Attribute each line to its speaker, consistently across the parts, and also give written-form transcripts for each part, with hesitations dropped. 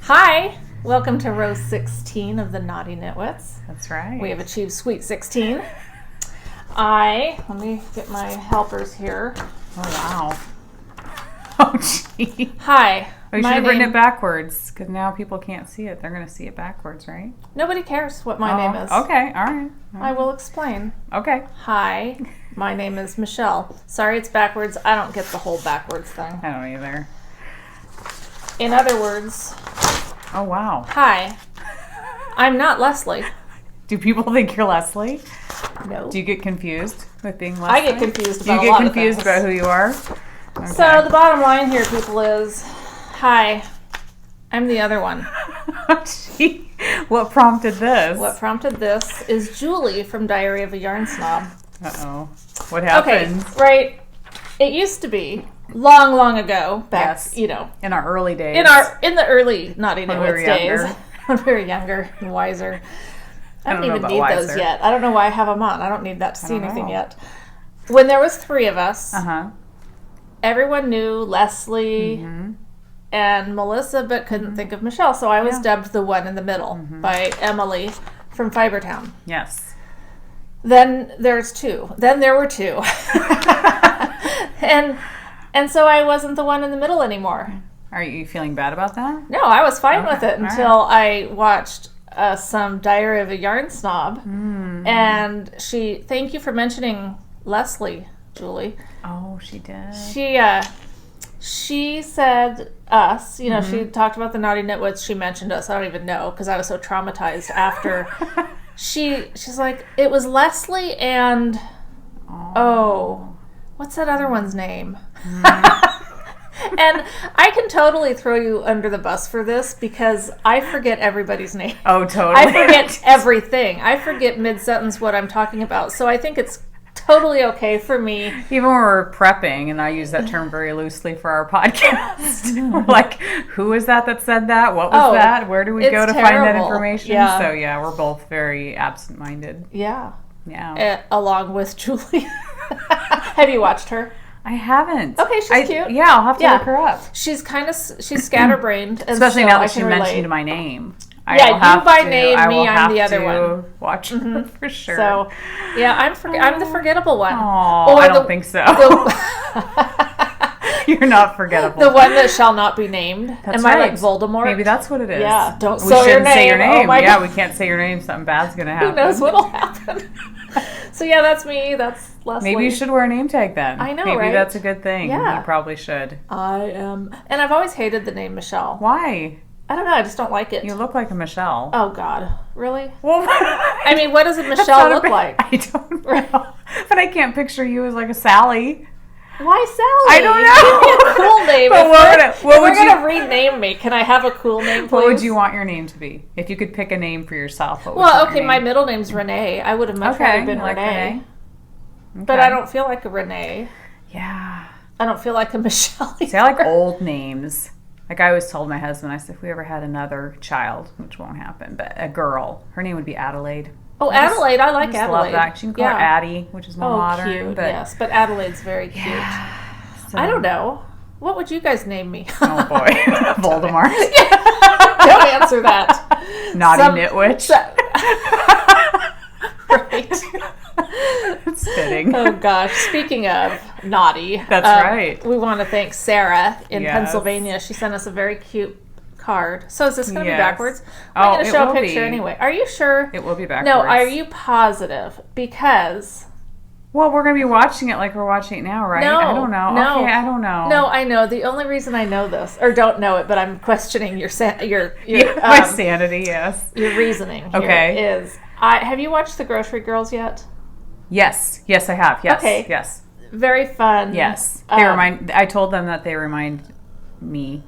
Speaker 1: Hi, welcome to row 16 of the Naughty Nitwits.
Speaker 2: That's right.
Speaker 1: We have achieved sweet 16. Let me get my helpers here.
Speaker 2: Oh, wow. Oh, gee.
Speaker 1: Hi.
Speaker 2: We should have written it backwards, because now people can't see it. They're going to see it backwards, right?
Speaker 1: Nobody cares what my name is.
Speaker 2: Okay, all right.
Speaker 1: I will explain.
Speaker 2: Okay.
Speaker 1: Hi, my name is Michelle. Sorry it's backwards. I don't get the whole backwards thing.
Speaker 2: I don't either.
Speaker 1: In other words...
Speaker 2: Oh, wow.
Speaker 1: Hi. I'm not Leslie.
Speaker 2: Do people think you're Leslie?
Speaker 1: No.
Speaker 2: Do you get confused with being Leslie?
Speaker 1: I get confused about a lot of things.
Speaker 2: Do you get confused about who you are? Okay.
Speaker 1: So the bottom line here, people, is... Hi. I'm the other one.
Speaker 2: Gee, what prompted this?
Speaker 1: What prompted this is Julie from Diary of a Yarn Snob.
Speaker 2: Uh-oh. What happened?
Speaker 1: Okay, right. It used to be long, long ago, back,
Speaker 2: yes.
Speaker 1: In
Speaker 2: our early days.
Speaker 1: In the early Naughty Nitwits days. When we were younger and wiser. I don't even need those yet. I don't know why I have them on. I don't need that to see anything yet. When there was three of us, everyone knew Leslie and Melissa, but couldn't think of Michelle. So I was dubbed the one in the middle by Emily from Fibertown.
Speaker 2: Yes.
Speaker 1: Then there's two. Then there were two. And so I wasn't the one in the middle anymore.
Speaker 2: Are you feeling bad about that?
Speaker 1: No, I was fine with it until I watched some Diary of a Yarn Snob. And thank you for mentioning Leslie, Julie.
Speaker 2: Oh, she did.
Speaker 1: She said us, she talked about the Naughty Nitwits. She mentioned us. I don't even know because I was so traumatized after. She's like, it was Leslie and, what's that other one's name? And I can totally throw you under the bus for this because I forget everybody's name.
Speaker 2: Oh, totally.
Speaker 1: I forget everything. I forget mid-sentence what I'm talking about. So I think it's totally okay for me.
Speaker 2: Even when we're prepping, and I use that term very loosely for our podcast, we're like, who is that said that? What was that? Where do we go to find that information?
Speaker 1: Yeah.
Speaker 2: So, we're both very absent-minded.
Speaker 1: Yeah.
Speaker 2: Yeah.
Speaker 1: Along with Julie. Have you watched her?
Speaker 2: I haven't.
Speaker 1: Okay, she's cute.
Speaker 2: Yeah, I'll have to look her up.
Speaker 1: She's scatterbrained.
Speaker 2: Especially now that she mentioned my name.
Speaker 1: You by name, me, I'm the other one.
Speaker 2: Watch her for sure.
Speaker 1: So, I'm the forgettable one.
Speaker 2: Oh, I don't think so. You're not forgettable.
Speaker 1: The one that shall not be named.
Speaker 2: That's
Speaker 1: Am I like Voldemort?
Speaker 2: Maybe that's what it is.
Speaker 1: Yeah,
Speaker 2: we shouldn't say your name. Oh my God. We can't say your name. Something bad's going to happen.
Speaker 1: Who knows what'll happen? So that's me. That's Leslie.
Speaker 2: Maybe you should wear a name tag then.
Speaker 1: I know,
Speaker 2: Maybe that's a good thing.
Speaker 1: Yeah.
Speaker 2: You probably should.
Speaker 1: I am. And I've always hated the name Michelle.
Speaker 2: Why?
Speaker 1: I don't know. I just don't like it.
Speaker 2: You look like a Michelle.
Speaker 1: Oh, God. Really?
Speaker 2: Well,
Speaker 1: I mean, what does a Michelle look like?
Speaker 2: I don't know. But I can't picture you as like a Sally.
Speaker 1: Why Sally?
Speaker 2: I don't know.
Speaker 1: Give me a cool name.
Speaker 2: But
Speaker 1: if we're going to rename me, can I have a cool name, please?
Speaker 2: What would you want your name to be? If you could pick a name for yourself, what would your name?
Speaker 1: My middle name's Renee. I would have much rather been Renee. Okay. But I don't feel like a Renee.
Speaker 2: Yeah.
Speaker 1: I don't feel like a Michelle either.
Speaker 2: See, I like old names. Like I always told my husband, I said, if we ever had another child, which won't happen, but a girl, her name would be Adelaide.
Speaker 1: Oh, Adelaide. I like
Speaker 2: Adelaide.
Speaker 1: Adelaide.
Speaker 2: Love that. You can call her Addie, which is more modern.
Speaker 1: Cute. But yes, but Adelaide's very cute.
Speaker 2: Yeah. So,
Speaker 1: I don't know. What would you guys name me?
Speaker 2: Oh, boy. Voldemort.
Speaker 1: Don't answer that.
Speaker 2: Naughty Nitwitch.
Speaker 1: Right.
Speaker 2: That's fitting.
Speaker 1: Oh, gosh. Speaking of naughty.
Speaker 2: That's right.
Speaker 1: We want to thank Sarah in Pennsylvania. She sent us a very cute card. So is this going to be backwards? I'm going to show a picture anyway. Are you sure?
Speaker 2: It will be backwards.
Speaker 1: No, are you positive? Because...
Speaker 2: Well, we're going to be watching it like we're watching it now, right?
Speaker 1: No,
Speaker 2: I don't know.
Speaker 1: No.
Speaker 2: Okay, I don't know.
Speaker 1: No, I know. The only reason I know this, or don't know it, but I'm questioning your
Speaker 2: my sanity, yes.
Speaker 1: Your reasoning here is... have you watched The Grocery Girls yet?
Speaker 2: Yes. Yes, I have. Yes.
Speaker 1: Okay.
Speaker 2: Yes.
Speaker 1: Very fun.
Speaker 2: Yes. I told them that they remind me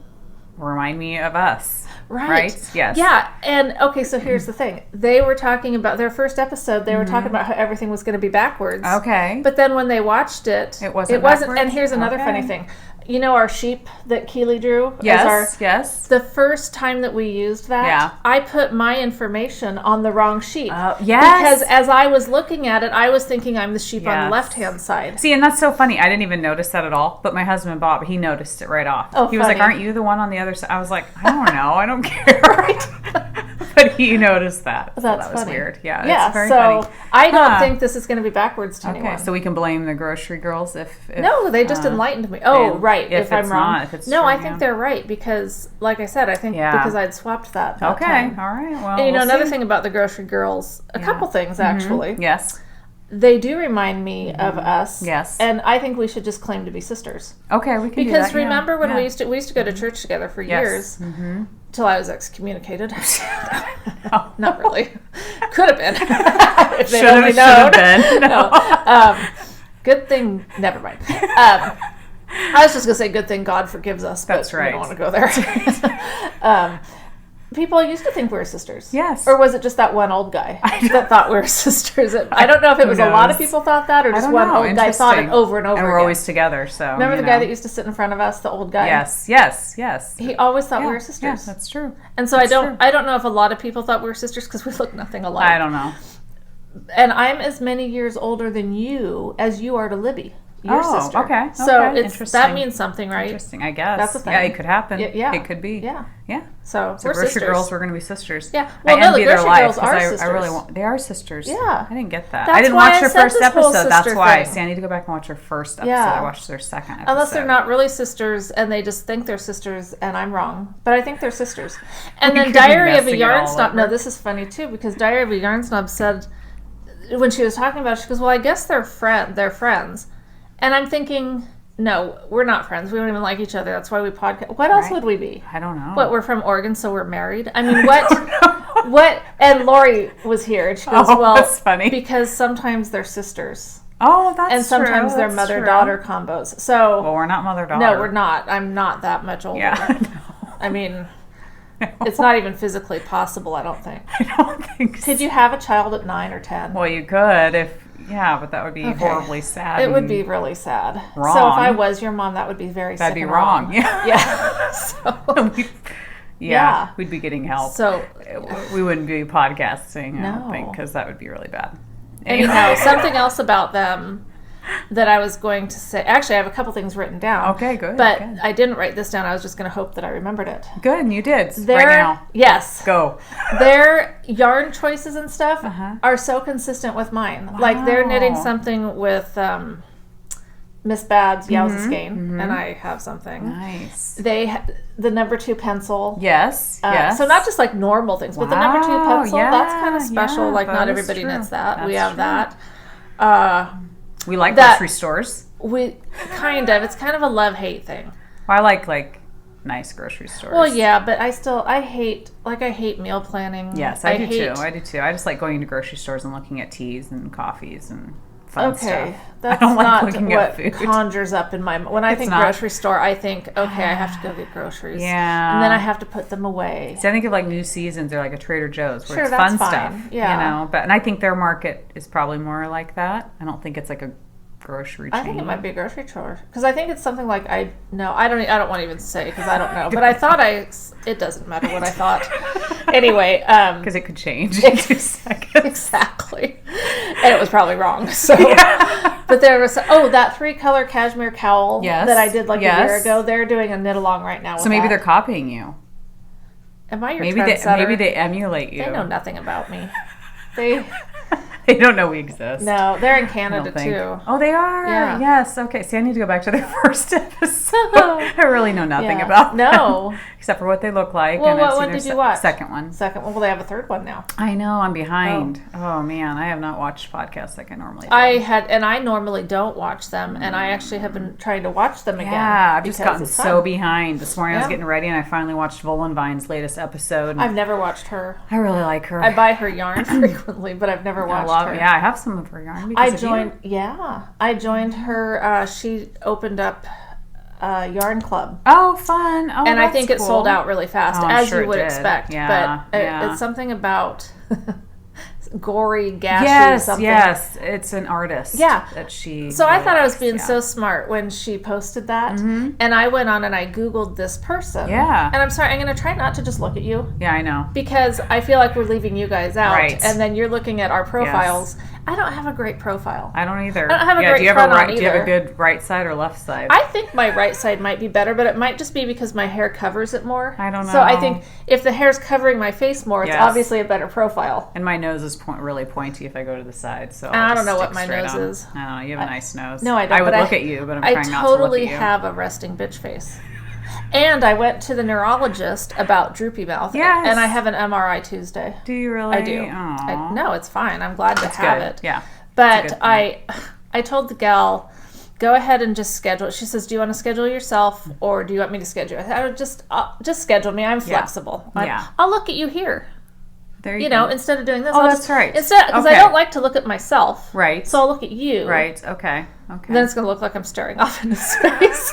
Speaker 2: of us. Right? Yes.
Speaker 1: Yeah. And okay, so here's the thing. They were talking about their first episode. They were talking about how everything was going to be backwards.
Speaker 2: Okay.
Speaker 1: But then when they watched it,
Speaker 2: it wasn't backwards?
Speaker 1: And here's another funny thing. You know our sheep that Keely drew?
Speaker 2: Yes,
Speaker 1: yes. The first time that we used that, I put my information on the wrong sheep.
Speaker 2: Yes.
Speaker 1: Because as I was looking at it, I was thinking I'm the sheep on the left-hand side.
Speaker 2: See, and that's so funny. I didn't even notice that at all. But my husband, Bob, he noticed it right off.
Speaker 1: Oh,
Speaker 2: he was like, aren't you the one on the other side? I was like, I don't know. I don't don't care. But he noticed that. So that was funny. Weird. Yeah, it's very funny.
Speaker 1: I don't think this is going to be backwards to anyone.
Speaker 2: Okay, so we can blame the grocery girls if
Speaker 1: no, they just enlightened me. Oh, right. If I'm wrong.
Speaker 2: If it's
Speaker 1: no,
Speaker 2: true,
Speaker 1: I think they're right because, like I said, I think because I'd swapped that time.
Speaker 2: All right. Well,
Speaker 1: and another thing about the grocery girls, a couple things actually.
Speaker 2: Yes.
Speaker 1: They do remind me of us.
Speaker 2: Yes.
Speaker 1: And I think we should just claim to be sisters.
Speaker 2: Okay, we can do that.
Speaker 1: Because remember when we used to go to church together for years. Mm-hmm. Till I was excommunicated. Not really. Could have been. If they'd only known.
Speaker 2: Been.
Speaker 1: No. Good thing. Never mind. I was just going to say good thing God forgives us.
Speaker 2: That's
Speaker 1: but
Speaker 2: right.
Speaker 1: We don't want to go there. People used to think we were sisters.
Speaker 2: Yes.
Speaker 1: Or was it just that one old guy that thought we were sisters? I don't know if it was a lot of people thought that or just one old guy thought it over and over again.
Speaker 2: And we're always together, so.
Speaker 1: Remember the guy that used to sit in front of us, the old guy?
Speaker 2: Yes.
Speaker 1: He always thought we were sisters.
Speaker 2: Yeah, that's true.
Speaker 1: And so I don't know if a lot of people thought we were sisters because we look nothing alike.
Speaker 2: I don't know.
Speaker 1: And I'm as many years older than you as you are to Libby. Your sister.
Speaker 2: Okay.
Speaker 1: So that means something, right?
Speaker 2: Interesting, I guess.
Speaker 1: That's the thing.
Speaker 2: Yeah, it could happen.
Speaker 1: Yeah.
Speaker 2: It could be.
Speaker 1: Yeah.
Speaker 2: So
Speaker 1: we're
Speaker 2: grocery
Speaker 1: sisters.
Speaker 2: girls, we're going to be sisters.
Speaker 1: Yeah. Well, no, the grocery girls are sisters.
Speaker 2: I really want. They are sisters.
Speaker 1: Yeah.
Speaker 2: I didn't get that.
Speaker 1: That's
Speaker 2: I didn't
Speaker 1: why
Speaker 2: watch
Speaker 1: I
Speaker 2: their
Speaker 1: said
Speaker 2: first
Speaker 1: this whole
Speaker 2: episode. That's
Speaker 1: sister
Speaker 2: why.
Speaker 1: thing.
Speaker 2: See, I need to go back and watch their first episode.
Speaker 1: Yeah.
Speaker 2: I watched their second episode.
Speaker 1: Unless they're not really sisters and they just think they're sisters and I'm wrong. But I think they're sisters. And then Diary of a Yarn Snob. No, this is funny too because Diary of a Yarn Snob said when she was talking about it, she goes, well, I guess they're friends. And I'm thinking, no, we're not friends. We don't even like each other. That's why we podcast. What else would we be?
Speaker 2: I don't know.
Speaker 1: What, we're from Oregon, so we're married? I mean, what? What? And Lori was here, and she goes, well,
Speaker 2: that's funny.
Speaker 1: Because sometimes they're sisters.
Speaker 2: Oh, that's true.
Speaker 1: And sometimes they're mother-daughter combos. So,
Speaker 2: well, we're not mother-daughter.
Speaker 1: No, we're not. I'm not that much older.
Speaker 2: Yeah.
Speaker 1: No. I mean, it's not even physically possible, I don't think.
Speaker 2: I don't think so.
Speaker 1: Could you have a child at 9 or 10?
Speaker 2: Well, you could if... Yeah, but that would be horribly sad.
Speaker 1: It would be really sad.
Speaker 2: Wrong.
Speaker 1: So if I was your mom, that would be very sad.
Speaker 2: That'd be wrong.
Speaker 1: Yeah. So,
Speaker 2: we'd be getting help.
Speaker 1: So
Speaker 2: we wouldn't be podcasting, I don't think, because that would be really bad.
Speaker 1: Anyhow, something else about them that I was going to say. Actually, I have a couple things written down.
Speaker 2: Okay, good.
Speaker 1: But I didn't write this down. I was just going to hope that I remembered it.
Speaker 2: Good, and you did. Right now.
Speaker 1: Yes.
Speaker 2: Go.
Speaker 1: Their yarn choices and stuff are so consistent with mine. Wow. Like they're knitting something with Miss Bad's Yowza Skein, and I have something.
Speaker 2: Nice.
Speaker 1: The number 2 pencil.
Speaker 2: Yes.
Speaker 1: So not just like normal things, but the number 2 pencil, that's kind of special.
Speaker 2: Yeah,
Speaker 1: like not everybody knits that.
Speaker 2: That's
Speaker 1: we have
Speaker 2: true.
Speaker 1: that.
Speaker 2: We like grocery stores.
Speaker 1: We kind of. It's kind of a love-hate thing.
Speaker 2: Well, I like nice grocery stores.
Speaker 1: Well, yeah, but I hate meal planning.
Speaker 2: Yes, I do too. I just like going to grocery stores and looking at teas and coffees and fun stuff.
Speaker 1: That's
Speaker 2: I don't like
Speaker 1: not
Speaker 2: looking
Speaker 1: what
Speaker 2: at food.
Speaker 1: conjures up in my mind. When I think grocery store, I think, okay, I have to go get groceries.
Speaker 2: Yeah.
Speaker 1: And then I have to put them away.
Speaker 2: See, I think of like New Seasons or like a Trader Joe's where it's
Speaker 1: that's
Speaker 2: fun
Speaker 1: fine.
Speaker 2: stuff.
Speaker 1: Yeah.
Speaker 2: And I think their market is probably more like that. I don't think it's like a grocery chain.
Speaker 1: I think it might be a grocery store because I think it's something like I don't want to even say because I don't know, but I thought it doesn't matter what I thought anyway
Speaker 2: because it could change in 2 seconds.
Speaker 1: Exactly, and it was probably wrong. So but there was that 3-color cashmere cowl that I did like a year ago. They're doing a knit along right now with
Speaker 2: so maybe they're copying you.
Speaker 1: Am I your
Speaker 2: trendsetter? Maybe they emulate you.
Speaker 1: They know nothing about me.
Speaker 2: They don't know we exist.
Speaker 1: No, they're in Canada too.
Speaker 2: Oh, they are?
Speaker 1: Yeah.
Speaker 2: Yes. Okay. See, I need to go back to their first episode. I really know nothing about them.
Speaker 1: No.
Speaker 2: Except for what they look like.
Speaker 1: Well, what one did you watch?
Speaker 2: Second one.
Speaker 1: Well, they have a third one now.
Speaker 2: I know. I'm behind. Oh, man. I have not watched podcasts like I normally do.
Speaker 1: I normally don't watch them, and I actually have been trying to watch them again.
Speaker 2: Yeah, I've just gotten so behind. This morning I was getting ready, and I finally watched Volenvine's latest episode.
Speaker 1: I've never watched her.
Speaker 2: I really like her.
Speaker 1: I buy her yarn frequently, but I've never watched her.
Speaker 2: Yeah, I have some of her yarn.
Speaker 1: I joined her. She opened up Yarn Club.
Speaker 2: Oh, fun! Oh,
Speaker 1: and I think it sold out really fast, as you would expect.
Speaker 2: Yeah,
Speaker 1: but it's something about gory, gashy something.
Speaker 2: Yes, it's an artist.
Speaker 1: Yeah.
Speaker 2: That she
Speaker 1: So I thought I was being so smart when she posted that. Mm-hmm. And I went on and I Googled this person.
Speaker 2: Yeah.
Speaker 1: And I'm sorry, I'm going to try not to just look at you.
Speaker 2: Yeah, I know.
Speaker 1: Because I feel like we're leaving you guys out.
Speaker 2: Right.
Speaker 1: And then you're looking at our profiles. Yes. I don't have a great profile.
Speaker 2: I don't either.
Speaker 1: I don't have a great front on either.
Speaker 2: Do you have a good right side or left side?
Speaker 1: I think my right side might be better, but it might just be because my hair covers it more.
Speaker 2: I don't know.
Speaker 1: So I think if the hair's covering my face more, it's obviously a better profile.
Speaker 2: And my nose is really pointy if I go to the side. So
Speaker 1: I don't know what my nose is.
Speaker 2: I don't know. You have a nice nose.
Speaker 1: No, I don't.
Speaker 2: I would look at you, but I'm trying not to look at you.
Speaker 1: I totally have a resting bitch face. And I went to the neurologist about droopy mouth.
Speaker 2: Yes.
Speaker 1: And I have an MRI Tuesday.
Speaker 2: Do you really?
Speaker 1: I do. No, it's fine. I'm glad to have it.
Speaker 2: Yeah.
Speaker 1: But I told the gal, go ahead and just schedule it. She says, do you want to schedule yourself or do you want me to schedule it? I would just schedule me. I'm flexible. I'll look at you here.
Speaker 2: There you go.
Speaker 1: Instead of doing this.
Speaker 2: Oh, that's right.
Speaker 1: Instead, because I don't like to look at myself.
Speaker 2: Right.
Speaker 1: So I'll look at you.
Speaker 2: Right. Okay.
Speaker 1: Then it's going to look like I'm staring off into space.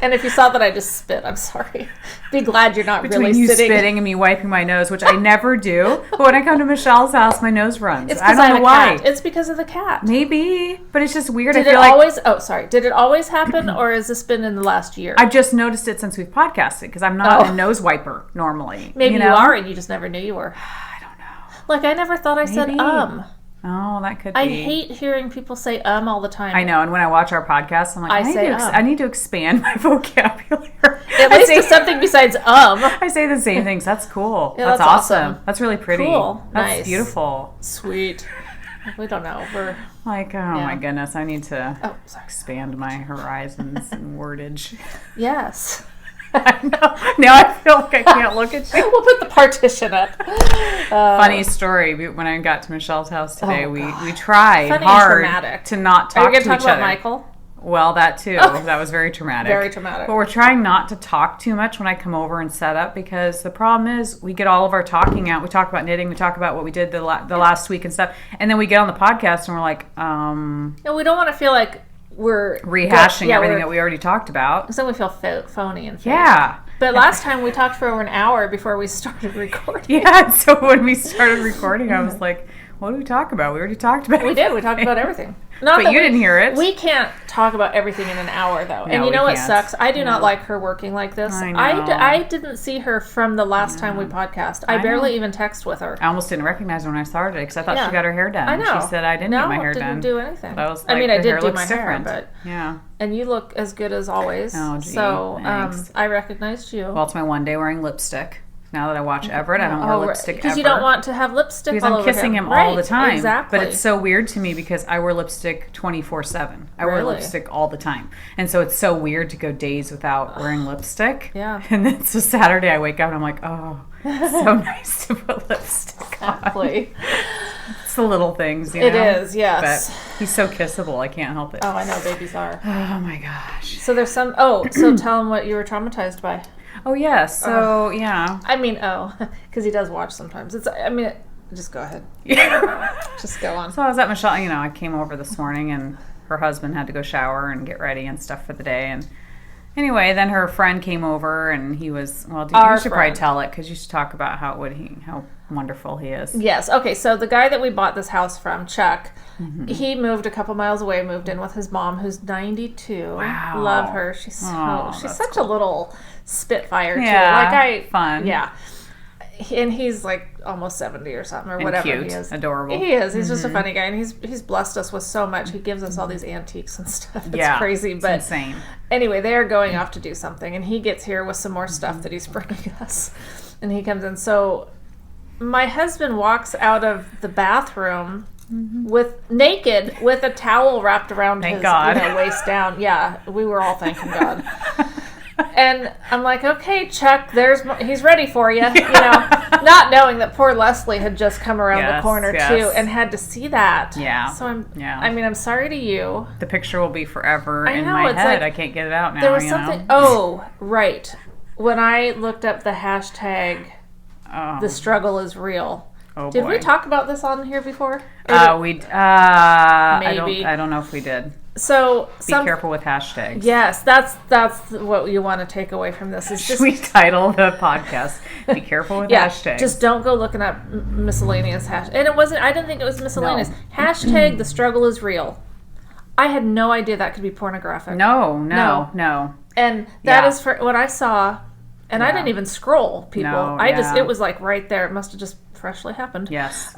Speaker 1: And if you saw that I just spit, I'm sorry. Be glad you're not
Speaker 2: Between
Speaker 1: really
Speaker 2: you
Speaker 1: sitting.
Speaker 2: Spitting and me wiping my nose, which I never do. But when I come to Michelle's house, my nose runs.
Speaker 1: It's because I don't know why. Cat. It's because of the cat.
Speaker 2: Maybe, but it's just weird.
Speaker 1: Did it always happen, or has this been in the last year?
Speaker 2: I've just noticed it since we've podcasted because I'm not a nose wiper normally.
Speaker 1: Maybe you are, and you just never knew you were.
Speaker 2: I don't know.
Speaker 1: Like I never thought I said
Speaker 2: Oh, that could be.
Speaker 1: I hate hearing people say all the time.
Speaker 2: I know, and when I watch our podcast, I'm like, I need to expand my vocabulary.
Speaker 1: At least say something besides
Speaker 2: I say the same things. That's cool.
Speaker 1: Yeah,
Speaker 2: that's awesome. That's really pretty.
Speaker 1: Cool.
Speaker 2: That's beautiful.
Speaker 1: Sweet. We don't know. We're
Speaker 2: like, my goodness, I need to expand my horizons and wordage.
Speaker 1: Yes.
Speaker 2: I know. Now I feel like I can't look at you.
Speaker 1: We'll put the partition up.
Speaker 2: Funny story. When I got to Michelle's house today, we tried hard to not talk to each other. Are you going to talk about Michael? Well, that too. Oh. That was very traumatic.
Speaker 1: Very traumatic.
Speaker 2: But we're trying not to talk too much when I come over and set up because the problem is we get all of our talking out. We talk about knitting. We talk about what we did the last week and stuff. And then we get on the podcast and we're like,
Speaker 1: And we don't want to feel like we're
Speaker 2: rehashing everything that we already talked about.
Speaker 1: So we feel phony and fake.
Speaker 2: Yeah.
Speaker 1: But last time we talked for over an hour before we started recording.
Speaker 2: Yeah, so when we started recording, I was like, what did we talk about? We already talked about
Speaker 1: We did. We talked about everything.
Speaker 2: But you didn't hear it.
Speaker 1: We can't talk about everything in an hour, though. No, and you know what sucks? I do not like her working like this.
Speaker 2: I know.
Speaker 1: I didn't see her from the last time we podcast. I barely even text with her.
Speaker 2: I almost didn't recognize her when I started because I thought she got her hair done.
Speaker 1: I know.
Speaker 2: She said I didn't get my hair done.
Speaker 1: No, didn't do anything.
Speaker 2: I was like,
Speaker 1: I did do my
Speaker 2: different.
Speaker 1: hair, but and you look as good as always.
Speaker 2: Oh, gee,
Speaker 1: so I recognized you.
Speaker 2: Well, it's my one day wearing lipstick. Now that I watch Everett, I don't wear lipstick ever.
Speaker 1: Because you don't want to have lipstick
Speaker 2: because
Speaker 1: all
Speaker 2: I'm
Speaker 1: over
Speaker 2: kissing him
Speaker 1: right,
Speaker 2: all the time.
Speaker 1: Exactly.
Speaker 2: But it's so weird to me because I wear lipstick 24/7. I wear lipstick all the time. And so it's so weird to go days without wearing lipstick.
Speaker 1: Yeah.
Speaker 2: And then so Saturday I wake up and I'm like, oh, it's so nice to put lipstick on.
Speaker 1: Exactly.
Speaker 2: It's the little things, you know?
Speaker 1: It is, yes.
Speaker 2: But he's so kissable, I can't help it.
Speaker 1: Oh, I know, babies are.
Speaker 2: Oh my gosh.
Speaker 1: So there's some, so tell him what you were traumatized by.
Speaker 2: Oh, yeah. So, yeah.
Speaker 1: I mean, because he does watch sometimes. Just go ahead. Just go on.
Speaker 2: So I was at Michelle, I came over this morning and her husband had to go shower and get ready and stuff for the day. And anyway, then her friend came over and he was, you should probably tell it because you should talk about how wonderful he is.
Speaker 1: Yes. Okay. So the guy that we bought this house from, Chuck, he moved a couple miles away, moved in with his mom, who's 92.
Speaker 2: Wow.
Speaker 1: Love her. She's such a little spitfire too.
Speaker 2: Yeah. Fun.
Speaker 1: Yeah. And he's like almost 70 or something or
Speaker 2: and
Speaker 1: whatever
Speaker 2: cute.
Speaker 1: He is.
Speaker 2: Adorable.
Speaker 1: He is. He's just a funny guy, and he's blessed us with so much. He gives us all these antiques and stuff. It's crazy, but
Speaker 2: it's insane.
Speaker 1: Anyway, they are going off to do something, and he gets here with some more stuff that he's bringing us, and he comes in. So my husband walks out of the bathroom naked with a towel wrapped around his waist down. Yeah, we were all thanking God. And I'm like, okay, Chuck, he's ready for you, not knowing that poor Leslie had just come around the corner too and had to see that.
Speaker 2: Yeah.
Speaker 1: So I'm sorry to you.
Speaker 2: The picture will be forever in my head. I can't get it out now.
Speaker 1: There was something. Oh, right. When I looked up the hashtag, the struggle is real.
Speaker 2: Oh,
Speaker 1: did we talk about this on here before?
Speaker 2: Maybe. I don't know if we did.
Speaker 1: So
Speaker 2: be careful with hashtags.
Speaker 1: Yes, that's what you want to take away from this. Is just,
Speaker 2: we title the podcast "Be careful with hashtags."
Speaker 1: Just don't go looking up miscellaneous hashtags. And it wasn't. I didn't think it was miscellaneous. No. Hashtag the struggle is real. I had no idea that could be pornographic. No. And that is for what I saw, and I didn't even scroll. People, it was like right there. It must have just freshly happened.
Speaker 2: Yes.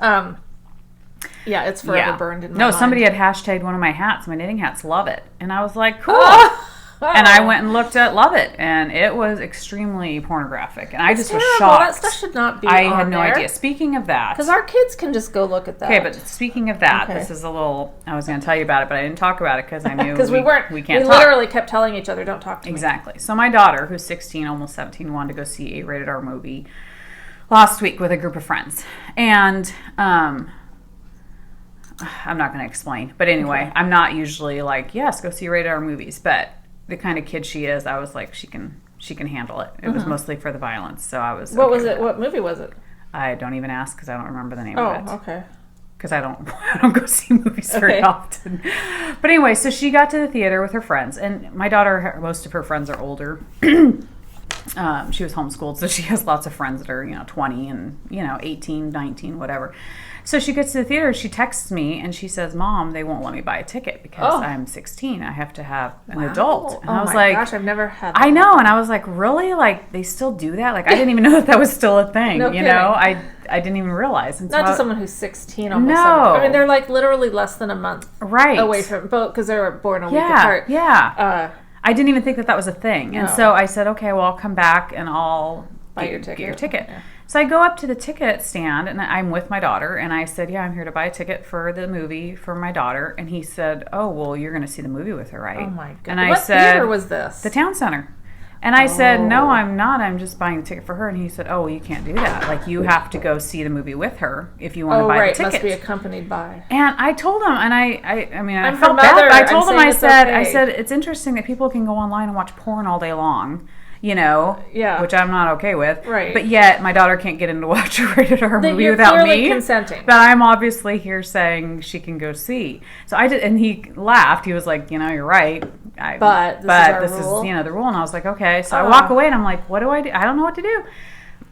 Speaker 1: Yeah, it's forever burned in my mind.
Speaker 2: Somebody had hashtagged one of my hats. My knitting hats, love it. And I was like, cool. And I went and looked at love it. And it was extremely pornographic. And I just was shocked.
Speaker 1: That stuff should not be
Speaker 2: I had no idea. Speaking of that.
Speaker 1: Because our kids can just go look at that.
Speaker 2: Okay, but speaking of that, this is a little, I was going to tell you about it, but I didn't talk about it because I knew we can't talk.
Speaker 1: We literally kept telling each other, don't talk to me.
Speaker 2: Exactly. So my daughter, who's 16, almost 17, wanted to go see a rated R movie last week with a group of friends. And, I'm not going to explain. But anyway, I'm not usually like, yes, go see rated R movies. But the kind of kid she is, I was like, she can handle it. It was mostly for the violence. So I was
Speaker 1: What was it? What movie was it?
Speaker 2: I don't even ask because I don't remember the name of it.
Speaker 1: Oh, okay.
Speaker 2: Because I don't go see movies very often. But anyway, so she got to the theater with her friends. And my daughter, most of her friends are older. She was homeschooled, so she has lots of friends that are, 20 and, 18, 19, whatever. So she gets to the theater, she texts me, and she says, Mom, they won't let me buy a ticket because I'm 16. I have to have an adult. And I was like,
Speaker 1: gosh, I've never had that.
Speaker 2: I know, and I was like, really? Like, they still do that? Like, I didn't even know that was still a thing,
Speaker 1: no kidding.
Speaker 2: I didn't even realize. And
Speaker 1: Not to someone who's 16 almost. No. I mean, they're like literally less than a month away from both because they were born a week apart.
Speaker 2: Yeah. I didn't even think that was a thing. No. And so I said, okay, well, I'll come back and I'll get your ticket. Yeah. So I go up to the ticket stand, and I'm with my daughter, and I said, I'm here to buy a ticket for the movie for my daughter. And he said, oh, well, you're going to see the movie with her, right?
Speaker 1: Oh, my God.
Speaker 2: And I
Speaker 1: what
Speaker 2: said,
Speaker 1: theater was this?
Speaker 2: The Town Center. And I said, no, I'm not. I'm just buying a ticket for her. And he said, oh, well, you can't do that. Like, you have to go see the movie with her if you want to buy the ticket.
Speaker 1: Must be accompanied by.
Speaker 2: And I told him, and I felt bad. I told him, I said, it's interesting that people can go online and watch porn all day long. Which I'm not okay with.
Speaker 1: Right.
Speaker 2: But yet, my daughter can't get in to watch a rated R movie without me.
Speaker 1: You're consenting.
Speaker 2: But I'm obviously here saying she can go see. So I did, and he laughed. He was like, you're right.
Speaker 1: But this is
Speaker 2: the rule. And I was like, okay. So I walk away, and I'm like, what do I do? I don't know what to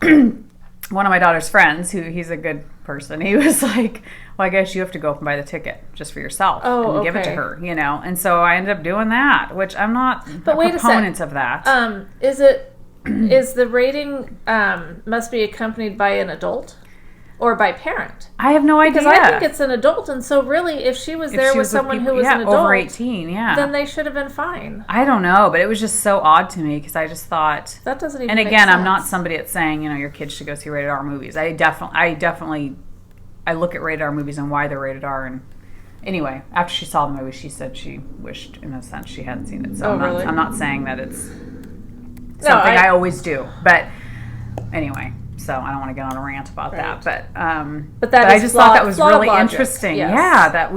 Speaker 2: do. One of my daughter's friends, he's a good person, he was like, well, I guess you have to go up and buy the ticket just for yourself and give it to her, And so I ended up doing that, which I'm not a proponent of that.
Speaker 1: Is the rating must be accompanied by an adult or by parent?
Speaker 2: I have no idea.
Speaker 1: Because I think it's an adult, and so really, if she was there with someone who was an adult,
Speaker 2: over 18,
Speaker 1: then they should have been fine.
Speaker 2: I don't know, but it was just so odd to me because I just thought
Speaker 1: that doesn't even.
Speaker 2: And again,
Speaker 1: make sense.
Speaker 2: I'm not somebody that's saying your kids should go see rated R movies. I definitely look at rated R movies and why they're rated R. And anyway, after she saw the movie, she said she wished, in a sense, she hadn't seen it. So I'm not saying that it's something I always do, but anyway. So I don't want to get on a rant about that, but I just thought that was really interesting.
Speaker 1: Yes.
Speaker 2: Yeah, that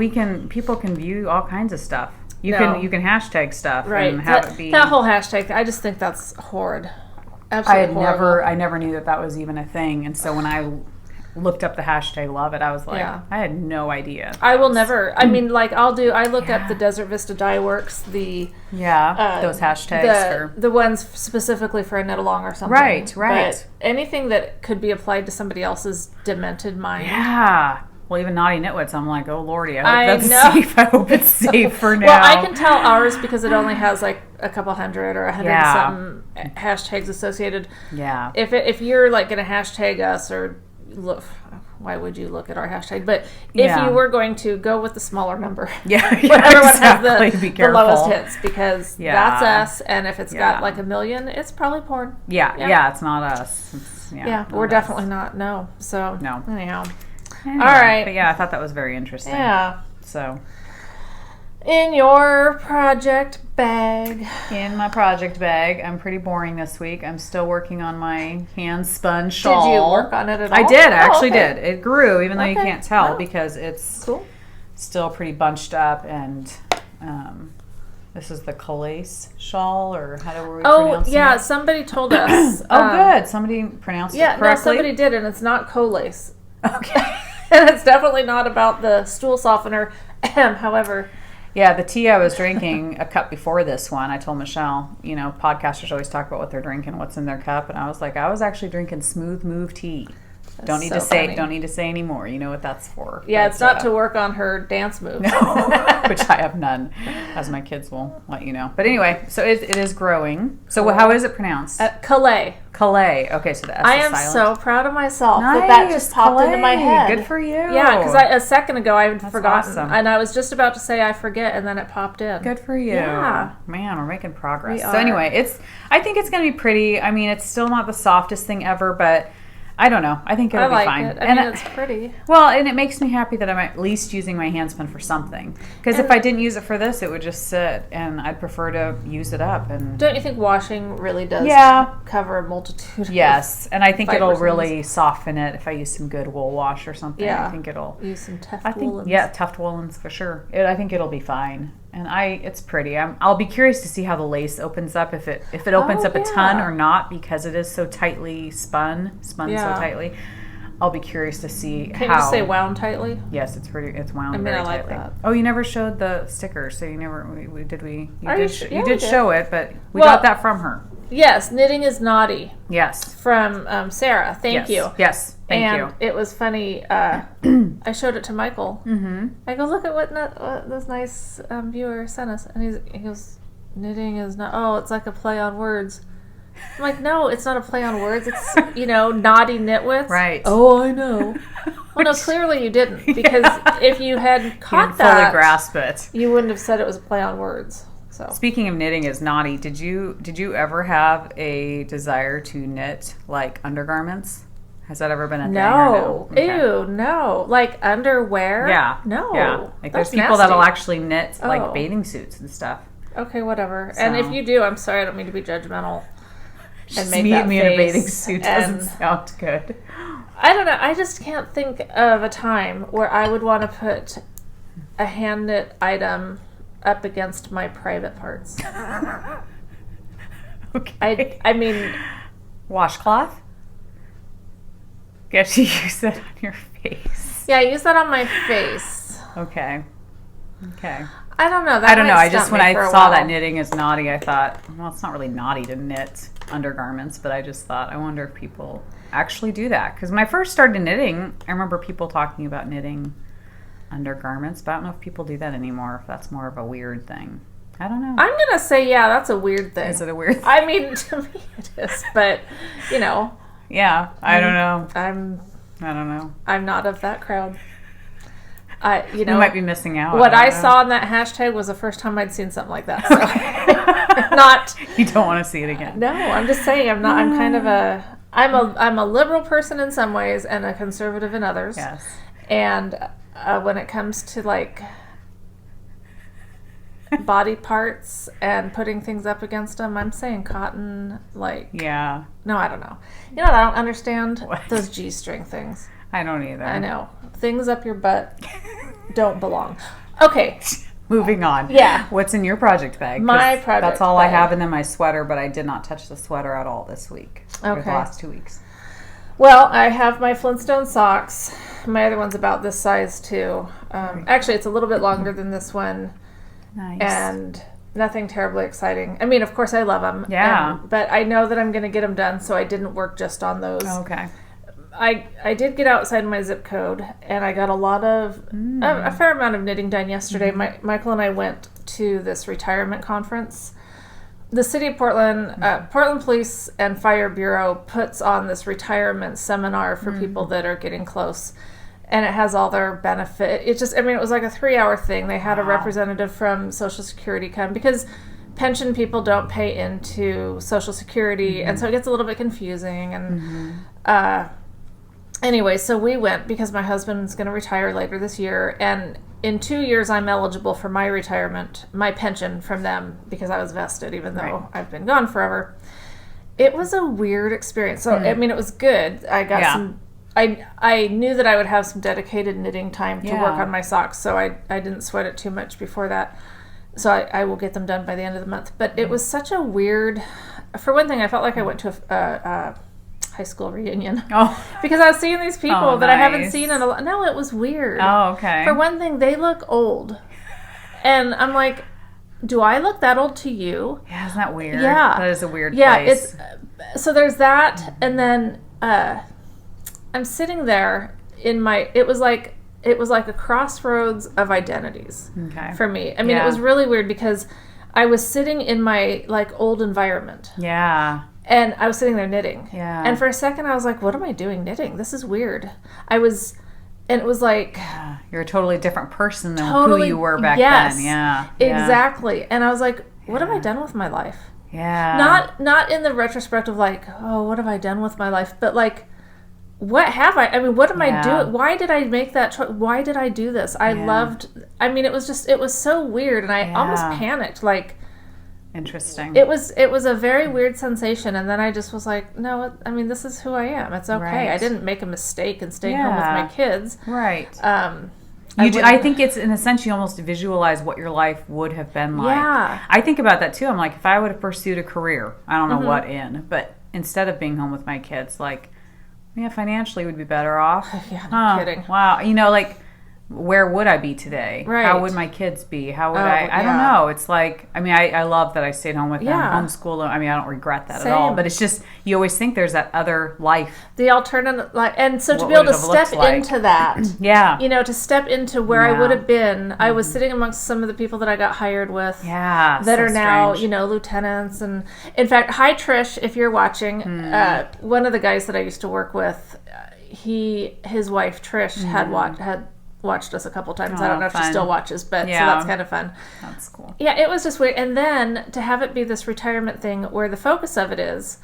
Speaker 2: people can view all kinds of stuff. You can hashtag stuff and have it be
Speaker 1: that whole hashtag. I just think that's horrid. Absolutely horrible.
Speaker 2: I never knew that was even a thing, and so when I looked up the hashtag love it, I was like, I had no idea.
Speaker 1: I will never. I mean, like I look up the Desert Vista Dyeworks,
Speaker 2: those hashtags
Speaker 1: the ones specifically for a knit along or something.
Speaker 2: Right.
Speaker 1: But anything that could be applied to somebody else's demented mind.
Speaker 2: Yeah. Well, even Naughty Knitwits, I'm like, oh lordy, I hope that's safe. I hope it's safe for now.
Speaker 1: Well, I can tell ours because it only has like a couple hundred or 100 something hashtags associated.
Speaker 2: Yeah.
Speaker 1: If you're like going to hashtag us or look, why would you look at our hashtag? But if you were going to go with the smaller number, whatever one has the lowest hits, because that's us. And if it's got like 1 million, it's probably porn.
Speaker 2: Yeah, it's not us.
Speaker 1: We're definitely not. No. So anyhow.
Speaker 2: All right. But I thought that was very interesting.
Speaker 1: Yeah.
Speaker 2: So.
Speaker 1: In your project bag.
Speaker 2: In my project bag. I'm pretty boring this week. I'm still working on my handspun shawl.
Speaker 1: Did you work on it at all?
Speaker 2: I did. I actually did. It grew, even though you can't tell, because it's still pretty bunched up. And this is the Calais shawl, or how do we pronounce it?
Speaker 1: Oh, yeah. Somebody told us.
Speaker 2: Good. Somebody pronounced it correctly?
Speaker 1: Yeah, no, somebody did, and it's not Calais.
Speaker 2: Okay.
Speaker 1: And it's definitely not about the stool softener. However,
Speaker 2: Yeah, the tea I was drinking a cup before this one, I told Michelle, podcasters always talk about what they're drinking, what's in their cup, and I was like, I was actually drinking Smooth Move tea. Don't need to say anymore. You know what that's for.
Speaker 1: Yeah, it's not to work on her dance moves.
Speaker 2: No, which I have none, as my kids will let you know. But anyway, so it is growing. So how is it pronounced?
Speaker 1: Calais.
Speaker 2: Calais. Okay, so the S
Speaker 1: I
Speaker 2: is
Speaker 1: am
Speaker 2: silent.
Speaker 1: so proud of myself that just popped into my head.
Speaker 2: Good for you.
Speaker 1: Yeah, because a second ago I had forgotten.
Speaker 2: Awesome.
Speaker 1: And I was just about to say I forget, and then it popped in.
Speaker 2: Good for you.
Speaker 1: Yeah.
Speaker 2: Man, we're making progress.
Speaker 1: We
Speaker 2: So
Speaker 1: are.
Speaker 2: anyway, I think it's going to be pretty. I mean, it's still not the softest thing ever, but I don't know. I think it'll be fine.
Speaker 1: It. I mean, it's pretty.
Speaker 2: Well, and it makes me happy that I'm at least using my handspun for something. Because if I didn't use it for this, it would just sit, and I'd prefer to use it up. And
Speaker 1: don't you think washing really does cover a multitude?
Speaker 2: Yes, and I think it'll really
Speaker 1: things.
Speaker 2: Soften it if I use some good wool wash or something.
Speaker 1: Yeah.
Speaker 2: I think it'll
Speaker 1: use some Tuft woolens.
Speaker 2: Yeah, Tuft woolens for sure. I think it'll be fine. And it's pretty. I'll be curious to see how the lace opens up, if it opens up a ton or not, because it is so tightly spun so tightly. I'll be curious to see
Speaker 1: Can you say wound tightly?
Speaker 2: Yes, it's wound very
Speaker 1: I like
Speaker 2: tightly.
Speaker 1: that.
Speaker 2: Oh, you never showed the sticker, so you never. You did
Speaker 1: we
Speaker 2: show it, but we got that from her.
Speaker 1: Yes, knitting is naughty.
Speaker 2: Yes,
Speaker 1: from Sarah. Thank you.
Speaker 2: Yes, thank you.
Speaker 1: And it was funny. I showed it to Michael. Mm-hmm. I go, look at what this nice viewer sent us, and he goes, knitting is not. Oh, it's like a play on words. I'm like, no, it's not a play on words. It's naughty nitwits.
Speaker 2: Right.
Speaker 1: Oh, I know. Well, no, clearly you didn't, because if you had caught that,
Speaker 2: fully grasp it,
Speaker 1: you wouldn't have said it was a play on words. So. Speaking
Speaker 2: of knitting is naughty, did you ever have a desire to knit like undergarments? Has that ever been a thing?
Speaker 1: No.
Speaker 2: Okay.
Speaker 1: Ew, no. Like underwear?
Speaker 2: Yeah.
Speaker 1: No.
Speaker 2: Yeah. Like there's people
Speaker 1: nasty.
Speaker 2: that'll actually knit like bathing suits and stuff.
Speaker 1: Okay, whatever. So. And if you do, I'm sorry, I don't mean to be judgmental.
Speaker 2: And make me in a bathing suit doesn't sound good.
Speaker 1: I don't know. I just can't think of a time where I would want to put a hand knit item up against my private parts.
Speaker 2: Okay.
Speaker 1: I mean,
Speaker 2: washcloth? Guess you use that on your face.
Speaker 1: Yeah, I use that on my face.
Speaker 2: Okay.
Speaker 1: I don't know.
Speaker 2: I don't know. I just, when I saw that knitting is naughty, I thought, well, it's not really naughty to knit undergarments, but I just thought, I wonder if people actually do that. Because when I first started knitting, I remember people talking about knitting undergarments, but I don't know if people do that anymore, if that's more of a weird thing. I don't know.
Speaker 1: I'm going to say, yeah, that's a weird thing.
Speaker 2: Is it a weird thing?
Speaker 1: I mean, to me it is, but,
Speaker 2: Yeah, I don't know.
Speaker 1: I don't know. I'm not of that crowd. You
Speaker 2: might be missing out.
Speaker 1: What I saw in that hashtag was the first time I'd seen something like that. So not.
Speaker 2: You don't want to see it again.
Speaker 1: No, I'm just saying I'm not. I'm kind of I'm a liberal person in some ways and a conservative in others.
Speaker 2: Yes.
Speaker 1: And when it comes to like body parts and putting things up against them, I'm saying cotton.
Speaker 2: Yeah.
Speaker 1: No, I don't know. You know what I don't understand? What? Those G-string things.
Speaker 2: I don't either.
Speaker 1: I know. Things up your butt don't belong. Okay.
Speaker 2: Moving on.
Speaker 1: Yeah.
Speaker 2: What's in your project bag?
Speaker 1: My project
Speaker 2: That's all
Speaker 1: bag.
Speaker 2: I have, and then my sweater, but I did not touch the sweater at all this week. Okay. Or the last 2 weeks.
Speaker 1: Well, I have my Flintstone socks. My other one's about this size, too. Actually, it's a little bit longer than this one.
Speaker 2: Nice.
Speaker 1: And nothing terribly exciting. I mean, of course, I love them.
Speaker 2: Yeah.
Speaker 1: But I know that I'm going to get them done, so I didn't work just on those.
Speaker 2: Okay.
Speaker 1: I did get outside my zip code, and I got a fair amount of knitting done yesterday. Michael and I went to this retirement conference. The city of Portland, Portland Police and Fire Bureau puts on this retirement seminar for people that are getting close, and it has all their benefit. It was like a 3-hour thing. They had a representative from Social Security come, because pension people don't pay into Social Security, and so it gets a little bit confusing. And anyway, so we went because my husband's going to retire later this year, and in 2 years I'm eligible for my retirement, my pension from them, because I was vested, even though I've been gone forever. It was a weird experience. So, I mean, it was good. I got some... I knew that I would have some dedicated knitting time to work on my socks, so I didn't sweat it too much before that. So I will get them done by the end of the month. But it was such a weird... For one thing, I felt like I went to a high school reunion. Oh. Because I was seeing these people that I haven't seen in a lot. No, it was weird.
Speaker 2: Oh, okay.
Speaker 1: For one thing, they look old. And I'm like, do I look that old to you?
Speaker 2: Yeah, isn't that weird?
Speaker 1: Yeah.
Speaker 2: That is a weird place.
Speaker 1: So there's that, and then I'm sitting there it was like a crossroads of identities for me. I mean, it was really weird because I was sitting in my like old environment.
Speaker 2: Yeah.
Speaker 1: And I was sitting there knitting.
Speaker 2: Yeah.
Speaker 1: And for a second I was like, what am I doing knitting? This is weird. And it was like...
Speaker 2: Yeah. You're a totally different person than who you were back then. Yeah.
Speaker 1: Exactly. And I was like, what have I done with my life?
Speaker 2: Yeah.
Speaker 1: Not in the retrospect of like, oh, what have I done with my life? But like, what have I mean, what am I doing? Why did I make that choice? Why did I do this? I mean, it was so weird, and I almost panicked. Like,
Speaker 2: interesting.
Speaker 1: It was a very weird sensation, and then I just was like, no, I mean, this is who I am. It's okay. Right. I didn't make a mistake and stay home with my kids.
Speaker 2: Right. I think it's, in a sense, you almost visualize what your life would have been like. Yeah. I think about that, too. I'm like, if I would have pursued a career, I don't know what in, but instead of being home with my kids, like, yeah, financially would be better off.
Speaker 1: Yeah, no kidding.
Speaker 2: Wow. You know, like, where would I be today?
Speaker 1: Right.
Speaker 2: How would my kids be? How would I don't know. It's like, I mean, I love that I stayed home with them, homeschooled them. I mean, I don't regret that at all. But it's just, you always think there's that other life.
Speaker 1: The alternative life. And so to be able to step into that.
Speaker 2: You
Speaker 1: know, to step into where I would have been. I was sitting amongst some of the people that I got hired with.
Speaker 2: Yeah.
Speaker 1: That are now, you know, lieutenants. And in fact, hi Trish, if you're watching, one of the guys that I used to work with, his wife Trish had watched us a couple times. I don't know if she still watches, but so that's kind of fun.
Speaker 2: That's cool.
Speaker 1: Yeah, it was just weird. And then to have it be this retirement thing where the focus of it is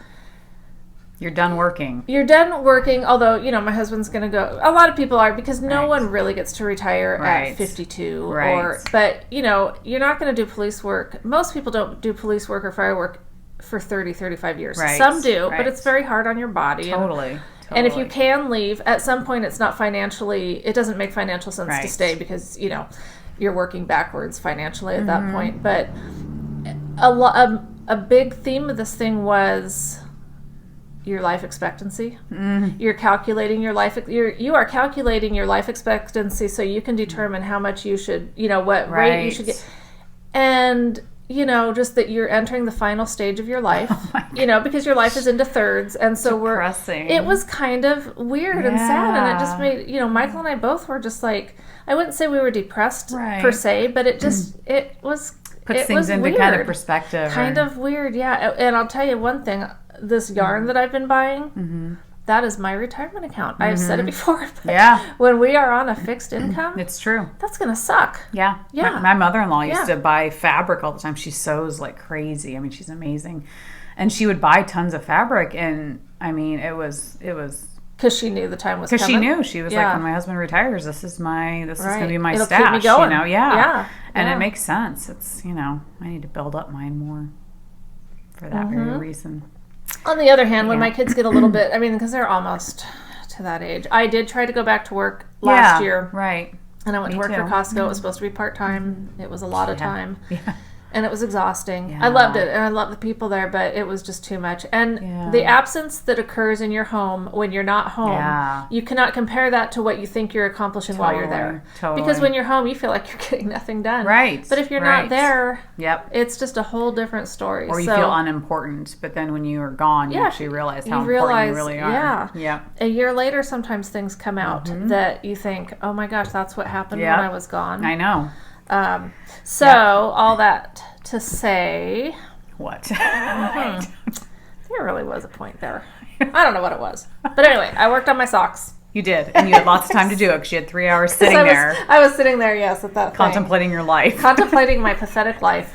Speaker 2: you're done working.
Speaker 1: You're done working, although, you know, my husband's going to go. A lot of people are, because no one really gets to retire at 52 but, you know, you're not going to do police work. Most people don't do police work or fire work for 30, 35 years. Some do, but it's very hard on your body.
Speaker 2: Totally.
Speaker 1: And if you can leave, at some point it doesn't make financial sense to stay because, you know, you're working backwards financially at that point. But a big theme of this thing was your life expectancy. You're calculating your life. You are calculating your life expectancy so you can determine how much you should, you know, what rate you should get. And... you know, just that you're entering the final stage of your life, you know, because your life is into thirds. And so it was kind of weird and sad. And it just made, you know, Michael and I both were just like, I wouldn't say we were depressed per se, but it just, puts
Speaker 2: things into
Speaker 1: weird.
Speaker 2: Kind of perspective.
Speaker 1: Kind of weird, yeah. And I'll tell you one thing, this yarn that I've been buying, that is my retirement account. I've said it before. But when we are on a fixed income,
Speaker 2: it's true.
Speaker 1: That's going to suck.
Speaker 2: Yeah. My mother-in-law used to buy fabric all the time. She sews like crazy. I mean, she's amazing. And she would buy tons of fabric. And I mean, it was
Speaker 1: because she knew the time was coming.
Speaker 2: Because she knew. She was like, when my husband retires, this is going to be my
Speaker 1: It'll
Speaker 2: stash.
Speaker 1: Keep me going.
Speaker 2: You know? And it makes sense. It's, you know, I need to build up mine more for that very reason. On the other hand, when my kids get a little bit, I mean, because they're almost to that age, I did try to go back to work last year. Right.
Speaker 1: And I went to work for Costco. It was supposed to be part-time. It was a lot of time. Yeah. And it was exhausting. I loved it, and I loved the people there, but it was just too much. And the absence that occurs in your home when you're not home, you cannot compare that to what you think you're accomplishing while you're there. Because when you're home, you feel like you're getting nothing done. Right. But if you're not there, it's just a whole different story.
Speaker 2: Or you feel unimportant, but then when you are gone, you actually realize how important you really are.
Speaker 1: Yeah. A year later, sometimes things come out that you think, oh my gosh, that's what happened when I was gone.
Speaker 2: I know.
Speaker 1: All that to say...
Speaker 2: What?
Speaker 1: There really was a point there. I don't know what it was. But anyway, I worked on my socks.
Speaker 2: You did. And you had lots of time to do it because you had 3 hours sitting there.
Speaker 1: I was sitting there, yes, at that
Speaker 2: contemplating your life.
Speaker 1: Contemplating my pathetic life.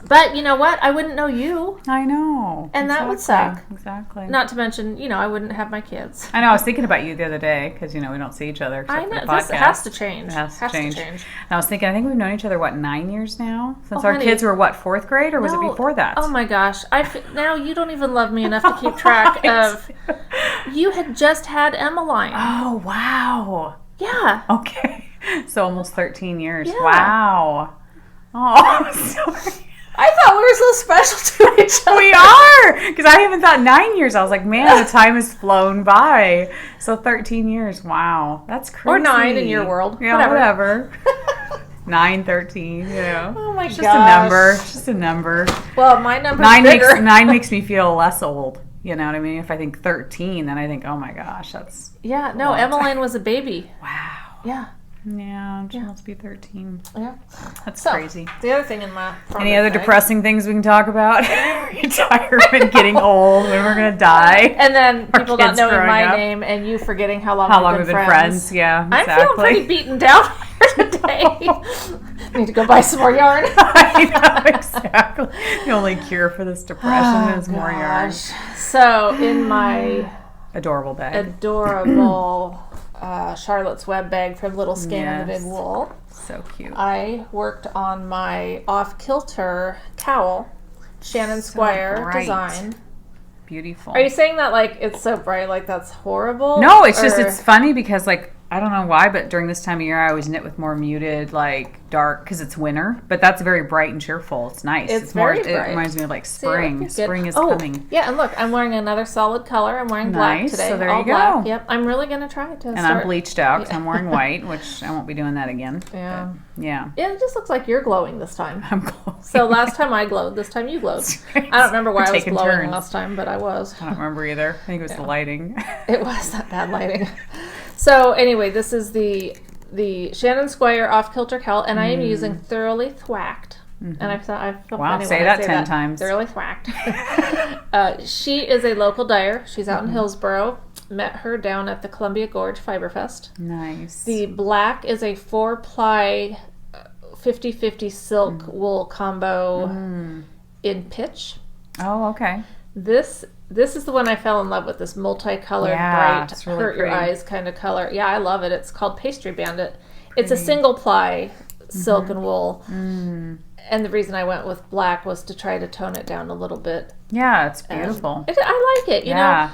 Speaker 1: But you know what? I wouldn't know you.
Speaker 2: I know.
Speaker 1: And that would suck.
Speaker 2: Exactly.
Speaker 1: Not to mention, you know, I wouldn't have my kids.
Speaker 2: I know. I was thinking about you the other day because, you know, we don't see each other.
Speaker 1: I know. This has to change.
Speaker 2: It has to change. And I was thinking, I think we've known each other, 9 years now? Since our kids were, 4th grade? Or was it before that?
Speaker 1: Oh, my gosh. Now you don't even love me enough to keep track of... You had just had Emmeline.
Speaker 2: Oh, wow.
Speaker 1: Yeah.
Speaker 2: Okay. So almost 13 years.
Speaker 1: Yeah.
Speaker 2: Wow. Oh, sorry.
Speaker 1: I thought we were so special to each other.
Speaker 2: We are! Because I even thought 9 years. I was like, man, the time has flown by. So 13 years. Wow. That's crazy.
Speaker 1: Or 9 in your world.
Speaker 2: Yeah, whatever. 9, 13,
Speaker 1: Oh my gosh.
Speaker 2: Just a number.
Speaker 1: Well, my number's
Speaker 2: 9 makes me feel less old. You know what I mean? If I think 13, then I think, oh my gosh, that's...
Speaker 1: Yeah, no, Emmeline was a baby.
Speaker 2: Wow.
Speaker 1: Yeah.
Speaker 2: Yeah, she must be 13.
Speaker 1: Yeah.
Speaker 2: That's crazy.
Speaker 1: The other thing in my...
Speaker 2: Any other depressing things we can talk about? Retirement, getting old, when we're going to die.
Speaker 1: And then people not knowing my name and you forgetting how long we've been friends.
Speaker 2: Yeah, exactly.
Speaker 1: I'm feeling pretty beaten down here today. Need to go buy some more yarn.
Speaker 2: I know, exactly. The only cure for this depression is more yarn.
Speaker 1: So, in my...
Speaker 2: Adorable bag.
Speaker 1: Charlotte's Web bag from Little Skin and the Big Wool.
Speaker 2: So cute.
Speaker 1: I worked on my off-kilter cowl, Shannon Squire design.
Speaker 2: Beautiful.
Speaker 1: Are you saying that like it's so bright, like that's horrible?
Speaker 2: No, it's just it's funny because like I don't know why, but during this time of year I always knit with more muted, like dark, because it's winter. But that's very bright and cheerful. It's nice.
Speaker 1: It's very bright.
Speaker 2: It reminds me of like spring. Spring is coming.
Speaker 1: Yeah, and look, I'm wearing another solid color. I'm wearing black today.
Speaker 2: So there
Speaker 1: all
Speaker 2: you
Speaker 1: black.
Speaker 2: go.
Speaker 1: Yep, I'm really gonna try to.
Speaker 2: And I'm bleached out because I'm wearing white, which I won't be doing that again.
Speaker 1: Yeah.
Speaker 2: But, yeah.
Speaker 1: Yeah, it just looks like you're glowing this time.
Speaker 2: I'm glowing.
Speaker 1: So last time I glowed, this time you glowed. I don't remember why I was glowing
Speaker 2: turns.
Speaker 1: last time, but I was.
Speaker 2: I don't remember either. I think it was the lighting.
Speaker 1: It was that bad lighting. So anyway, this is the Shannon Squire off-kilter cowl, and I am using Thoroughly Thwacked. And I feel funny
Speaker 2: say
Speaker 1: when
Speaker 2: that
Speaker 1: I say
Speaker 2: 10
Speaker 1: that.
Speaker 2: times.
Speaker 1: Thoroughly Thwacked. She is a local dyer. She's out in Hillsboro. Met her down at the Columbia Gorge Fiber Fest.
Speaker 2: Nice.
Speaker 1: The black is a 4-ply 50-50 silk wool combo in pitch.
Speaker 2: Oh, okay.
Speaker 1: This is the one I fell in love with, this multicolored, bright,
Speaker 2: it's really
Speaker 1: hurt your
Speaker 2: pretty.
Speaker 1: eyes kind of color. Yeah, I love it. It's called Pastry Bandit. It's a single ply silk and wool. And the reason I went with black was to try to tone it down a little bit.
Speaker 2: Yeah, it's beautiful.
Speaker 1: I like it. You know,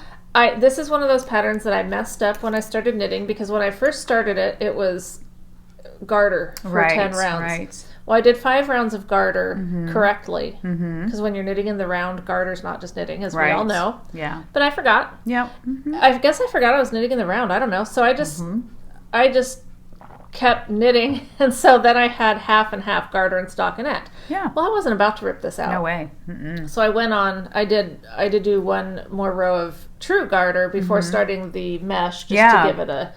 Speaker 1: this is one of those patterns that I messed up when I started knitting, because when I first started it, it was garter for 10 rounds.
Speaker 2: Right.
Speaker 1: Well, I did 5 rounds of garter correctly, because when you're knitting in the round, garter's not just knitting, as we all know.
Speaker 2: Yeah.
Speaker 1: But I forgot.
Speaker 2: Yep.
Speaker 1: I guess I forgot I was knitting in the round. I don't know. So I just kept knitting, and so then I had half and half garter and stockinette.
Speaker 2: Yeah.
Speaker 1: Well, I wasn't about to rip this out.
Speaker 2: No way.
Speaker 1: So I went on. I did do one more row of true garter before starting the mesh, just to give it a.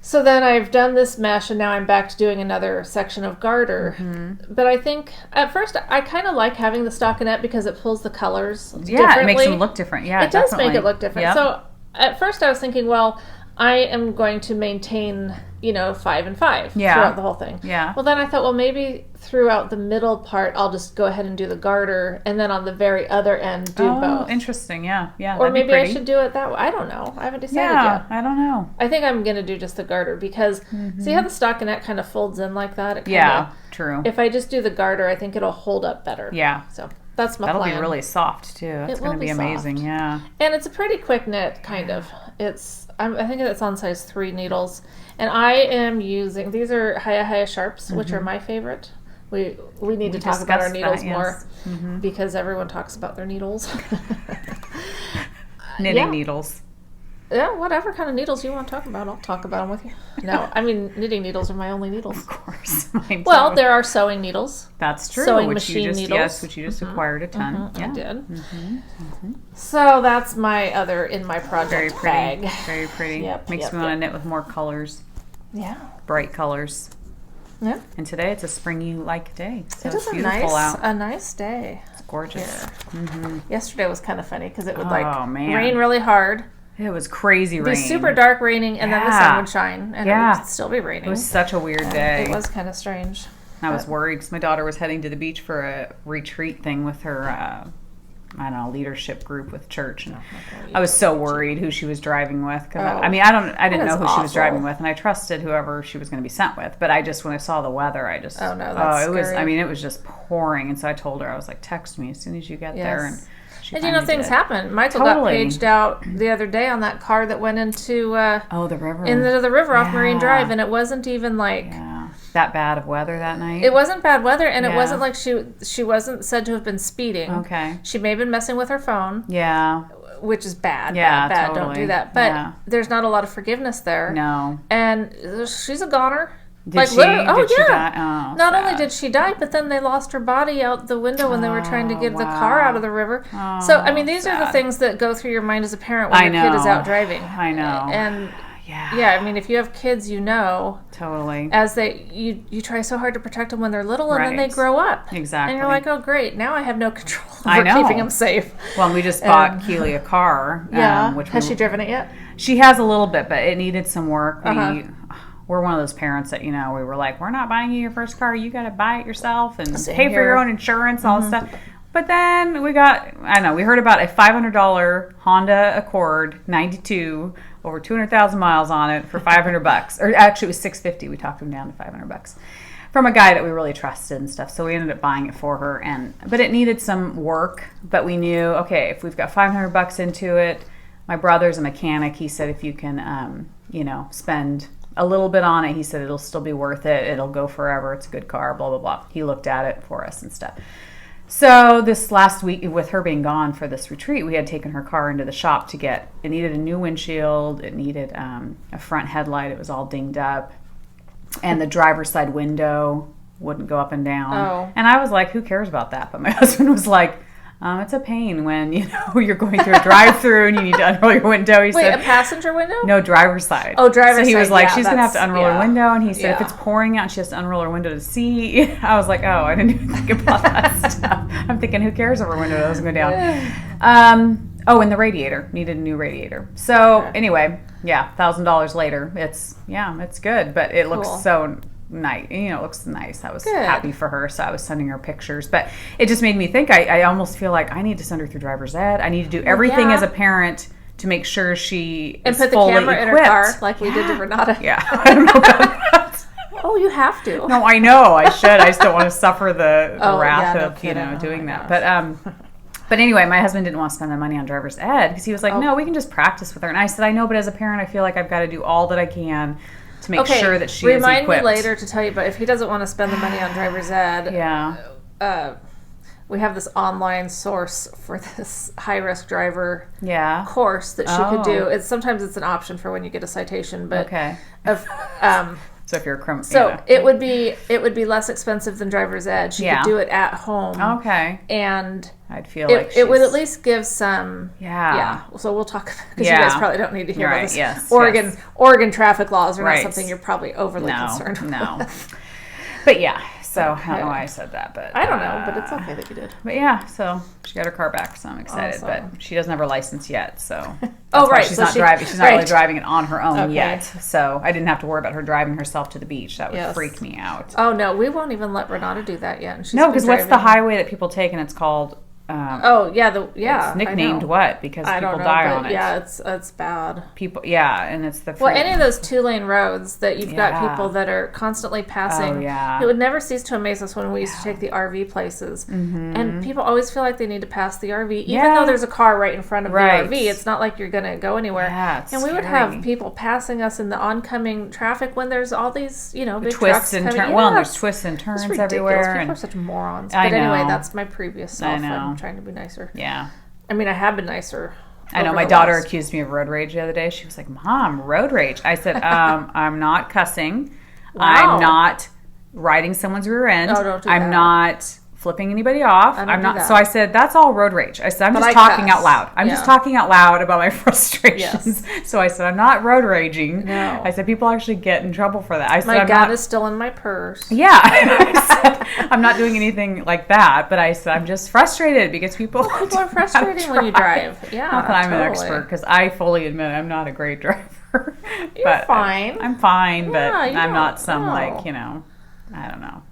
Speaker 1: So then I've done this mesh, and now I'm back to doing another section of garter. But I think at first I kind of like having the stockinette because it pulls the colors differently.
Speaker 2: Yeah, it makes them look different. Yeah,
Speaker 1: it does make it look different. Yep. So at first I was thinking, well, I am going to maintain, 5 and 5 throughout the whole thing.
Speaker 2: Yeah.
Speaker 1: Well, then I thought, well, maybe throughout the middle part, I'll just go ahead and do the garter, and then on the very other end, do both.
Speaker 2: Oh, interesting. Yeah, yeah.
Speaker 1: Or maybe I should do it that way. I don't know. I haven't decided yet.
Speaker 2: I don't know.
Speaker 1: I think I'm going to do just the garter because, see how the stockinette kind of folds in like that?
Speaker 2: True.
Speaker 1: If I just do the garter, I think it'll hold up better.
Speaker 2: Yeah.
Speaker 1: So that's my plan.
Speaker 2: That'll be really soft, too. That's going to be amazing.
Speaker 1: Soft.
Speaker 2: Yeah.
Speaker 1: And it's a pretty quick knit, kind of. I think it's on size 3 needles. And I am using, these are Haya Sharps, which are my favorite. We need to talk about our needles more because everyone talks about their needles.
Speaker 2: Knitting needles.
Speaker 1: Yeah, whatever kind of needles you want to talk about, I'll talk about them with you. No, I mean, knitting needles are my only needles.
Speaker 2: Of course.
Speaker 1: Well, there are sewing needles.
Speaker 2: That's true.
Speaker 1: Sewing machine needles.
Speaker 2: Yes, which you just acquired a ton.
Speaker 1: I did. So that's my other in my project bag.
Speaker 2: Very pretty.
Speaker 1: Yep,
Speaker 2: Makes me want to knit with more colors.
Speaker 1: Yeah.
Speaker 2: Bright colors.
Speaker 1: Yeah.
Speaker 2: And today it's a springy-like day. So
Speaker 1: it is
Speaker 2: it's beautiful out.
Speaker 1: A nice day.
Speaker 2: It's gorgeous.
Speaker 1: Yesterday was kind of funny because it would
Speaker 2: man.
Speaker 1: rain really hard.
Speaker 2: It was crazy rain.
Speaker 1: Be super dark raining, and then the sun would shine, and it would still be raining.
Speaker 2: It was such a weird day.
Speaker 1: It was kind of strange.
Speaker 2: I was worried because my daughter was heading to the beach for a retreat thing with her, leadership group with church. And I was so worried who she was driving with. Cause I didn't know who she was driving with, and I trusted whoever she was going to be sent with. But when I saw the weather, that's scary. It was just pouring. And so I told her, I was like, text me as soon as you get there. And
Speaker 1: things happen. Michael got paged out the other day on that car that went into
Speaker 2: the river.
Speaker 1: Into the river off Marine Drive, and it wasn't even like
Speaker 2: that bad of weather that night.
Speaker 1: It wasn't bad weather, and it wasn't like she wasn't said to have been speeding.
Speaker 2: Okay.
Speaker 1: She may have been messing with her phone.
Speaker 2: Yeah.
Speaker 1: Which is bad.
Speaker 2: Yeah,
Speaker 1: bad.
Speaker 2: Totally.
Speaker 1: Don't do that. But there's not a lot of forgiveness there.
Speaker 2: No.
Speaker 1: And she's a goner.
Speaker 2: Did she die? Oh,
Speaker 1: not only did she die, but then they lost her body out the window when they were trying to get the car out of the river.
Speaker 2: Oh,
Speaker 1: so, I mean, these are the things that go through your mind as a parent when your kid is out driving.
Speaker 2: I know.
Speaker 1: And yeah, I mean, if you have kids, you know.
Speaker 2: Totally.
Speaker 1: As you try so hard to protect them when they're little, and then they grow up.
Speaker 2: Exactly.
Speaker 1: And you're like, oh, great, now I have no control over keeping them safe.
Speaker 2: Well, and we just bought Keely a car.
Speaker 1: Has she driven it yet?
Speaker 2: She has a little bit, but it needed some work. We're one of those parents that, we were like, we're not buying you your first car. You got to buy it yourself and pay for your own insurance, all this stuff. But then we heard about a $500 Honda Accord 92, over 200,000 miles on it for $500. Or actually, it was $650. We talked him down to $500 from a guy that we really trusted and stuff. So we ended up buying it for her. But it needed some work. But we knew, okay, if we've got $500 into it, my brother's a mechanic. He said if you can, spend a little bit on it, he said it'll still be worth it. It'll go forever. It's a good car, blah, blah, blah. He looked at it for us and stuff. So this last week, with her being gone for this retreat, we had taken her car into the shop it needed a new windshield. It needed a front headlight. It was all dinged up. And the driver's side window wouldn't go up and down.
Speaker 1: Oh.
Speaker 2: And I was like, who cares about that? But my husband was like, it's a pain when, you're going through a drive-through and you need to unroll your window. He said,
Speaker 1: a passener window?
Speaker 2: No, driver's side.
Speaker 1: Oh, driver's side.
Speaker 2: So he was like, she's going to have to unroll her window. And he said, if it's
Speaker 1: Yeah.
Speaker 2: pouring out, she has to unroll her window to see. I was like, oh, I didn't even think about that stuff. I'm thinking, who cares if her window doesn't go down? And the radiator. Needed a new radiator. So anyway, $1,000 later. It's good. But it looks so nice. It looks nice. I was happy for her, so I was sending her pictures. But it just made me think, I almost feel like I need to send her through driver's ed. I need to do everything as a parent to make sure she is fully equipped. And put the camera in her car
Speaker 1: like we did to Renata.
Speaker 2: Yeah. I don't know about that.
Speaker 1: Oh, you have to.
Speaker 2: No, I know. I should. I just don't want to suffer the wrath of, doing that. But anyway, my husband didn't want to spend the money on driver's ed because he was like, no, we can just practice with her. And I said, I know, but as a parent, I feel like I've got to do all that I can to make sure that she is equipped.
Speaker 1: Remind me later to tell you, but if he doesn't want to spend the money on driver's ed, we have this online source for this high-risk driver course that she could do. Sometimes it's an option for when you get a citation, but
Speaker 2: so if you're a criminal,
Speaker 1: it would be less expensive than driver's ed. She could do it at home.
Speaker 2: Okay,
Speaker 1: and
Speaker 2: I'd feel like
Speaker 1: it would at least give some. So we'll talk because you guys probably don't need to hear about this.
Speaker 2: Yes,
Speaker 1: Oregon traffic laws are not something you're probably overly concerned with.
Speaker 2: But so I don't know why I said that, but
Speaker 1: I don't know, but it's okay that you did.
Speaker 2: But so she got her car back, so I'm excited.
Speaker 1: Awesome.
Speaker 2: But she doesn't have her license yet, so she's
Speaker 1: so
Speaker 2: not driving. She's not really driving it on her own yet. So I didn't have to worry about her driving herself to the beach. That would freak me out.
Speaker 1: Oh no, we won't even let Renata do that yet. And
Speaker 2: no, because what's the highway that people take, and it's called?
Speaker 1: It's
Speaker 2: nicknamed what? Because people die on it.
Speaker 1: Yeah, it's bad.
Speaker 2: People, and it's the
Speaker 1: any of those 2-lane roads that you've got people that are constantly passing.
Speaker 2: Oh, yeah.
Speaker 1: It would never cease to amaze us when we used to take the RV places, and people always feel like they need to pass the RV, even though there's a car right in front of the RV. It's not like you're going to go anywhere. And we would have people passing us in the oncoming traffic when there's all these, big
Speaker 2: twists
Speaker 1: trucks
Speaker 2: and
Speaker 1: coming.
Speaker 2: Well, there's twists and turns everywhere.
Speaker 1: People are such morons. But anyway, that's my previous self. I'm trying to be nicer.
Speaker 2: Yeah.
Speaker 1: I mean, I have been nicer.
Speaker 2: I know my daughter accused me of road rage the other day. She was like, Mom, road rage. I said, I'm not cussing. Wow. I'm not riding someone's rear end.
Speaker 1: No, don't do
Speaker 2: I'm
Speaker 1: that.
Speaker 2: not flipping anybody off. I'm not. So I said, that's all road rage. I said, I'm just
Speaker 1: talking
Speaker 2: out loud. I'm just talking out loud about my frustrations. So I said, I'm not road raging.
Speaker 1: No.
Speaker 2: I said, people actually get in trouble for that. I said,
Speaker 1: my gun is still in my purse.
Speaker 2: Yeah. I said, I'm not doing anything like that, but I said, I'm just frustrated because people
Speaker 1: are frustrating when you drive. Yeah,
Speaker 2: not that I'm an expert, because I fully admit I'm not a great driver.
Speaker 1: You're fine.
Speaker 2: I'm fine, but I'm not I don't know.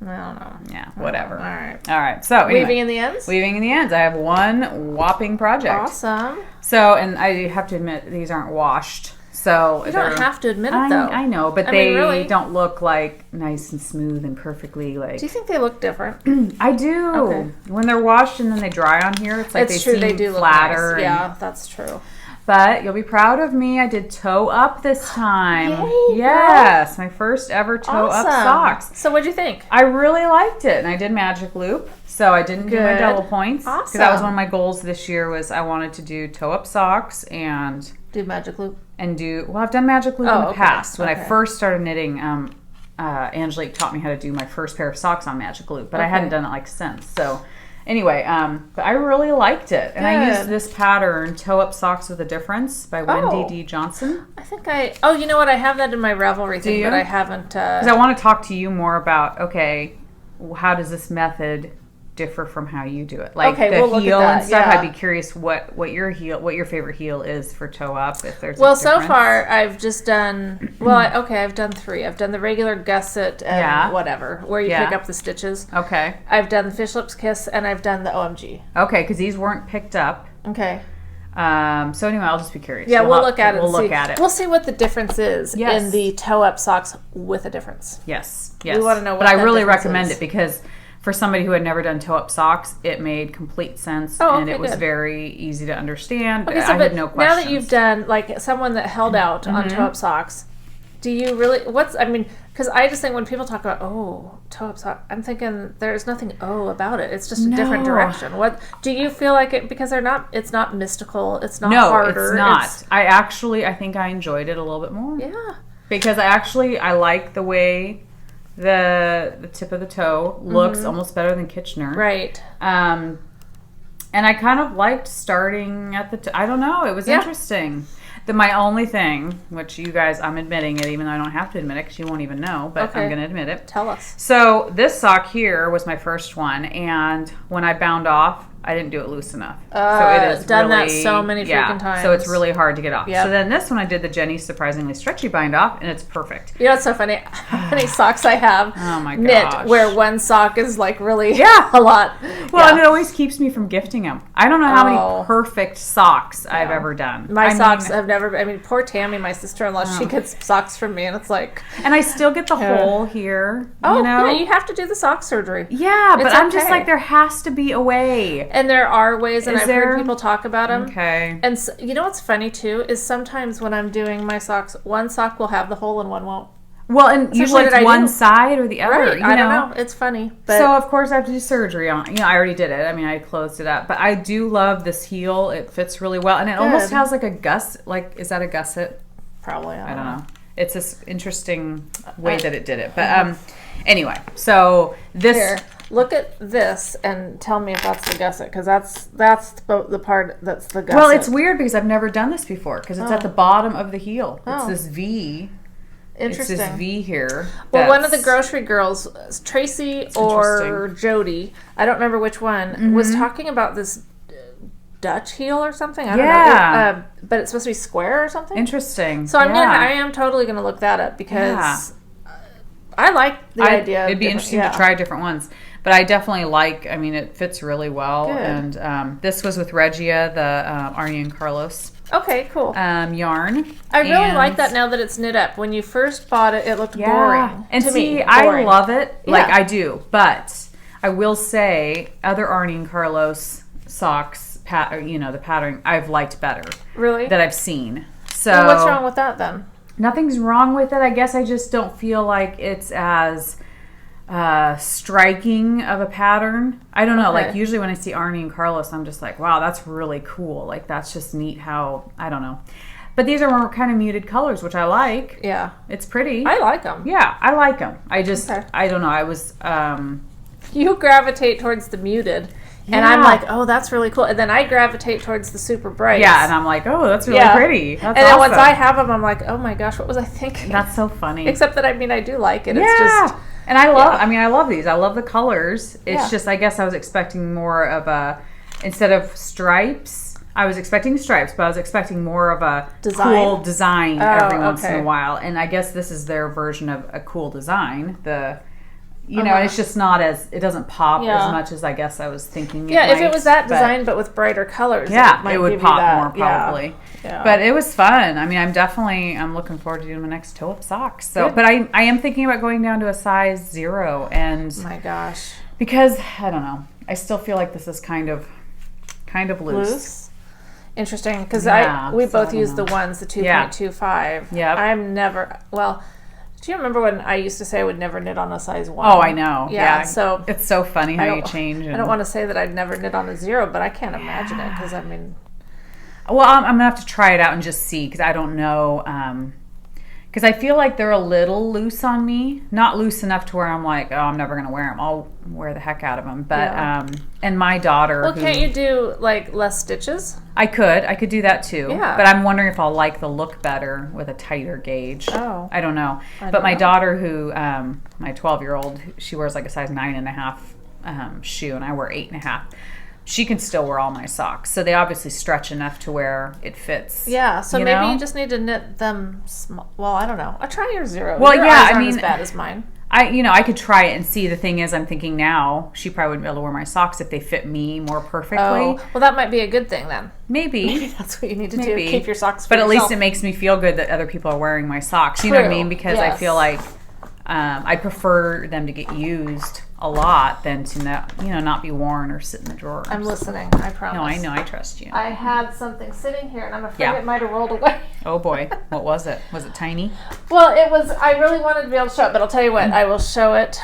Speaker 2: Yeah, whatever. All right. So anyway,
Speaker 1: Weaving in the ends?
Speaker 2: Weaving in the ends. I have one whopping project.
Speaker 1: Awesome.
Speaker 2: So, and I have to admit, these aren't washed. So
Speaker 1: you don't have to admit it, though.
Speaker 2: I know, but they really don't look like nice and smooth and perfectly like.
Speaker 1: Do you think they look different?
Speaker 2: I do. Okay. When they're washed and then they dry on here, it's like they seem flatter.
Speaker 1: Nice. Yeah, that's true.
Speaker 2: But you'll be proud of me. I did toe up this time.
Speaker 1: Yay,
Speaker 2: yes, girl. My first ever toe up socks.
Speaker 1: So what'd you think?
Speaker 2: I really liked it, and I did magic loop. So I didn't do my double points.
Speaker 1: Awesome.
Speaker 2: Because that was one of my goals this year was I wanted to do toe up socks and
Speaker 1: do magic loop.
Speaker 2: And I've done magic loop in the past. When I first started knitting, Angelique taught me how to do my first pair of socks on Magic Loop, but I hadn't done it like since. So anyway, but I really liked it. And I used this pattern, Toe Up Socks with a Difference by Wendy D. Johnson.
Speaker 1: I think you know what? I have that in my Ravelry thing, but I haven't. Because
Speaker 2: I want to talk to you more about, how does this method differ from how you do it? Like the heel and stuff. Yeah. I'd be curious what your favorite heel is for toe up, if there's a difference.
Speaker 1: So far I've just done I've done 3. I've done the regular gusset and whatever, where you pick up the stitches.
Speaker 2: Okay.
Speaker 1: I've done the Fish Lips Kiss, and I've done the OMG.
Speaker 2: Okay, because these weren't picked up.
Speaker 1: Okay.
Speaker 2: So anyway, I'll just be curious.
Speaker 1: Yeah, we'll look at it. We'll see what the difference is in the toe up socks with a difference.
Speaker 2: Yes.
Speaker 1: We want to know what
Speaker 2: But I really recommend it because for somebody who had never done toe up socks, it made complete sense and it was very easy to understand.
Speaker 1: Okay,
Speaker 2: I had no questions.
Speaker 1: Now that you've done, like, someone that held out on toe up socks, do you really, because I just think when people talk about, toe up sock, I'm thinking there's nothing about it. It's just a different direction. What do you feel like it, because it's not mystical, it's not harder.
Speaker 2: It's not. I think I enjoyed it a little bit more.
Speaker 1: Yeah.
Speaker 2: Because I like the way the tip of the toe looks almost better than Kitchener.
Speaker 1: Right.
Speaker 2: And I kind of liked starting at the I don't know, it was interesting. My only thing, which you guys, I'm admitting it, even though I don't have to admit it because you won't even know, but I'm going to admit it.
Speaker 1: Tell us.
Speaker 2: So this sock here was my first one, and when I bound off, I didn't do it loose enough. So it is
Speaker 1: done that so many freaking times.
Speaker 2: So it's really hard to get off. Yep. So then this one I did the Jenny Surprisingly Stretchy bind off, and it's perfect.
Speaker 1: You know what's so funny? How many socks I have knit where one sock is like really a lot.
Speaker 2: Well, and it always keeps me from gifting them. I don't know how many perfect socks I've ever done.
Speaker 1: My socks have never, poor Tammy, my sister-in-law, she gets socks from me, and it's like...
Speaker 2: And I still get the hole here,
Speaker 1: yeah, you have to do the sock surgery.
Speaker 2: Yeah, but I'm just like, there has to be a way.
Speaker 1: And there are ways, and I've heard people talk about them.
Speaker 2: Okay.
Speaker 1: And so, you know what's funny, too, is sometimes when I'm doing my socks, one sock will have the hole and one won't.
Speaker 2: Well, and usually it's one side or the other.
Speaker 1: Right. I don't know. It's funny. But
Speaker 2: so, of course, I have to do surgery on I already did it. I closed it up. But I do love this heel. It fits really well. And it almost has like a gusset. Like, is that a gusset?
Speaker 1: Probably. I don't know.
Speaker 2: It's this interesting way that it did it. But anyway, so this...
Speaker 1: Here, look at this and tell me if that's the gusset, because that's the part that's the gusset.
Speaker 2: Well, it's weird because I've never done this before, because it's at the bottom of the heel. It's this V.
Speaker 1: Interesting.
Speaker 2: It's this V here.
Speaker 1: Well, one of the grocery girls, Tracy or Jody, I don't remember which one, was talking about this Dutch heel or something. I don't know. But it's supposed to be square or something.
Speaker 2: Interesting.
Speaker 1: So I am totally gonna look that up, because I like the idea.
Speaker 2: It'd be interesting to try different ones. But I definitely it fits really well.
Speaker 1: Good.
Speaker 2: And this was with Regia, the Arne Carlos.
Speaker 1: Okay, cool.
Speaker 2: Yarn.
Speaker 1: I really like that now that it's knit up. When you first bought it, it looked boring.
Speaker 2: And
Speaker 1: to
Speaker 2: see,
Speaker 1: me,
Speaker 2: I love it. Like, I do. But I will say, other Arne Carlos socks, the pattern, I've liked better.
Speaker 1: Really?
Speaker 2: That I've seen. So
Speaker 1: well, what's wrong with that, then?
Speaker 2: Nothing's wrong with it. I guess I just don't feel like it's as... striking of a pattern. I don't know. Like, usually when I see Arne and Carlos, I'm just like, wow, that's really cool. Like, that's just neat how, I don't know. But these are more kind of muted colors, which I like.
Speaker 1: Yeah.
Speaker 2: It's pretty.
Speaker 1: I like them.
Speaker 2: Yeah, I like them. I just, I don't know. I was...
Speaker 1: You gravitate towards the muted. And I'm like, oh, that's really cool. And then I gravitate towards the super bright.
Speaker 2: Yeah, and I'm like, oh, that's really pretty. That's
Speaker 1: and then once I have them, I'm like, oh my gosh, what was I thinking?
Speaker 2: That's so funny.
Speaker 1: Except that, I do like it.
Speaker 2: Yeah.
Speaker 1: It's just...
Speaker 2: And I love, I love these. I love the colors. It's just, I guess I was expecting more of a, instead of stripes, I was expecting stripes, but I was expecting more of a cool design every once in a while. And I guess this is their version of a cool design. You know, it's just not as, it doesn't pop as much as I guess I was thinking.
Speaker 1: Yeah, if it was that design but with brighter colors,
Speaker 2: it would pop more probably. Yeah. But it was fun. I'm looking forward to doing my next toe-up socks. So, but I am thinking about going down to a size 0, and
Speaker 1: my gosh,
Speaker 2: because I don't know, I still feel like this is kind of loose.
Speaker 1: Interesting, because we both use the ones, the 2.25.
Speaker 2: Yeah.
Speaker 1: I'm never Do you remember when I used to say I would never knit on a size 1?
Speaker 2: Oh, I know. Yeah.
Speaker 1: So
Speaker 2: it's so funny how you change.
Speaker 1: I don't want to say that I'd never knit on a 0, but I can't imagine it, because well,
Speaker 2: I'm gonna have to try it out and just see, because I don't know. Because I feel like they're a little loose on me. Not loose enough to where I'm like, oh, I'm never going to wear them. I'll wear the heck out of them. But, and my daughter...
Speaker 1: Well, can't you do, like, less stitches?
Speaker 2: I could do that too.
Speaker 1: Yeah.
Speaker 2: But I'm wondering if I'll like the look better with a tighter gauge.
Speaker 1: Oh.
Speaker 2: I don't know. But my daughter who, my 12-year-old, she wears like a size 9.5 shoe, and I wear 8.5. She can still wear all my socks. So they obviously stretch enough to where it fits.
Speaker 1: Yeah, so maybe you just need to knit them small. Well, I don't know. I'll try your zero.
Speaker 2: Well,
Speaker 1: your eyes aren't as bad as mine.
Speaker 2: I could try it and see. The thing is, I'm thinking now, she probably wouldn't be able to wear my socks if they fit me more perfectly.
Speaker 1: Oh, well, that might be a good thing then.
Speaker 2: Maybe
Speaker 1: that's what you need to do. Keep your socks for
Speaker 2: But
Speaker 1: yourself.
Speaker 2: At least it makes me feel good that other people are wearing my socks. You know what I mean? Because I feel like I prefer them to get used a lot than to not be worn or sit in the drawer.
Speaker 1: I'm listening, I promise.
Speaker 2: No, I know, I trust you.
Speaker 1: I had something sitting here and I'm afraid it might have rolled away.
Speaker 2: Oh boy, what was it? Was it tiny?
Speaker 1: Well, it was, I really wanted to be able to show it, but I'll tell you what, I will show it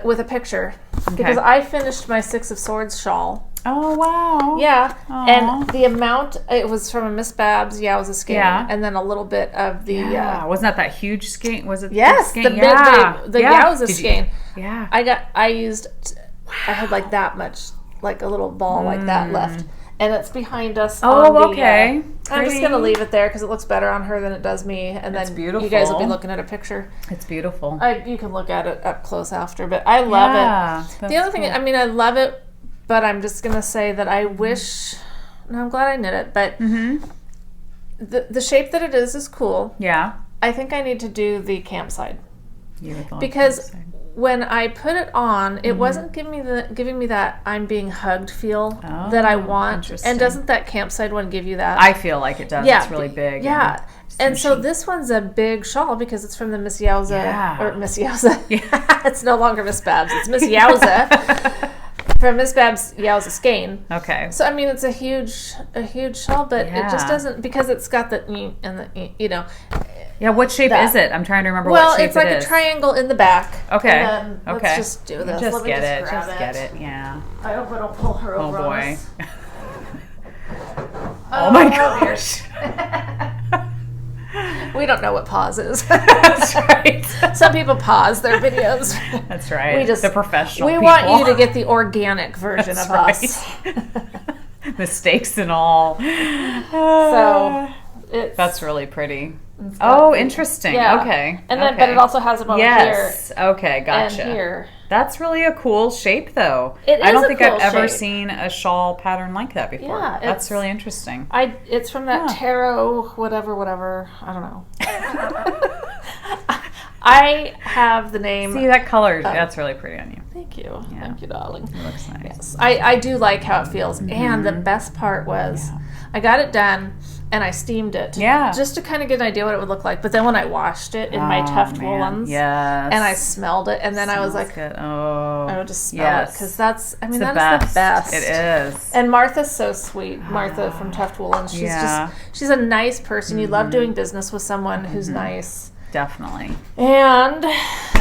Speaker 1: with a picture. Okay. Because I finished my 6 of Swords shawl.
Speaker 2: Oh, wow.
Speaker 1: Yeah. Aww. And the amount, it was from a Miss Babs Yowza skein. Yeah. And then a little bit of the...
Speaker 2: wasn't that huge skein? Was it
Speaker 1: yes,
Speaker 2: the
Speaker 1: big Yowza skein.
Speaker 2: Yeah.
Speaker 1: I had like that much, like a little ball like that left. And it's behind us.
Speaker 2: Okay.
Speaker 1: I'm just going to leave it there because it looks better on her than it does me. And then you guys will be looking at a picture.
Speaker 2: It's beautiful.
Speaker 1: You can look at it up close after, but I love it. The other thing, I mean, I love it. But I'm just going to say that I wish, and I'm glad I knit it, but the shape that it is cool. Yeah. I think I need to do the campsite. Because when I put it on, it wasn't giving me that I'm being hugged feel that I want. And doesn't that campsite one give you that?
Speaker 2: I feel like it does. Yeah. It's really big.
Speaker 1: Yeah. And so this one's a big shawl because it's from the Miss Yowza, or Miss Yowza. Yeah. It's no longer Miss Babs. It's Miss Yowza. From Miss Babs Yowza skein. Okay. So I mean, it's a huge shawl, but it just doesn't, because it's got the and the
Speaker 2: Yeah. What shape is it? I'm trying to remember. What shape it is.
Speaker 1: Well, it's like a triangle in the back.
Speaker 2: Okay.
Speaker 1: And then let's just do this.
Speaker 2: Just get it. Yeah.
Speaker 1: I hope I don't pull her over.
Speaker 2: Oh boy. Oh my gosh.
Speaker 1: We don't know what pause is.
Speaker 2: That's right.
Speaker 1: Some people pause their videos.
Speaker 2: That's right. The professional
Speaker 1: people. We want you to get the organic version of us.
Speaker 2: Mistakes and all. That's really pretty. Interesting. Yeah. Okay.
Speaker 1: And then, but it also has them over here.
Speaker 2: Yes. Okay, gotcha.
Speaker 1: And here.
Speaker 2: That's really a cool shape, though.
Speaker 1: It is.
Speaker 2: I don't think I've ever seen a shawl pattern like that before. Yeah, that's really interesting.
Speaker 1: It's from that tarot, whatever. I don't know. I have the name.
Speaker 2: See that color? That's really pretty on you.
Speaker 1: Thank you. Yeah. Thank you, darling.
Speaker 2: It looks nice.
Speaker 1: Yes. I do like how it feels. And the best part was I got it done and I steamed it. Yeah. Just to kind of get an idea what it would look like. But then when I washed it in my Tuft woolens.
Speaker 2: Yes.
Speaker 1: And I smelled it. And then I was like, I would just smell it. Because that's the best.
Speaker 2: It is.
Speaker 1: And Martha's so sweet. Martha from Tuft Woolens. She's a nice person. You love doing business with someone who's nice.
Speaker 2: Definitely.
Speaker 1: And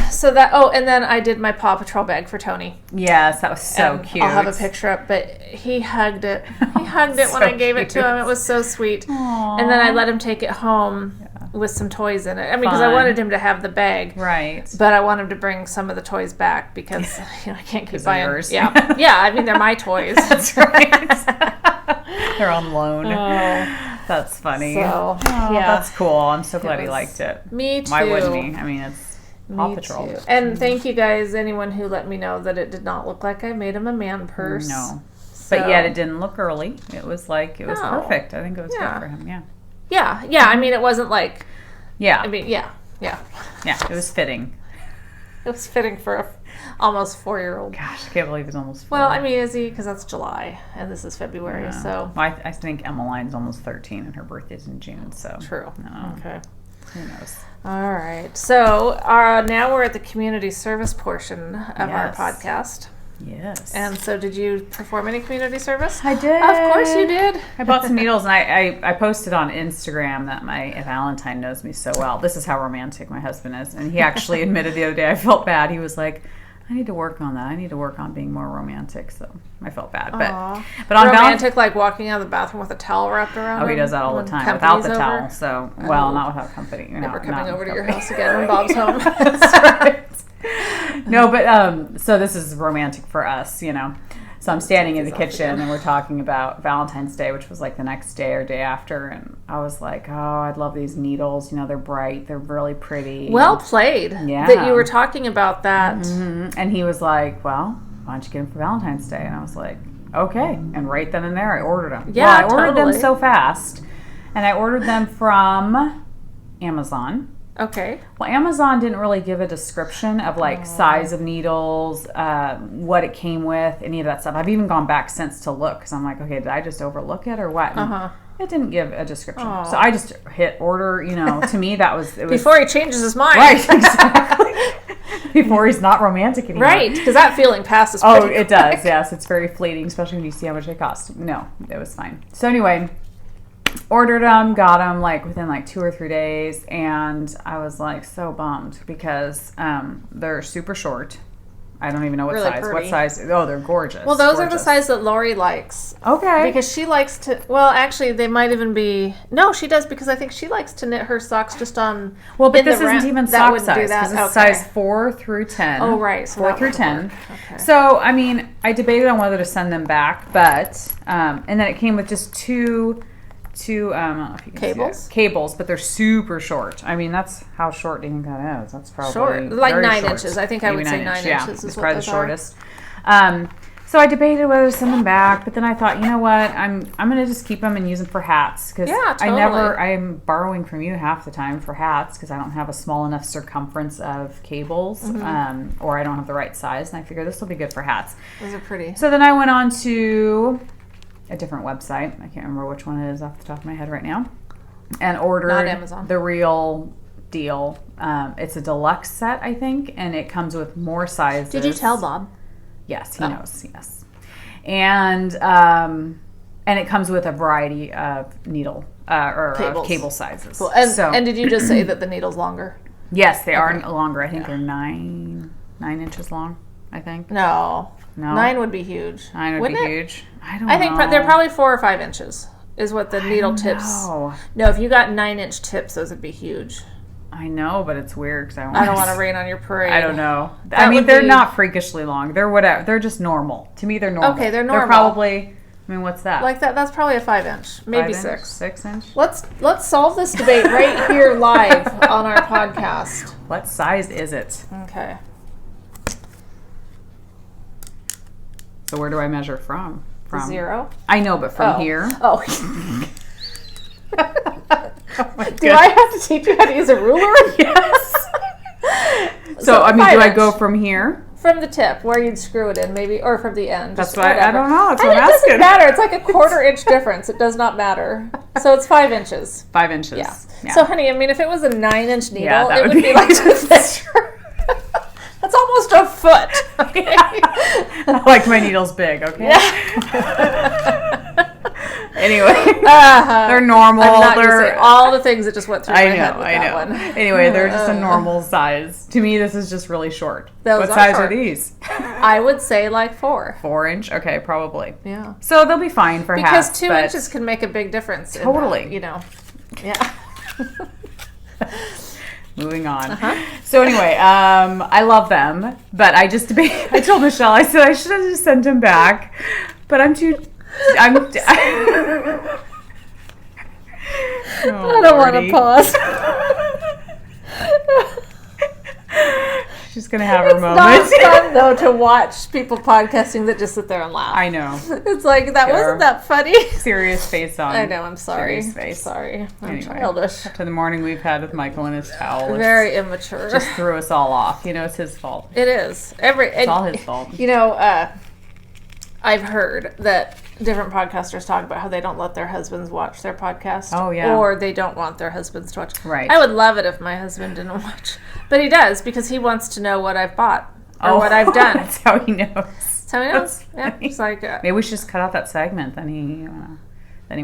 Speaker 1: so and then I did my Paw Patrol bag for Tony.
Speaker 2: Yes, that was so cute.
Speaker 1: I'll have a picture up, but he hugged it. He hugged it when I gave it to him. It was so sweet. Aww. And then I let him take it home with some toys in it. I mean, because I wanted him to have the bag. Right. But I want him to bring some of the toys back because I can't keep buying yours. Yeah. Yeah, I mean, they're my toys.
Speaker 2: That's right. They're on loan. That's funny. So, that's cool. I'm so glad he liked it.
Speaker 1: Me too.
Speaker 2: Why wouldn't he? I mean, it's Paw Patrol.
Speaker 1: Too. And thank you guys, anyone who let me know that it did not look like I made him a man purse.
Speaker 2: No. So. But yet it didn't look girly. It was perfect. I think it was good for him. Yeah.
Speaker 1: Yeah. I mean, it wasn't like...
Speaker 2: Yeah.
Speaker 1: I mean, yeah.
Speaker 2: Yeah, it was fitting.
Speaker 1: It was fitting for a almost 4-year-old.
Speaker 2: Gosh, I can't believe he's almost 4.
Speaker 1: Well, I mean, is he? Because that's July, and this is February, so...
Speaker 2: Well, I think Emmeline's almost 13, and her birthday's in June, so...
Speaker 1: True. Okay.
Speaker 2: Who knows?
Speaker 1: All right. So now we're at the community service portion of our podcast.
Speaker 2: Yes.
Speaker 1: And so did you perform any community service?
Speaker 2: I did.
Speaker 1: Of course you did.
Speaker 2: I bought some needles, and I posted on Instagram that my Valentine knows me so well. This is how romantic my husband is. And he actually admitted the other day, I felt bad. He was like, I need to work on that. I need to work on being more romantic. So I felt bad, but
Speaker 1: on romantic, like walking out of the bathroom with a towel wrapped around.
Speaker 2: Oh, he does that all the time without the towel. So not without company.
Speaker 1: Never coming over to your house again when Bob's home.
Speaker 2: That's right. No, but so this is romantic for us, So I'm standing in the kitchen and we're talking about Valentine's Day, which was like the next day or day after, and I was like, oh, I'd love these needles. They're bright, they're really pretty.
Speaker 1: Well played.
Speaker 2: Yeah.
Speaker 1: That you were talking about that.
Speaker 2: Mm-hmm. And he was like, well, why don't you get them for Valentine's Day? And I was like, okay. And right then and there, I ordered them.
Speaker 1: Yeah,
Speaker 2: I ordered them so fast, and I ordered them from Amazon.
Speaker 1: Okay.
Speaker 2: Well, Amazon didn't really give a description of size of needles, what it came with, any of that stuff. I've even gone back since to look because I'm like, okay, did I just overlook it or what? And it didn't give a description. So I just hit order, to me it was
Speaker 1: before he changes his mind.
Speaker 2: Right, exactly. Before he's not romantic anymore.
Speaker 1: Right, because that feeling passes
Speaker 2: pretty quick. Does, yes. It's very fleeting, especially when you see how much they cost. No, it was fine. So anyway, ordered them, got them within 2 or 3 days, and I was so bummed because they're super short. I don't even know what size.
Speaker 1: Pretty.
Speaker 2: What size? Oh, they're gorgeous.
Speaker 1: Well, those are the size that Lori likes.
Speaker 2: Okay.
Speaker 1: Because she likes to. Well, actually, they might even be. No, she does because I think she likes to knit her socks just on.
Speaker 2: Well, but this isn't even sock size because it's size 4 through 10.
Speaker 1: Oh, right. So
Speaker 2: 4 through 10. Okay. So I debated on whether to send them back, but and then it came with just two I don't know if you can see it. Cables, but they're super short. That's how short do you think that is? That's probably
Speaker 1: short, like 9 inches. I think I would say 9 inches.
Speaker 2: Yeah,
Speaker 1: is
Speaker 2: it's
Speaker 1: what
Speaker 2: probably the
Speaker 1: those
Speaker 2: shortest. So I debated whether to send them back, but then I thought, you know what? I'm gonna just keep them and use them for hats because
Speaker 1: totally.
Speaker 2: I'm borrowing from you half the time for hats because I don't have a small enough circumference of cables, or I don't have the right size, and I figure this will be good for hats.
Speaker 1: Those are pretty.
Speaker 2: So then I went on to a different website. I can't remember which one it is off the top of my head right now. And ordered
Speaker 1: Not Amazon.
Speaker 2: The real deal. It's a deluxe set, I think, and it comes with more sizes.
Speaker 1: Did you tell Bob?
Speaker 2: Yes, he knows. Yes, and it comes with a variety of needle or cable sizes.
Speaker 1: Cool. And did you just say that the needle's longer?
Speaker 2: Yes, they are longer. I think they're 9 inches long. I think.
Speaker 1: No. 9 would be huge.
Speaker 2: 9 would be huge. I don't know.
Speaker 1: I think they're probably 4 or 5 inches is what the needle tips. No, if you got 9-inch tips, those would be huge.
Speaker 2: I know, but it's weird because
Speaker 1: I don't want to rain on your parade.
Speaker 2: I don't know. They're not freakishly long. They're whatever. They're just normal. To me, they're normal.
Speaker 1: Okay, they're normal.
Speaker 2: They're probably. What's that?
Speaker 1: Like that. That's probably a 5-inch, maybe 6.
Speaker 2: 6 inch.
Speaker 1: Let's solve this debate right here live on our podcast.
Speaker 2: What size is it?
Speaker 1: Okay.
Speaker 2: So where do I measure from?
Speaker 1: 0?
Speaker 2: I know, but from here.
Speaker 1: Oh. Do I have to teach you how to use a ruler?
Speaker 2: Yes. So do I go from here?
Speaker 1: From the tip, where you'd screw it in, maybe, or from the end.
Speaker 2: That's why I don't know. That's what I'm
Speaker 1: asking.
Speaker 2: It
Speaker 1: doesn't matter. It's like a 1/4 inch difference. It does not matter. So it's 5 inches.
Speaker 2: 5 inches.
Speaker 1: Yeah. So, honey, if it was a 9-inch needle,
Speaker 2: that
Speaker 1: it would be like this. That's almost a foot. Okay.
Speaker 2: I like my needles big, okay?
Speaker 1: Yeah.
Speaker 2: Anyway, they're normal.
Speaker 1: I'm not gonna say all the things that just went through my head with that one.
Speaker 2: Anyway, they're just a normal size. To me, this is just really short.
Speaker 1: What
Speaker 2: size are these?
Speaker 1: I would say 4.
Speaker 2: 4 inch? Okay, probably.
Speaker 1: Yeah.
Speaker 2: So they'll be fine for hats.
Speaker 1: Because 2 inches can make a big difference.
Speaker 2: Totally.
Speaker 1: Yeah.
Speaker 2: Moving on. So anyway, I love them, but I told Michelle, I said I should have just sent them back, but I don't
Speaker 1: want to pause.
Speaker 2: She's gonna have her moment.
Speaker 1: It's not fun though to watch people podcasting that just sit there and laugh.
Speaker 2: I know.
Speaker 1: It's like that wasn't that funny.
Speaker 2: Serious face on.
Speaker 1: I know. I'm sorry.
Speaker 2: Serious face.
Speaker 1: Sorry. I'm
Speaker 2: anyway,
Speaker 1: childish.
Speaker 2: After the morning we've had with Michael and his towel,
Speaker 1: very immature.
Speaker 2: Just threw us all off. It's his fault.
Speaker 1: It is.
Speaker 2: It's all his fault.
Speaker 1: I've heard that different podcasters talk about how they don't let their husbands watch their podcast.
Speaker 2: Oh, yeah.
Speaker 1: Or they don't want their husbands to watch.
Speaker 2: Right.
Speaker 1: I would love it if my husband didn't watch. But he does because he wants to know what I've bought or what I've done.
Speaker 2: That's how he knows.
Speaker 1: That's how he knows. Yeah. It's like...
Speaker 2: Maybe we should just cut out that segment. Then he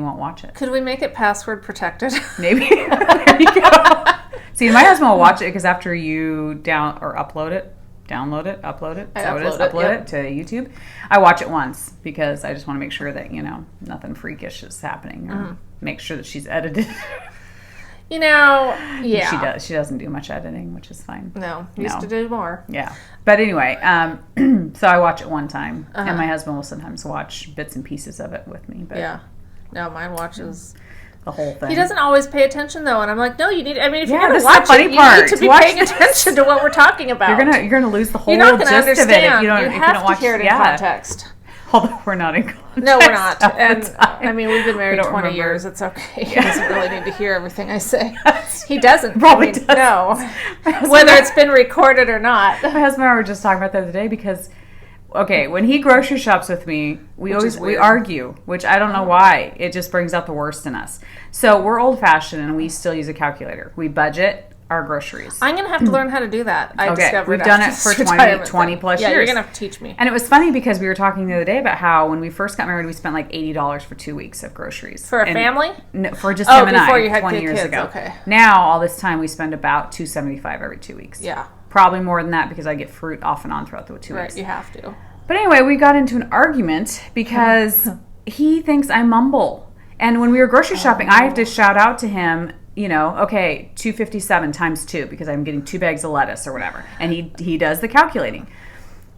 Speaker 2: won't watch it.
Speaker 1: Could we make it password protected?
Speaker 2: Maybe. There you go. See, my husband will watch it because after you upload it download it, upload it,
Speaker 1: upload
Speaker 2: it to YouTube. I watch it once because I just want to make sure that, nothing freakish is happening, or make sure that she's edited.
Speaker 1: Yeah.
Speaker 2: She doesn't do much editing, which is fine.
Speaker 1: No, used to do more.
Speaker 2: Yeah. But anyway, so I watch it one time, and my husband will sometimes watch bits and pieces of it with me. But
Speaker 1: yeah. No, mine watches
Speaker 2: the whole thing.
Speaker 1: He doesn't always pay attention, though, and I'm like, no, you need. I mean, if you're going to
Speaker 2: watch
Speaker 1: it,
Speaker 2: you
Speaker 1: need to be paying attention to what we're talking about.
Speaker 2: You're gonna lose the whole
Speaker 1: gist of it
Speaker 2: if you don't.
Speaker 1: You have to hear it in context.
Speaker 2: Although we're not in context.
Speaker 1: No, we're not. And I mean, we've been married 20 years. It's okay. He doesn't really need to hear everything I say. He doesn't.
Speaker 2: Probably doesn't.
Speaker 1: No. Whether it's been recorded or not.
Speaker 2: My husband and I were just talking about that the other day because, when he grocery shops with me, we argue, which I don't know why. It just brings out the worst in us. So we're old-fashioned, and we still use a calculator. We budget our groceries.
Speaker 1: I'm going to have to learn how to do that. I discovered
Speaker 2: we've done it for 20 plus years.
Speaker 1: Yeah, you're going to have to teach me.
Speaker 2: And it was funny because we were talking the other day about how when we first got married, we spent like $80 for 2 weeks of groceries.
Speaker 1: For a family?
Speaker 2: No, for just him and I,
Speaker 1: before you had
Speaker 2: 20 years
Speaker 1: kids.
Speaker 2: ago.
Speaker 1: Okay.
Speaker 2: Now, all this time, we spend about $275 every 2 weeks.
Speaker 1: Yeah.
Speaker 2: Probably more than that because I get fruit off and on throughout the 2 weeks.
Speaker 1: Right, you have to.
Speaker 2: But anyway, we got into an argument because he thinks I mumble. And when we were grocery shopping, I have to shout out to him, $257 times 2 because I'm getting 2 bags of lettuce or whatever. And he does the calculating.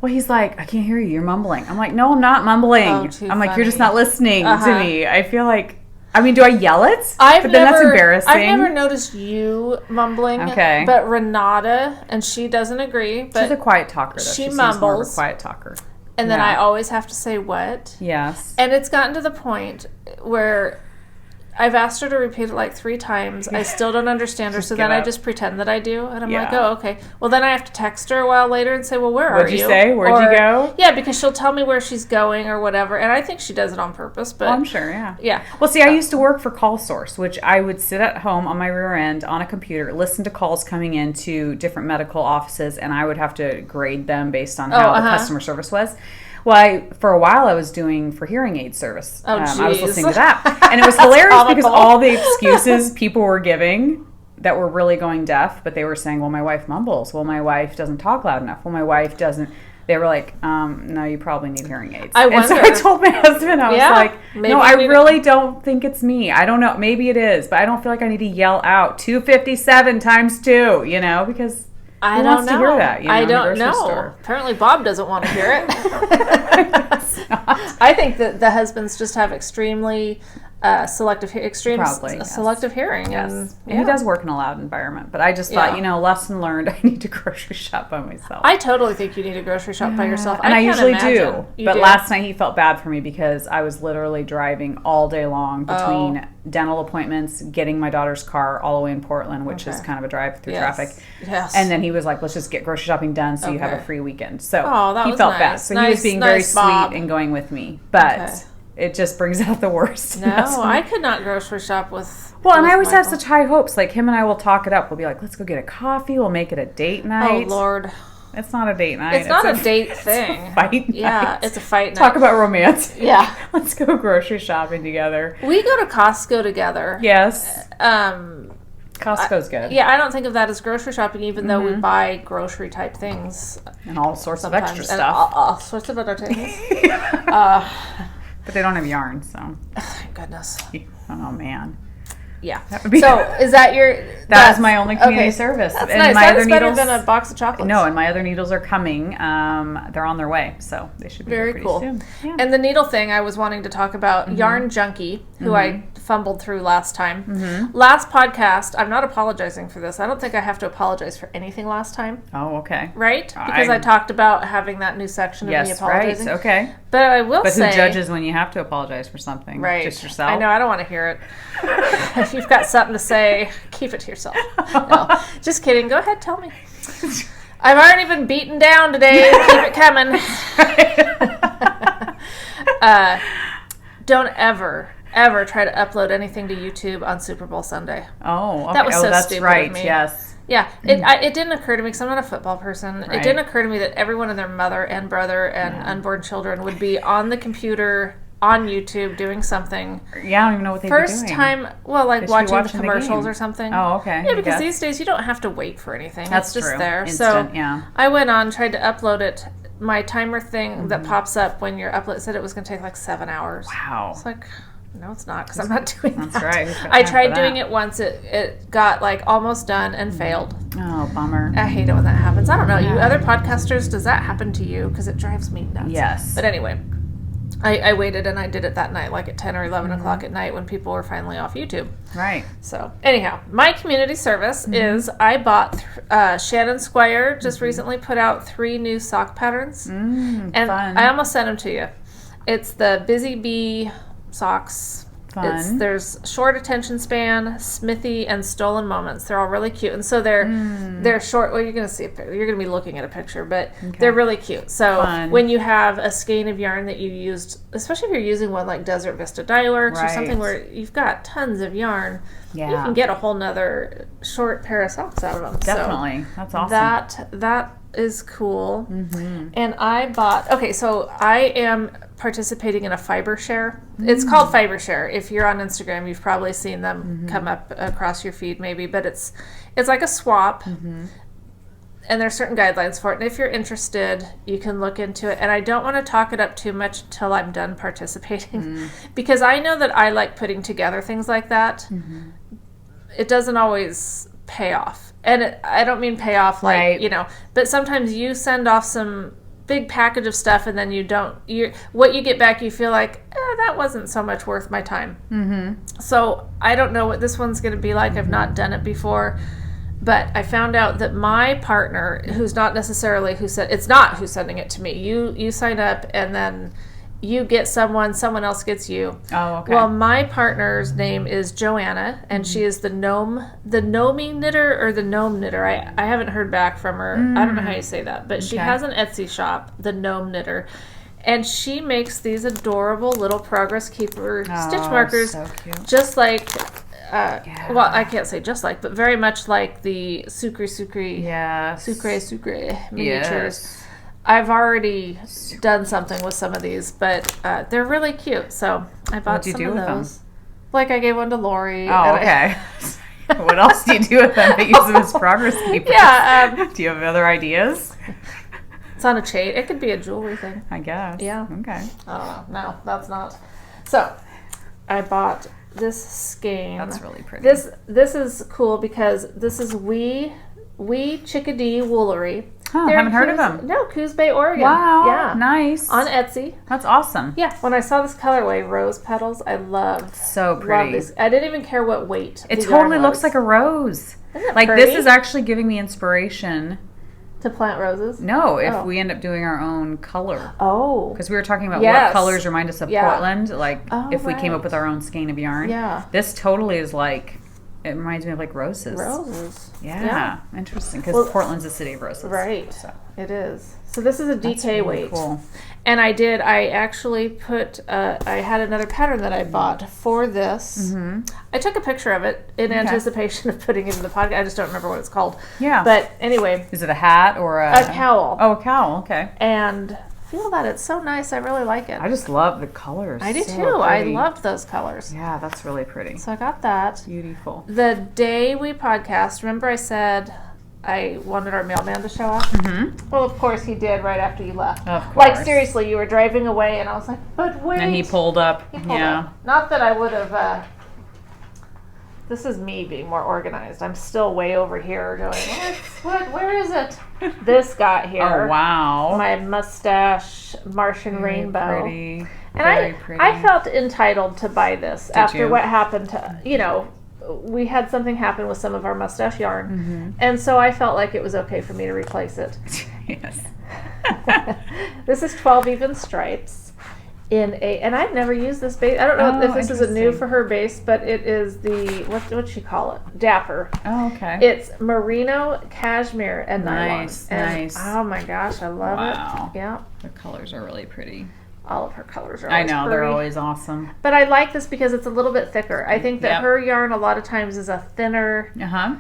Speaker 2: Well, he's like, I can't hear you. You're mumbling. I'm like, no, I'm not mumbling. I'm like, you're just not listening to me. I feel like, do I yell it? That's embarrassing.
Speaker 1: I've never noticed you mumbling.
Speaker 2: Okay.
Speaker 1: But Renata, and she doesn't agree. But
Speaker 2: she's a quiet talker, though.
Speaker 1: She
Speaker 2: mumbles.
Speaker 1: More
Speaker 2: of a quiet talker.
Speaker 1: And then I always have to say what?
Speaker 2: Yes.
Speaker 1: And it's gotten to the point where I've asked her to repeat it like 3 times. I still don't understand her, so then I just pretend that I do. And I'm like, oh, okay. Well, then I have to text her a while later and say, well, where are you?
Speaker 2: What'd you say? Where'd you go?
Speaker 1: Yeah, because she'll tell me where she's going or whatever. And I think she does it on purpose. But
Speaker 2: I'm sure, yeah.
Speaker 1: Yeah.
Speaker 2: Well, see, I used to work for Call Source, which I would sit at home on my rear end on a computer, listen to calls coming into different medical offices, and I would have to grade them based on how the customer service was. Well, for a while, I was doing for hearing aid service. I was listening to that. And it was hilarious because all the excuses people were giving that were really going deaf, but they were saying, well, my wife mumbles. Well, my wife doesn't talk loud enough. Well, my wife doesn't. They were like, no, you probably need hearing aids. And so I told my husband, I was like, no, I really don't think it's me. I don't know. Maybe it is, but I don't feel like I need to yell out 257 times 2, because...
Speaker 1: I don't know.
Speaker 2: To hear that,
Speaker 1: I don't know.
Speaker 2: Store.
Speaker 1: Apparently, Bob doesn't want to hear it. I think that the husbands just have extremely selective hearing.
Speaker 2: Yes. And he does work in a loud environment. But I just thought, lesson learned, I need to grocery shop by myself.
Speaker 1: I totally think you need to grocery shop by yourself.
Speaker 2: And I usually do. But
Speaker 1: do?
Speaker 2: Last night he felt bad for me because I was literally driving all day long between dental appointments, getting my daughter's car all the way in Portland, which is kind of a drive through traffic.
Speaker 1: Yes.
Speaker 2: And then he was like, let's just get grocery shopping done so you have a free weekend. So he felt bad. So
Speaker 1: he
Speaker 2: was being very sweet and going with me. But it just brings out the worst.
Speaker 1: No, I could not grocery shop with...
Speaker 2: Well, and I always have such high hopes. Like, him and I will talk it up. We'll be like, let's go get a coffee. We'll make it a date night.
Speaker 1: Oh, Lord.
Speaker 2: It's not a date night.
Speaker 1: It's not a date thing.
Speaker 2: It's a fight night.
Speaker 1: Yeah, it's a fight night.
Speaker 2: Talk about romance.
Speaker 1: Yeah.
Speaker 2: Let's go grocery shopping together.
Speaker 1: We go to Costco together.
Speaker 2: Yes. Costco's good.
Speaker 1: Yeah, I don't think of that as grocery shopping, even though we buy grocery type things.
Speaker 2: And all sorts of extra stuff.
Speaker 1: All sorts of other things.
Speaker 2: But they don't have yarn, so.
Speaker 1: Thank goodness.
Speaker 2: Oh, man.
Speaker 1: Yeah. So is that your...
Speaker 2: That is my only community service.
Speaker 1: That's
Speaker 2: and
Speaker 1: nice.
Speaker 2: My
Speaker 1: that
Speaker 2: other
Speaker 1: is
Speaker 2: needles,
Speaker 1: better than a box of chocolates.
Speaker 2: No, and my other needles are coming. They're on their way, so they should be
Speaker 1: very
Speaker 2: pretty
Speaker 1: cool.
Speaker 2: Soon. Yeah.
Speaker 1: And the needle thing I was wanting to talk about, Yarn Junkie, who I fumbled through last time. Last podcast, I'm not apologizing for this. I don't think I have to apologize for anything last time.
Speaker 2: Oh, okay.
Speaker 1: Right? Because I talked about having that new section of me apologizing.
Speaker 2: Right. Okay.
Speaker 1: But I will say...
Speaker 2: But who judges when you have to apologize for something?
Speaker 1: Right.
Speaker 2: Just yourself?
Speaker 1: I know. I don't want to hear it. If you've got something to say, keep it to yourself. No, just kidding. Go ahead. Tell me. I've already been beaten down today. Keep it coming. Don't ever try to upload anything to YouTube on Super Bowl Sunday.
Speaker 2: Oh, okay.
Speaker 1: That was so
Speaker 2: that's
Speaker 1: stupid
Speaker 2: right.
Speaker 1: of me.
Speaker 2: Yes.
Speaker 1: Yeah, it didn't occur to me because I'm not a football person. Right. It didn't occur to me that everyone and their mother and brother and unborn children would be on the computer on YouTube doing something.
Speaker 2: Yeah, I don't even know what they'd be doing.
Speaker 1: First time, well, like watching the commercials or something.
Speaker 2: Oh, okay.
Speaker 1: Yeah, because these days you don't have to wait for anything.
Speaker 2: That's
Speaker 1: it's just
Speaker 2: true.
Speaker 1: there.
Speaker 2: Instant,
Speaker 1: so
Speaker 2: yeah.
Speaker 1: I went on, tried to upload it. My timer thing that pops up when you're upload said it was going to take like 7 hours.
Speaker 2: Wow.
Speaker 1: It's like, no, it's not, because I'm not doing that.
Speaker 2: That's right.
Speaker 1: I tried doing it once. It got like almost done and failed.
Speaker 2: Oh, bummer.
Speaker 1: I hate it when that happens. I don't know. You other podcasters, does that happen to you? Because it drives me nuts.
Speaker 2: Yes.
Speaker 1: But anyway, I waited and I did it that night, like at 10 or 11 o'clock at night when people were finally off YouTube.
Speaker 2: Right.
Speaker 1: So anyhow, my community service is I bought Shannon Squire just recently put out 3 new sock patterns. And
Speaker 2: fun.
Speaker 1: I almost sent them to you. It's the Busy Bee socks.
Speaker 2: Fun.
Speaker 1: There's short attention span, Smithy, and stolen moments. They're all really cute, and so they're short. Well, you're gonna see you're gonna be looking at a picture, but they're really cute. So when you have a skein of yarn that you used, especially if you're using one like Desert Vista Dyeworks or something where you've got tons of yarn, you can get a whole nother short pair of socks out of them.
Speaker 2: Definitely,
Speaker 1: so
Speaker 2: that's awesome.
Speaker 1: That is cool. And I bought. Okay, so I am participating in a fiber share. It's called fiber share. If you're on Instagram, you've probably seen them come up across your feed maybe, but it's like a swap. And there's certain guidelines for it. And if you're interested, you can look into it. And I don't want to talk it up too much until I'm done participating because I know that I like putting together things like that. It doesn't always pay off. And I don't mean pay off like, but sometimes you send off some big package of stuff and then what you get back, you feel like, that wasn't so much worth my time. So I don't know what this one's going to be like. I've not done it before, but I found out that my partner, who's not necessarily it's not who's sending it to me. You sign up and then you get someone else gets you. Oh, okay. Well, my partner's name is Joanna, and she is the gnome knitter or the gnome knitter. I haven't heard back from her. I don't know how you say that, but she has an Etsy shop, the gnome knitter, and she makes these adorable little progress keeper stitch markers, so cute. Just like. Well, I can't say just like, but very much like the Sucre miniatures. Yes. I've already done something with some of these, but they're really cute. So I bought some of those. Like I gave one to Lori.
Speaker 2: Oh, okay. What else do you do with them that use them as progress keepers?
Speaker 1: Yeah.
Speaker 2: Do you have other ideas?
Speaker 1: It's on a chain. It could be a jewelry thing.
Speaker 2: I guess.
Speaker 1: Yeah.
Speaker 2: Okay.
Speaker 1: No, that's not. So I bought this skein.
Speaker 2: That's really pretty.
Speaker 1: This is cool because this is Wee Chickadee Woolery.
Speaker 2: Huh, I haven't heard of them.
Speaker 1: No, Coos Bay, Oregon.
Speaker 2: Wow,
Speaker 1: yeah.
Speaker 2: Nice.
Speaker 1: On Etsy.
Speaker 2: That's awesome.
Speaker 1: Yeah, when I saw this colorway, rose petals, I loved.
Speaker 2: So pretty.
Speaker 1: Loved I didn't even care what weight.
Speaker 2: It totally looks like a rose.
Speaker 1: Isn't it
Speaker 2: like
Speaker 1: pretty?
Speaker 2: This is actually giving me inspiration.
Speaker 1: To plant roses?
Speaker 2: No, if we end up doing our own color.
Speaker 1: Oh.
Speaker 2: Because we were talking about what colors remind us of Portland. Like if we came up with our own skein of yarn.
Speaker 1: Yeah.
Speaker 2: This totally is like... It reminds me of like roses.
Speaker 1: Roses.
Speaker 2: Yeah. Interesting. Because Portland's a city of roses.
Speaker 1: Right. So. It is. So this is a DK
Speaker 2: really
Speaker 1: weight.
Speaker 2: Cool.
Speaker 1: And I actually put, I had another pattern that I bought for this. I took a picture of it in anticipation of putting it in the podcast. I just don't remember what it's called.
Speaker 2: Yeah.
Speaker 1: But anyway.
Speaker 2: Is it a hat or
Speaker 1: a cowl?
Speaker 2: Oh, a cowl. Okay.
Speaker 1: And feel that it's so nice. I really like it.
Speaker 2: I just love the colors.
Speaker 1: I do too. I loved those colors.
Speaker 2: Yeah, that's really pretty.
Speaker 1: So I got that.
Speaker 2: Beautiful.
Speaker 1: The day we podcast, remember I said I wanted our mailman to show up? Well, of course he did right after you left.
Speaker 2: Of course.
Speaker 1: Like seriously, you were driving away and I was like, but wait.
Speaker 2: And he pulled up.
Speaker 1: Up. Not that I would have... This is me being more organized. I'm still way over here going, where is it? This got here.
Speaker 2: Oh, wow.
Speaker 1: My mustache Martian rainbow.
Speaker 2: Pretty.
Speaker 1: And I felt entitled to buy this after what happened to, we had something happen with some of our mustache yarn. And so I felt like it was okay for me to replace it.
Speaker 2: Yes.
Speaker 1: This is 12 even stripes. And I've never used this base. I don't know if this is a new for her base, but it is the what'd she call it? Dapper.
Speaker 2: Oh, okay.
Speaker 1: It's merino, cashmere, and
Speaker 2: nice,
Speaker 1: nylon.
Speaker 2: Nice.
Speaker 1: Oh my gosh, I love it. Yeah.
Speaker 2: The colors are really pretty.
Speaker 1: All of her colors are always
Speaker 2: I know,
Speaker 1: pretty.
Speaker 2: they're always awesome.
Speaker 1: But I like this because it's a little bit thicker. I think that her yarn a lot of times is a thinner. I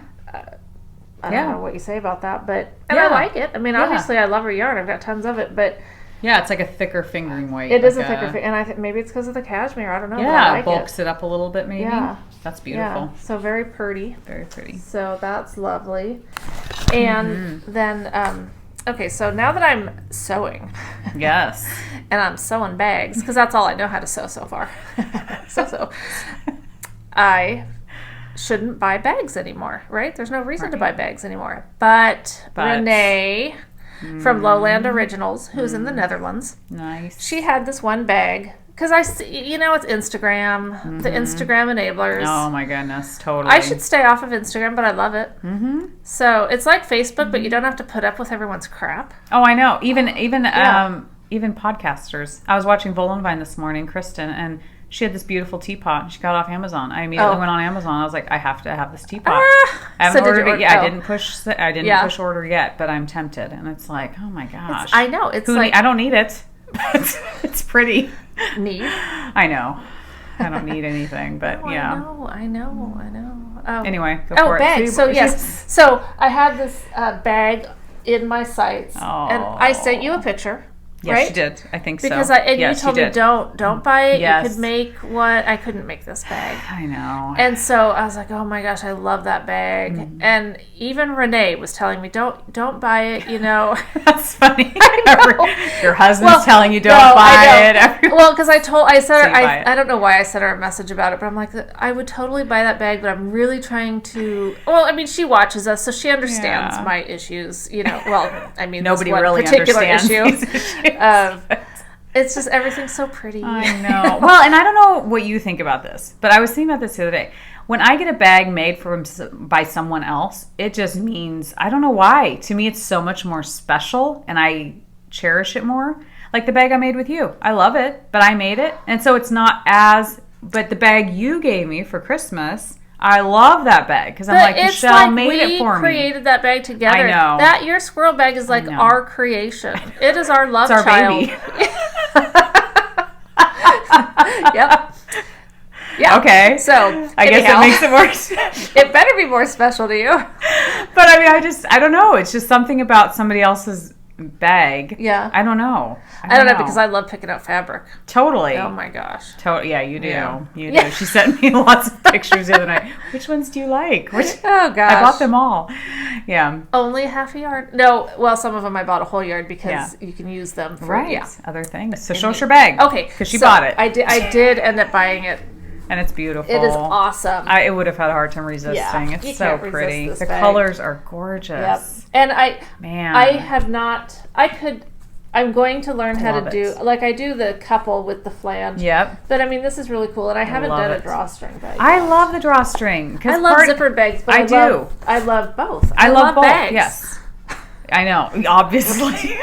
Speaker 1: don't know what you say about that, but I like it. I mean, obviously I love her yarn. I've got tons of it, but
Speaker 2: Yeah, it's like a thicker fingering weight.
Speaker 1: It is a thicker and I think maybe it's because of the cashmere. I don't know.
Speaker 2: Yeah, it bulks it up a little bit maybe.
Speaker 1: Yeah.
Speaker 2: That's beautiful.
Speaker 1: Yeah, so very pretty.
Speaker 2: Very pretty.
Speaker 1: So that's lovely. And then, okay, so now that I'm sewing.
Speaker 2: Yes.
Speaker 1: And I'm sewing bags, because that's all I know how to sew so far. so. I shouldn't buy bags anymore, right? There's no reason to buy bags anymore. But Renee from Lowland Originals, who's in the Netherlands.
Speaker 2: Nice.
Speaker 1: She had this one bag. Because I see, it's Instagram, the Instagram enablers.
Speaker 2: Oh my goodness, totally.
Speaker 1: I should stay off of Instagram, but I love it. Mm-hmm. So it's like Facebook, but you don't have to put up with everyone's crap.
Speaker 2: Oh, I know. Even podcasters. I was watching Volenvine this morning, Kristen, and she had this beautiful teapot. And she got it off Amazon. I immediately went on Amazon. I was like, I have to have this teapot. I haven't ordered it yet. I didn't push order yet, but I'm tempted. And it's like, oh my gosh.
Speaker 1: I know. It's
Speaker 2: I don't need it. It's pretty.
Speaker 1: Need?
Speaker 2: I know. I don't need anything, but yeah.
Speaker 1: I know.
Speaker 2: Anyway, go for it.
Speaker 1: Bags. So yes. So I had this bag in my sights, and I sent you a picture.
Speaker 2: Yes,
Speaker 1: right?
Speaker 2: you did. I think so.
Speaker 1: Because you told me don't buy it.
Speaker 2: Yes.
Speaker 1: You could make what? I couldn't make this bag.
Speaker 2: I know.
Speaker 1: And so I was like, oh my gosh, I love that bag. Mm-hmm. And even Renee was telling me, don't buy it.
Speaker 2: That's funny. Your husband's telling you don't buy it.
Speaker 1: Well, because I said her, I don't know why I sent her a message about it, but I'm like, I would totally buy that bag, but I'm really trying to. Well, I mean, she watches us, so she understands my issues. Well, I mean,
Speaker 2: nobody
Speaker 1: this one
Speaker 2: really
Speaker 1: particular
Speaker 2: understands
Speaker 1: issue. It's just everything's so pretty.
Speaker 2: I know. Well, and I don't know what you think about this, but I was thinking about this the other day. When I get a bag made by someone else, it just means, I don't know why. To me, it's so much more special, and I cherish it more. Like the bag I made with you. I love it, but I made it. And so it's not but the bag you gave me for Christmas, I love that bag because I'm like, Michelle made it for me.
Speaker 1: We created that bag together.
Speaker 2: I know.
Speaker 1: Your squirrel bag is like our creation. It is our love
Speaker 2: it's our
Speaker 1: child.
Speaker 2: Baby.
Speaker 1: Yep. Yeah.
Speaker 2: Okay.
Speaker 1: So
Speaker 2: I guess it makes it more special.
Speaker 1: It better be more special to you.
Speaker 2: But I mean, I don't know. It's just something about somebody else's bag.
Speaker 1: Yeah.
Speaker 2: I don't know.
Speaker 1: I don't know because I love picking out fabric.
Speaker 2: Totally.
Speaker 1: Oh my gosh.
Speaker 2: Yeah, you do. Yeah. You do. She sent me lots of pictures the other night. Which ones do you like?
Speaker 1: Oh gosh.
Speaker 2: I bought them all. Yeah.
Speaker 1: Only half a yard? No. Well, some of them I bought a whole yard because you can use them for
Speaker 2: other things. So show us your bag.
Speaker 1: Okay.
Speaker 2: Because she bought it.
Speaker 1: I did end up buying it.
Speaker 2: And it's beautiful.
Speaker 1: It is awesome.
Speaker 2: I would have had a hard time resisting.
Speaker 1: Yeah,
Speaker 2: it's so pretty. The
Speaker 1: bag.
Speaker 2: Colors are gorgeous.
Speaker 1: Yep. And I have not. I'm going to learn how to do, like I do the couple with the flange.
Speaker 2: Yep.
Speaker 1: But I mean, this is really cool, and I haven't done a drawstring bag.
Speaker 2: I love the drawstring.
Speaker 1: I love zippered bags, but I love both.
Speaker 2: I love both.
Speaker 1: Bags.
Speaker 2: Yes. I know, obviously.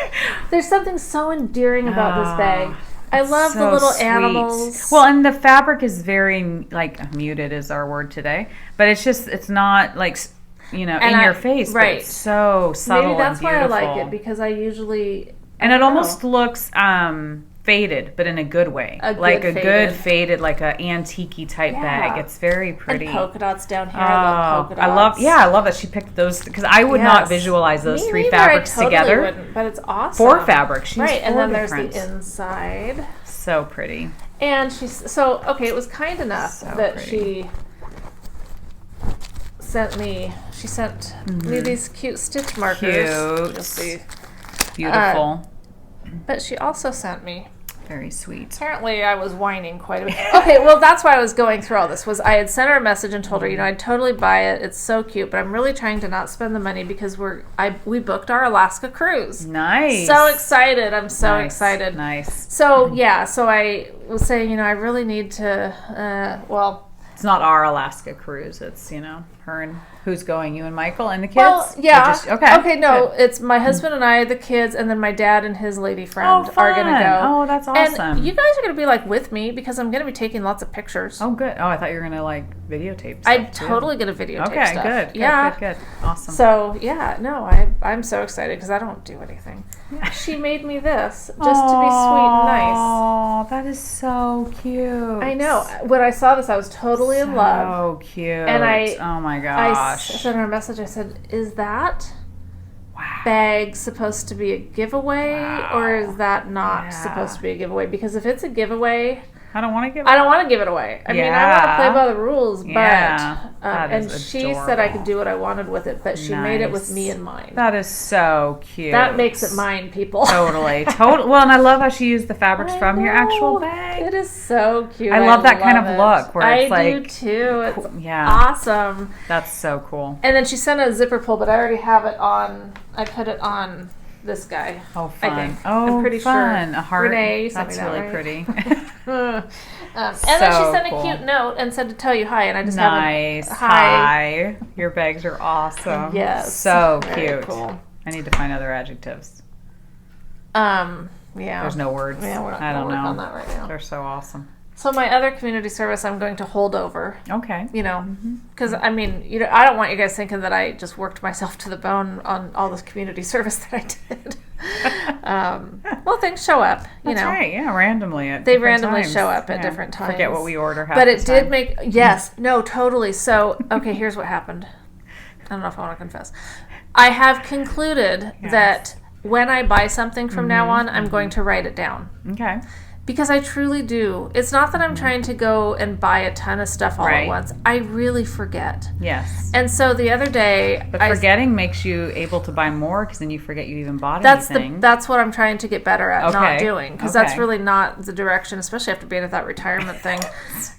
Speaker 1: There's something so endearing about this bag. I love the little animals.
Speaker 2: Well, and the fabric is very, muted is our word today. But it's not, in your face. Right. But it's so subtle.
Speaker 1: Maybe that's
Speaker 2: and beautiful.
Speaker 1: why I like it, because I usually...
Speaker 2: And it almost looks faded, but in a good way. Good faded, like an antique-y type bag. It's very pretty.
Speaker 1: And polka dots down here. I love polka dots.
Speaker 2: I love that she picked those, because I would not visualize those three fabrics together.
Speaker 1: Wouldn't, but it's awesome.
Speaker 2: 4 fabrics. She's
Speaker 1: right, and then there's
Speaker 2: different.
Speaker 1: the inside.
Speaker 2: So pretty.
Speaker 1: And it was kind enough that she sent me these cute stitch markers.
Speaker 2: Cute.
Speaker 1: You'll see.
Speaker 2: Beautiful.
Speaker 1: But she also sent me...
Speaker 2: Very sweet.
Speaker 1: Apparently I was whining quite a bit. Okay, well, that's why I was going through all this, was I had sent her a message and told her, I'd totally buy it. It's so cute, but I'm really trying to not spend the money because we booked our Alaska cruise.
Speaker 2: Nice.
Speaker 1: So excited. I'm so excited.
Speaker 2: Nice.
Speaker 1: So, so I was saying, I really need to,
Speaker 2: It's not our Alaska cruise. It's, her and who's going? You and Michael and the kids?
Speaker 1: Well, yeah.
Speaker 2: Okay,
Speaker 1: no, it's my husband and I, the kids, and then my dad and his lady friend are going to go.
Speaker 2: Oh, that's awesome.
Speaker 1: And you guys are going to be with me because I'm going to be taking lots of pictures.
Speaker 2: Oh, good. Oh, I thought you were going to videotape stuff.
Speaker 1: I'm totally going to videotape stuff.
Speaker 2: Okay, good.
Speaker 1: Yeah.
Speaker 2: Good. Awesome.
Speaker 1: So, I'm so excited because I don't do anything. She made me this just to be sweet and nice.
Speaker 2: Oh, that is so cute.
Speaker 1: I know. When I saw this, I was totally in love.
Speaker 2: So cute.
Speaker 1: And
Speaker 2: oh my gosh.
Speaker 1: I sent her a message. I said, "Is that bag supposed to be a giveaway, or is that not supposed to be a giveaway? Because if it's a giveaway,
Speaker 2: I don't want to give
Speaker 1: it away. I mean, I want to play by the rules, but and she said I could do what I wanted with it, but she made it with me in mind.
Speaker 2: That is so cute.
Speaker 1: That makes it mine, people.
Speaker 2: Totally. Well, and I love how she used the fabrics from your actual bag.
Speaker 1: It is so cute.
Speaker 2: I love that kind of look where it's like,
Speaker 1: I do too. It's awesome.
Speaker 2: That's so cool.
Speaker 1: And then she sent a zipper pull, but I already have it on. I put it on this guy.
Speaker 2: Oh, fun.
Speaker 1: I think.
Speaker 2: Oh,
Speaker 1: I'm pretty
Speaker 2: fun.
Speaker 1: sure.
Speaker 2: A heart.
Speaker 1: Renee, you sent
Speaker 2: That's
Speaker 1: me that,
Speaker 2: really
Speaker 1: right?
Speaker 2: pretty.
Speaker 1: And then she sent a cute note and said to tell you hi, and I just haven't.
Speaker 2: Hi. Your bags are awesome.
Speaker 1: Yes.
Speaker 2: So cute.
Speaker 1: Cool.
Speaker 2: I need to find other adjectives.
Speaker 1: Yeah.
Speaker 2: There's no words.
Speaker 1: Yeah, we're not
Speaker 2: I don't
Speaker 1: going to
Speaker 2: know.
Speaker 1: work on that right now.
Speaker 2: They're so awesome.
Speaker 1: So my other community service, I'm going to hold over.
Speaker 2: Okay.
Speaker 1: Because I mean, I don't want you guys thinking that I just worked myself to the bone on all this community service that I did. Well, things show up.
Speaker 2: That's right. Yeah, randomly at
Speaker 1: they
Speaker 2: different
Speaker 1: randomly
Speaker 2: times.
Speaker 1: show up at different times.
Speaker 2: Forget what we order. Half
Speaker 1: but it
Speaker 2: the
Speaker 1: did
Speaker 2: time.
Speaker 1: make no, totally. So okay, here's what happened. I don't know if I want to confess. I have concluded that when I buy something from now on, I'm going to write it down.
Speaker 2: Okay.
Speaker 1: Because I truly do. It's not that I'm trying to go and buy a ton of stuff all at once. I really forget.
Speaker 2: Yes.
Speaker 1: And so the other day...
Speaker 2: But forgetting makes you able to buy more because then you forget you even bought anything.
Speaker 1: That's what I'm trying to get better at not doing. Because that's really not the direction, especially after being at that retirement thing,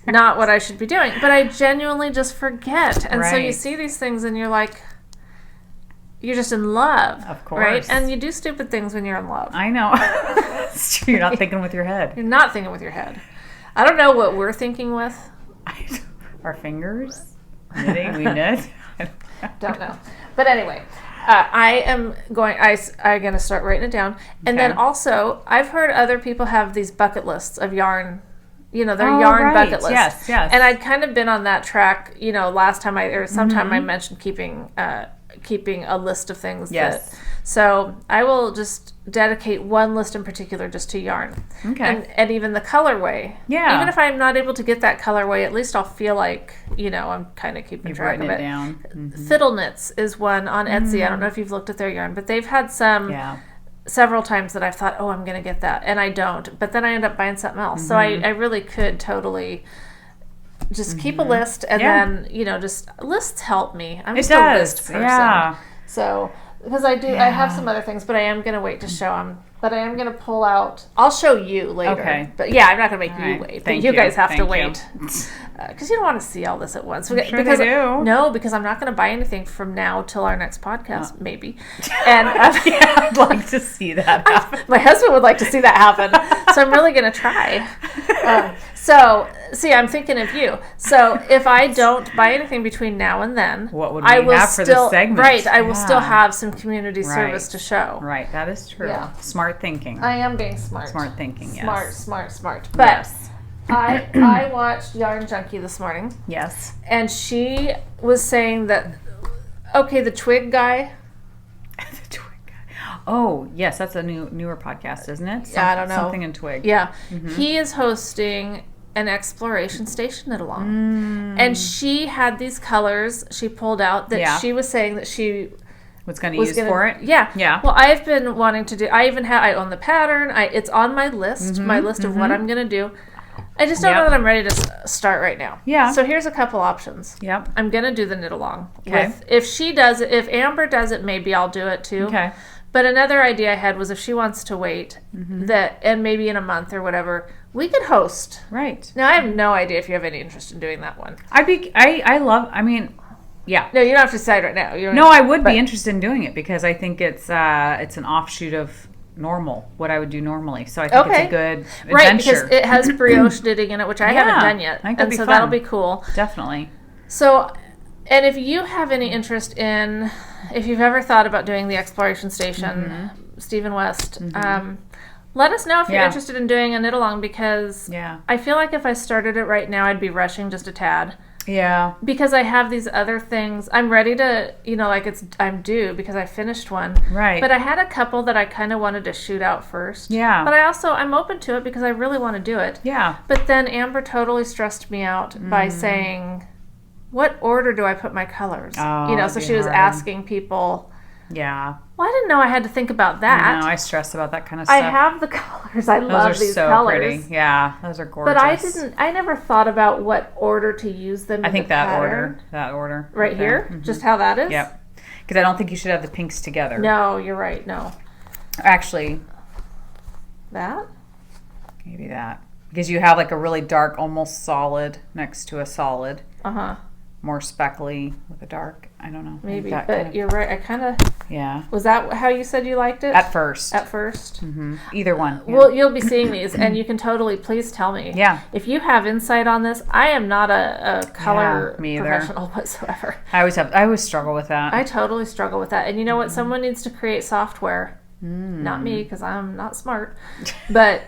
Speaker 1: not what I should be doing. But I genuinely just forget. And so you see these things and you're like... You're just in love.
Speaker 2: Of course.
Speaker 1: Right? And you do stupid things when you're in love.
Speaker 2: I know. It's true. You're not thinking with your head.
Speaker 1: You're not thinking with your head. I don't know what we're thinking with.
Speaker 2: Our fingers? Knitting? We knit?
Speaker 1: Don't know. But anyway, I'm going to start writing it down. And then also, I've heard other people have these bucket lists of yarn. Their yarn bucket list.
Speaker 2: Yes.
Speaker 1: And I'd kind of been on that track, last time sometime I mentioned keeping a list of things. So I will just dedicate one list in particular just to yarn.
Speaker 2: Okay.
Speaker 1: And even the colorway.
Speaker 2: Yeah.
Speaker 1: Even if I'm not able to get that colorway, at least I'll feel like, I'm kind of keeping track of it.
Speaker 2: Written it down. Mm-hmm.
Speaker 1: Fiddle Knits is one on Etsy. I don't know if you've looked at their yarn, but they've had some several times that I've thought, oh, I'm going to get that. And I don't. But then I end up buying something else. So I really could totally... just keep a list, and then just lists help me. I'm just a list person. Yeah. So because I have some other things, but I am gonna wait to show them. But I am gonna pull out. I'll show you later. Okay. But I'm not gonna make you wait. But you guys have to wait because you don't want to see all this at once. Because
Speaker 2: they do.
Speaker 1: No, because I'm not gonna buy anything from now till our next podcast, maybe. And
Speaker 2: I'd like to see that happen.
Speaker 1: My husband would like to see that happen, so I'm really gonna try. See, I'm thinking of you. So if I don't buy anything between now and then,
Speaker 2: what would we have for this segment?
Speaker 1: Right, I will still have some community service to show.
Speaker 2: Right, that is true. Yeah. Smart thinking.
Speaker 1: I am being smart.
Speaker 2: Smart thinking, yes.
Speaker 1: Smart. But I watched Yarn Junkie this morning.
Speaker 2: Yes.
Speaker 1: And she was saying that, the twig guy.
Speaker 2: The twig guy. Oh, yes, that's a newer podcast, isn't it?
Speaker 1: I don't know.
Speaker 2: Something in Twig.
Speaker 1: Yeah. Mm-hmm. He is hosting an exploration station knit along. And she had these colors she pulled out that she was saying that she
Speaker 2: was going to use for it.
Speaker 1: Yeah. Well, I've been wanting to do. I own the pattern. It's on my list. My list of what I'm going to do. I just don't know that I'm ready to start right now.
Speaker 2: Yeah.
Speaker 1: So here's a couple options.
Speaker 2: Yep.
Speaker 1: I'm going to do the knit along.
Speaker 2: Okay.
Speaker 1: If she does it, if Amber does it, maybe I'll do it too.
Speaker 2: Okay.
Speaker 1: But another idea I had was if she wants to wait, and maybe in a month or whatever, we could host.
Speaker 2: Right.
Speaker 1: Now I have no idea if you have any interest in doing that one.
Speaker 2: Yeah.
Speaker 1: No, you don't have to decide right now.
Speaker 2: I would be interested in doing it because I think it's an offshoot of normal, what I would do normally. So I think it's a good adventure.
Speaker 1: Right, because it has brioche knitting in it, which I haven't done yet. And so that'll be cool.
Speaker 2: Definitely.
Speaker 1: So, and if you have any interest in, if you've ever thought about doing the exploration station, Stephen West, let us know if you're interested in doing a knit along because I feel like if I started it right now, I'd be rushing just a tad.
Speaker 2: Yeah.
Speaker 1: Because I have these other things. I'm ready to, I'm due because I finished one.
Speaker 2: Right.
Speaker 1: But I had a couple that I kind of wanted to shoot out first.
Speaker 2: Yeah.
Speaker 1: But I'm open to it because I really want to do it.
Speaker 2: Yeah.
Speaker 1: But then Amber totally stressed me out by saying, what order do I put my colors?
Speaker 2: Oh,
Speaker 1: so she was asking people,
Speaker 2: Yeah.
Speaker 1: Well, I didn't know I had to think about that.
Speaker 2: No, I stress about that kind of stuff.
Speaker 1: I have the colors. I love these colors. Pretty.
Speaker 2: Yeah, those are gorgeous.
Speaker 1: But I never thought about what order to use them in. I think
Speaker 2: that order.
Speaker 1: Right here? Mm-hmm. Just how that is?
Speaker 2: Yep. Because I don't think you should have the pinks together.
Speaker 1: No, you're right. No.
Speaker 2: Actually.
Speaker 1: That?
Speaker 2: Maybe that. Because you have like a really dark, almost solid next to a solid. Uh-huh. More speckly with a dark. I don't know.
Speaker 1: Maybe, but you're right. I kind of...
Speaker 2: Yeah.
Speaker 1: Was that how you said you liked it?
Speaker 2: At first.
Speaker 1: Mm-hmm.
Speaker 2: Either one.
Speaker 1: Yeah. Well, you'll be seeing these, and you can totally... Please tell me.
Speaker 2: Yeah.
Speaker 1: If you have insight on this, I am not a color professional whatsoever.
Speaker 2: I always struggle with that.
Speaker 1: I totally struggle with that. And you know what? Someone needs to create software. Not me, because I'm not smart. But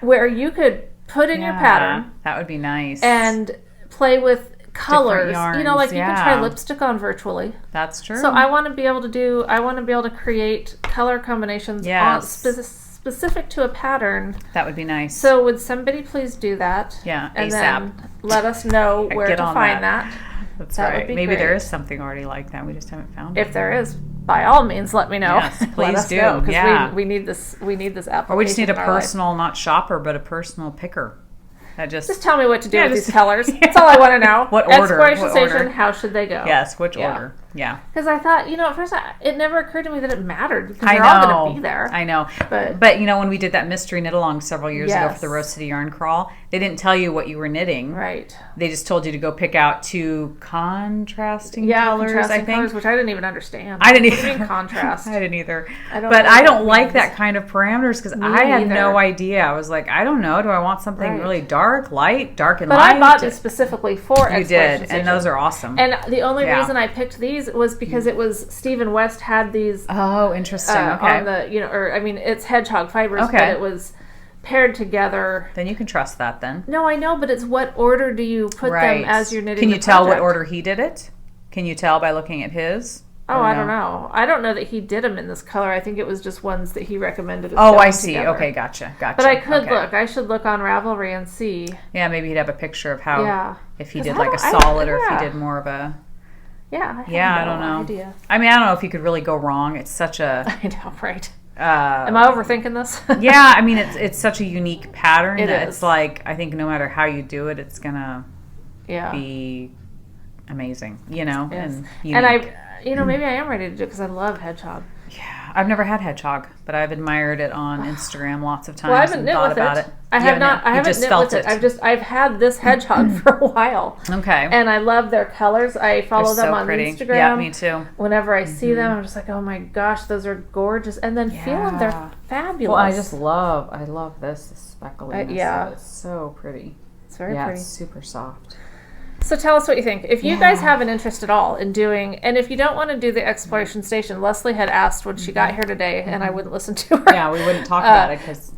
Speaker 1: where you could put in your pattern.
Speaker 2: That would be nice.
Speaker 1: And play with colors, yarns, you know, you can try lipstick on virtually.
Speaker 2: That's true.
Speaker 1: So I want to be able to create color combinations specific to a pattern.
Speaker 2: That would be nice.
Speaker 1: So would somebody please do that?
Speaker 2: Yeah,
Speaker 1: and
Speaker 2: ASAP.
Speaker 1: Then let us know where to find that.
Speaker 2: That's right. Maybe there is something already like that. We just haven't found it.
Speaker 1: If there is, by all means, let me know.
Speaker 2: Yes, please do.
Speaker 1: Because we need this. We need this application.
Speaker 2: Or we just need a personal, not shopper, but a personal picker.
Speaker 1: Just tell me what to do with these colors. That's all I want to know.
Speaker 2: What order?
Speaker 1: Exploration station, how should they go?
Speaker 2: Yes, which order? Yeah.
Speaker 1: Because I thought, at first it never occurred to me that it mattered because they're all going to be there.
Speaker 2: I know. But when we did that mystery knit along several years ago for the Rose City Yarn Crawl, they didn't tell you what you were knitting.
Speaker 1: Right.
Speaker 2: They just told you to go pick out 2 contrasting colors, I think.
Speaker 1: Colors, which I didn't even understand.
Speaker 2: I didn't either.
Speaker 1: Contrast.
Speaker 2: I didn't either. I don't like that kind of parameters because I had no idea. I was like, I don't know. Do I want something really dark, light, dark and light?
Speaker 1: But I bought these specifically for Exploration Station.
Speaker 2: And those are awesome.
Speaker 1: And the only reason I picked these was because it was Stephen West had these.
Speaker 2: Oh, interesting. Okay.
Speaker 1: On the it's hedgehog fibers, but it was paired together.
Speaker 2: Then you can trust that then.
Speaker 1: No, I know, but it's what order do you put them as you're knitting?
Speaker 2: Can you tell what order he did it? Can you tell by looking at his?
Speaker 1: Oh, I don't know. I don't know that he did them in this color. I think it was just ones that he recommended.
Speaker 2: Oh, I see. Together. Okay, gotcha.
Speaker 1: But I could look. I should look on Ravelry and see.
Speaker 2: Yeah, maybe he'd have a picture of how, if he did like a solid or if he did more of a...
Speaker 1: Yeah,
Speaker 2: I don't know.
Speaker 1: Idea.
Speaker 2: I mean, I don't know if you could really go wrong. It's such a...
Speaker 1: I know, right? Am I overthinking this?
Speaker 2: Yeah, I mean, it's such a unique pattern that
Speaker 1: is.
Speaker 2: It's like, I think no matter how you do it, it's going to be amazing,
Speaker 1: Yes.
Speaker 2: and unique.
Speaker 1: And maybe I am ready to do it because I love hedgehog.
Speaker 2: Yeah, I've never had hedgehog, but I've admired it on Instagram lots of times.
Speaker 1: Well, I haven't knit with it. I haven't knit with it. I've had this hedgehog for a while.
Speaker 2: Okay.
Speaker 1: And I love their colors. I follow them on Instagram.
Speaker 2: Yeah, me too.
Speaker 1: Whenever I see them, I'm just like, oh my gosh, those are gorgeous. And then feeling they're fabulous.
Speaker 2: Well, I love this speckliness. It's so pretty.
Speaker 1: It's very pretty.
Speaker 2: Yeah, it's super soft.
Speaker 1: So tell us what you think. If you guys have an interest at all in doing, and if you don't want to do the exploration station, Leslie had asked when she got here today, and I wouldn't listen to her.
Speaker 2: Yeah, we wouldn't talk about it because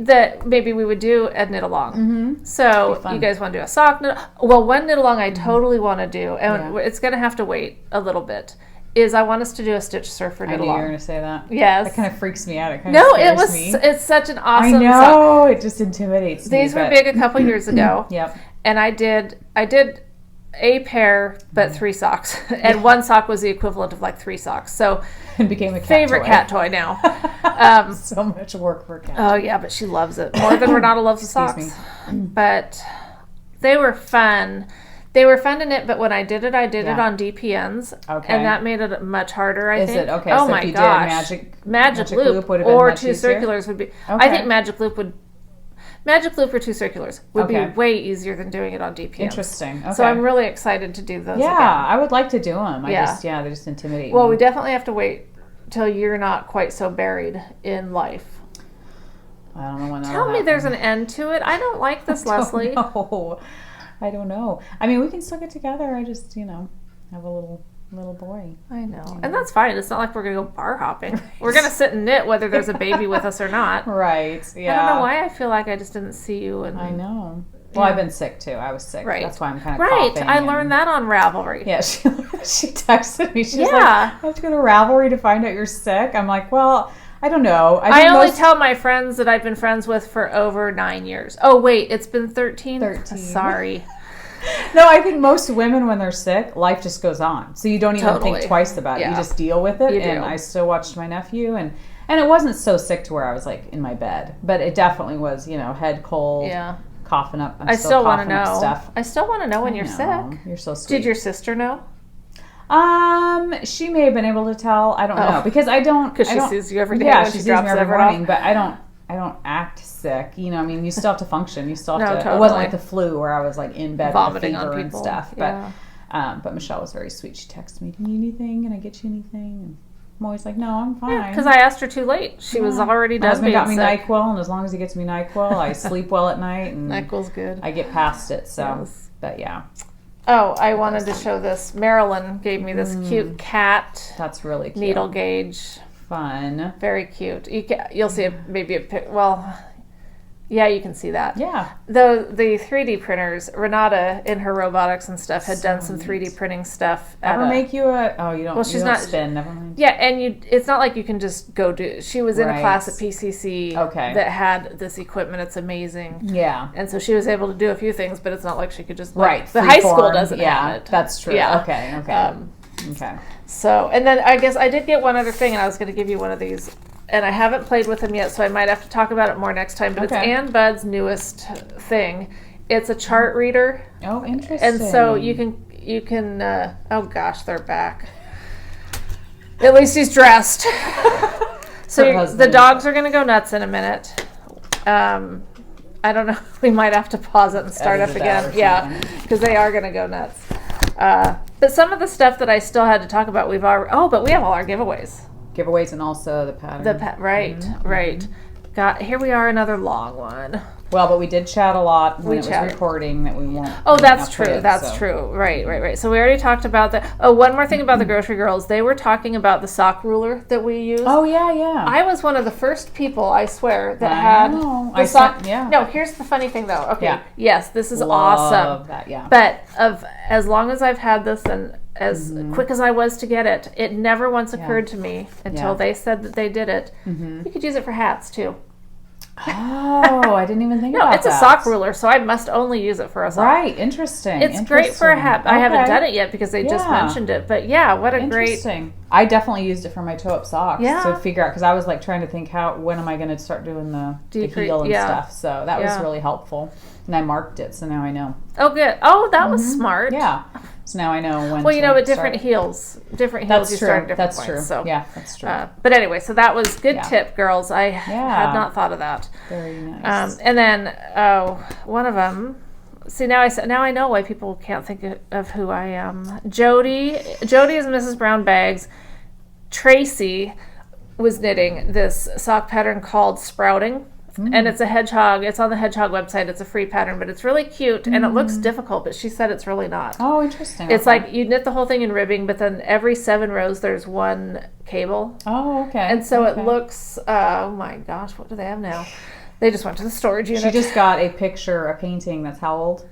Speaker 1: that maybe we would do a knit along. Mm-hmm. So you guys want to do a sock knit? Well, one knit along I totally want to do, and it's going to have to wait a little bit. I want us to do a Stitch Surfer knit along.
Speaker 2: I knew you were going to say that.
Speaker 1: Yes.
Speaker 2: That kind of freaks me out. It kind of scares me.
Speaker 1: It's such an awesome.
Speaker 2: I know. It just intimidates me.
Speaker 1: These were big a couple years ago.
Speaker 2: Yep.
Speaker 1: And I did a pair, but 3 socks, and 1 sock was the equivalent of like 3 socks. So
Speaker 2: it became a
Speaker 1: favorite cat toy now.
Speaker 2: So much work for a cat.
Speaker 1: Oh yeah, but she loves it more than Renata loves the socks. But they were fun. They were fun to knit, but when I did it on DPNs, and that made it much harder. I think.
Speaker 2: Is it okay?
Speaker 1: Oh
Speaker 2: so
Speaker 1: my
Speaker 2: if you
Speaker 1: gosh,
Speaker 2: did
Speaker 1: Magic Loop
Speaker 2: would have been
Speaker 1: or
Speaker 2: much
Speaker 1: 2
Speaker 2: easier?
Speaker 1: circulars would be. Okay. I think Magic Loop or 2 circulars would be way easier than doing it on DPMs.
Speaker 2: Interesting. Okay.
Speaker 1: So I'm really excited to do those again.
Speaker 2: I would like to do them. They just intimidate me.
Speaker 1: Well, we definitely have to wait till you're not quite so buried in life.
Speaker 2: I don't know when that'll
Speaker 1: Tell me
Speaker 2: happen.
Speaker 1: there's an end to it. I don't like this, Leslie.
Speaker 2: I don't know. I mean, we can still get together. I just, have a little boy.
Speaker 1: I know. And that's fine. It's not like we're going to go bar hopping. We're going to sit and knit whether there's a baby with us or not.
Speaker 2: Right. Yeah.
Speaker 1: I don't know why I feel like I just didn't see you.
Speaker 2: I know. Well, I've been sick too. I was sick.
Speaker 1: Right.
Speaker 2: That's why I'm kind of coughing.
Speaker 1: I learned that on Ravelry.
Speaker 2: Yeah. She texted me. She's like, I have to go to Ravelry to find out you're sick. I'm like, well, I don't know.
Speaker 1: I only tell my friends that I've been friends with for over 9 years. Oh, wait. It's been 13?
Speaker 2: 13.
Speaker 1: Sorry.
Speaker 2: No, I think most women, when they're sick, life just goes on. So you don't even think twice about it. You just deal with it. And I still watched my nephew, and it wasn't so sick to where I was like in my bed, but it definitely was, head cold, coughing up.
Speaker 1: I still want to know stuff. I still want to know when you're sick.
Speaker 2: You're so sweet.
Speaker 1: Did your sister know?
Speaker 2: She may have been able to tell. I don't know because I don't.
Speaker 1: Because she sees you every day.
Speaker 2: Yeah, she sees me every morning, but I don't act sick. You still have to function. You still have to. Totally. It wasn't like the flu where I was like in bed vomiting with a fever and stuff. But Michelle was very sweet. She texted me, "Do you need anything? Can I get you anything?" And I'm always like, "No, I'm fine."
Speaker 1: Because I asked her too late. She was already done.
Speaker 2: My husband got me NyQuil, and as long as he gets me NyQuil, I sleep well at night. And
Speaker 1: NyQuil's good.
Speaker 2: I get past it. So, but yeah.
Speaker 1: Oh, I wanted to show this. Marilyn gave me this cute cat.
Speaker 2: That's really cute.
Speaker 1: Needle gauge.
Speaker 2: Fun.
Speaker 1: Very cute. You'll see maybe a pic. Well, yeah, you can see that.
Speaker 2: Yeah.
Speaker 1: The 3D printers, Renata in her robotics and stuff had done some 3D printing stuff.
Speaker 2: Ever make you a? Oh, you don't.
Speaker 1: Well, she's not
Speaker 2: spin. Never mind.
Speaker 1: Yeah, and it's not like you can just go do. She was in a class at PCC that had this equipment. It's amazing.
Speaker 2: Yeah.
Speaker 1: And so she was able to do a few things, but it's not like she could just the high school doesn't have it.
Speaker 2: That's true. Yeah. Okay. Okay.
Speaker 1: So, and then I guess I did get one other thing, and I was going to give you one of these. And I haven't played with them yet, so I might have to talk about it more next time. But it's Ann Budd's newest thing. It's a chart reader.
Speaker 2: Oh, interesting.
Speaker 1: And so you can. Oh gosh, they're back. At least he's dressed. So the dogs are going to go nuts in a minute. I don't know. We might have to pause it and start up again. Yeah, because they are going to go nuts. But some of the stuff that I still had to talk about, we've already. Oh, but we have all our giveaways.
Speaker 2: Giveaways and also the pattern.
Speaker 1: Right. Here we are, another long one.
Speaker 2: Well, but we did chat a lot when it was recording that we won't.
Speaker 1: Oh, that's true. That's true. Right. So we already talked about that. Oh, one more thing about the Grocery Girls. They were talking about the sock ruler that we use.
Speaker 2: Oh, yeah.
Speaker 1: I was one of the first people, I swear, that had the sock. No, here's the funny thing, though. Okay. Yeah. Yes, this is awesome. Love that, yeah. But as long as I've had this and as quick as I was to get it, it never once occurred to me until they said that they did it. You could use it for hats, too.
Speaker 2: Oh, I didn't even think about that.
Speaker 1: No, it's a sock ruler, so I must only use it for a sock.
Speaker 2: Right, interesting.
Speaker 1: It's great for a hat. Okay. I haven't done it yet because they just mentioned it, but what a great...
Speaker 2: I definitely used it for my toe-up socks to figure out, because I was like trying to think when am I going to start doing the heel and stuff, so that was really helpful. And I marked it, so now I know.
Speaker 1: Oh, good. Oh, that was smart.
Speaker 2: Yeah. So now I know when.
Speaker 1: Well, but different heels you start at different points.
Speaker 2: That's true.
Speaker 1: So,
Speaker 2: yeah, that's true.
Speaker 1: But anyway, so that was good tip, girls. I had not thought of that.
Speaker 2: Very nice.
Speaker 1: And then one of them. See, now I know why people can't think of who I am. Jody is Mrs. Brown Bags. Tracy was knitting this sock pattern called Sprouting. And it's a hedgehog. It's on the hedgehog website. It's a free pattern, but it's really cute, and it looks difficult, but she said it's really not.
Speaker 2: Oh, interesting.
Speaker 1: It's like you knit the whole thing in ribbing, but then every 7 rows there's one cable.
Speaker 2: Oh, okay.
Speaker 1: And so it looks, oh my gosh, what do they have now? They just went to the storage unit.
Speaker 2: She just got a painting that's how old?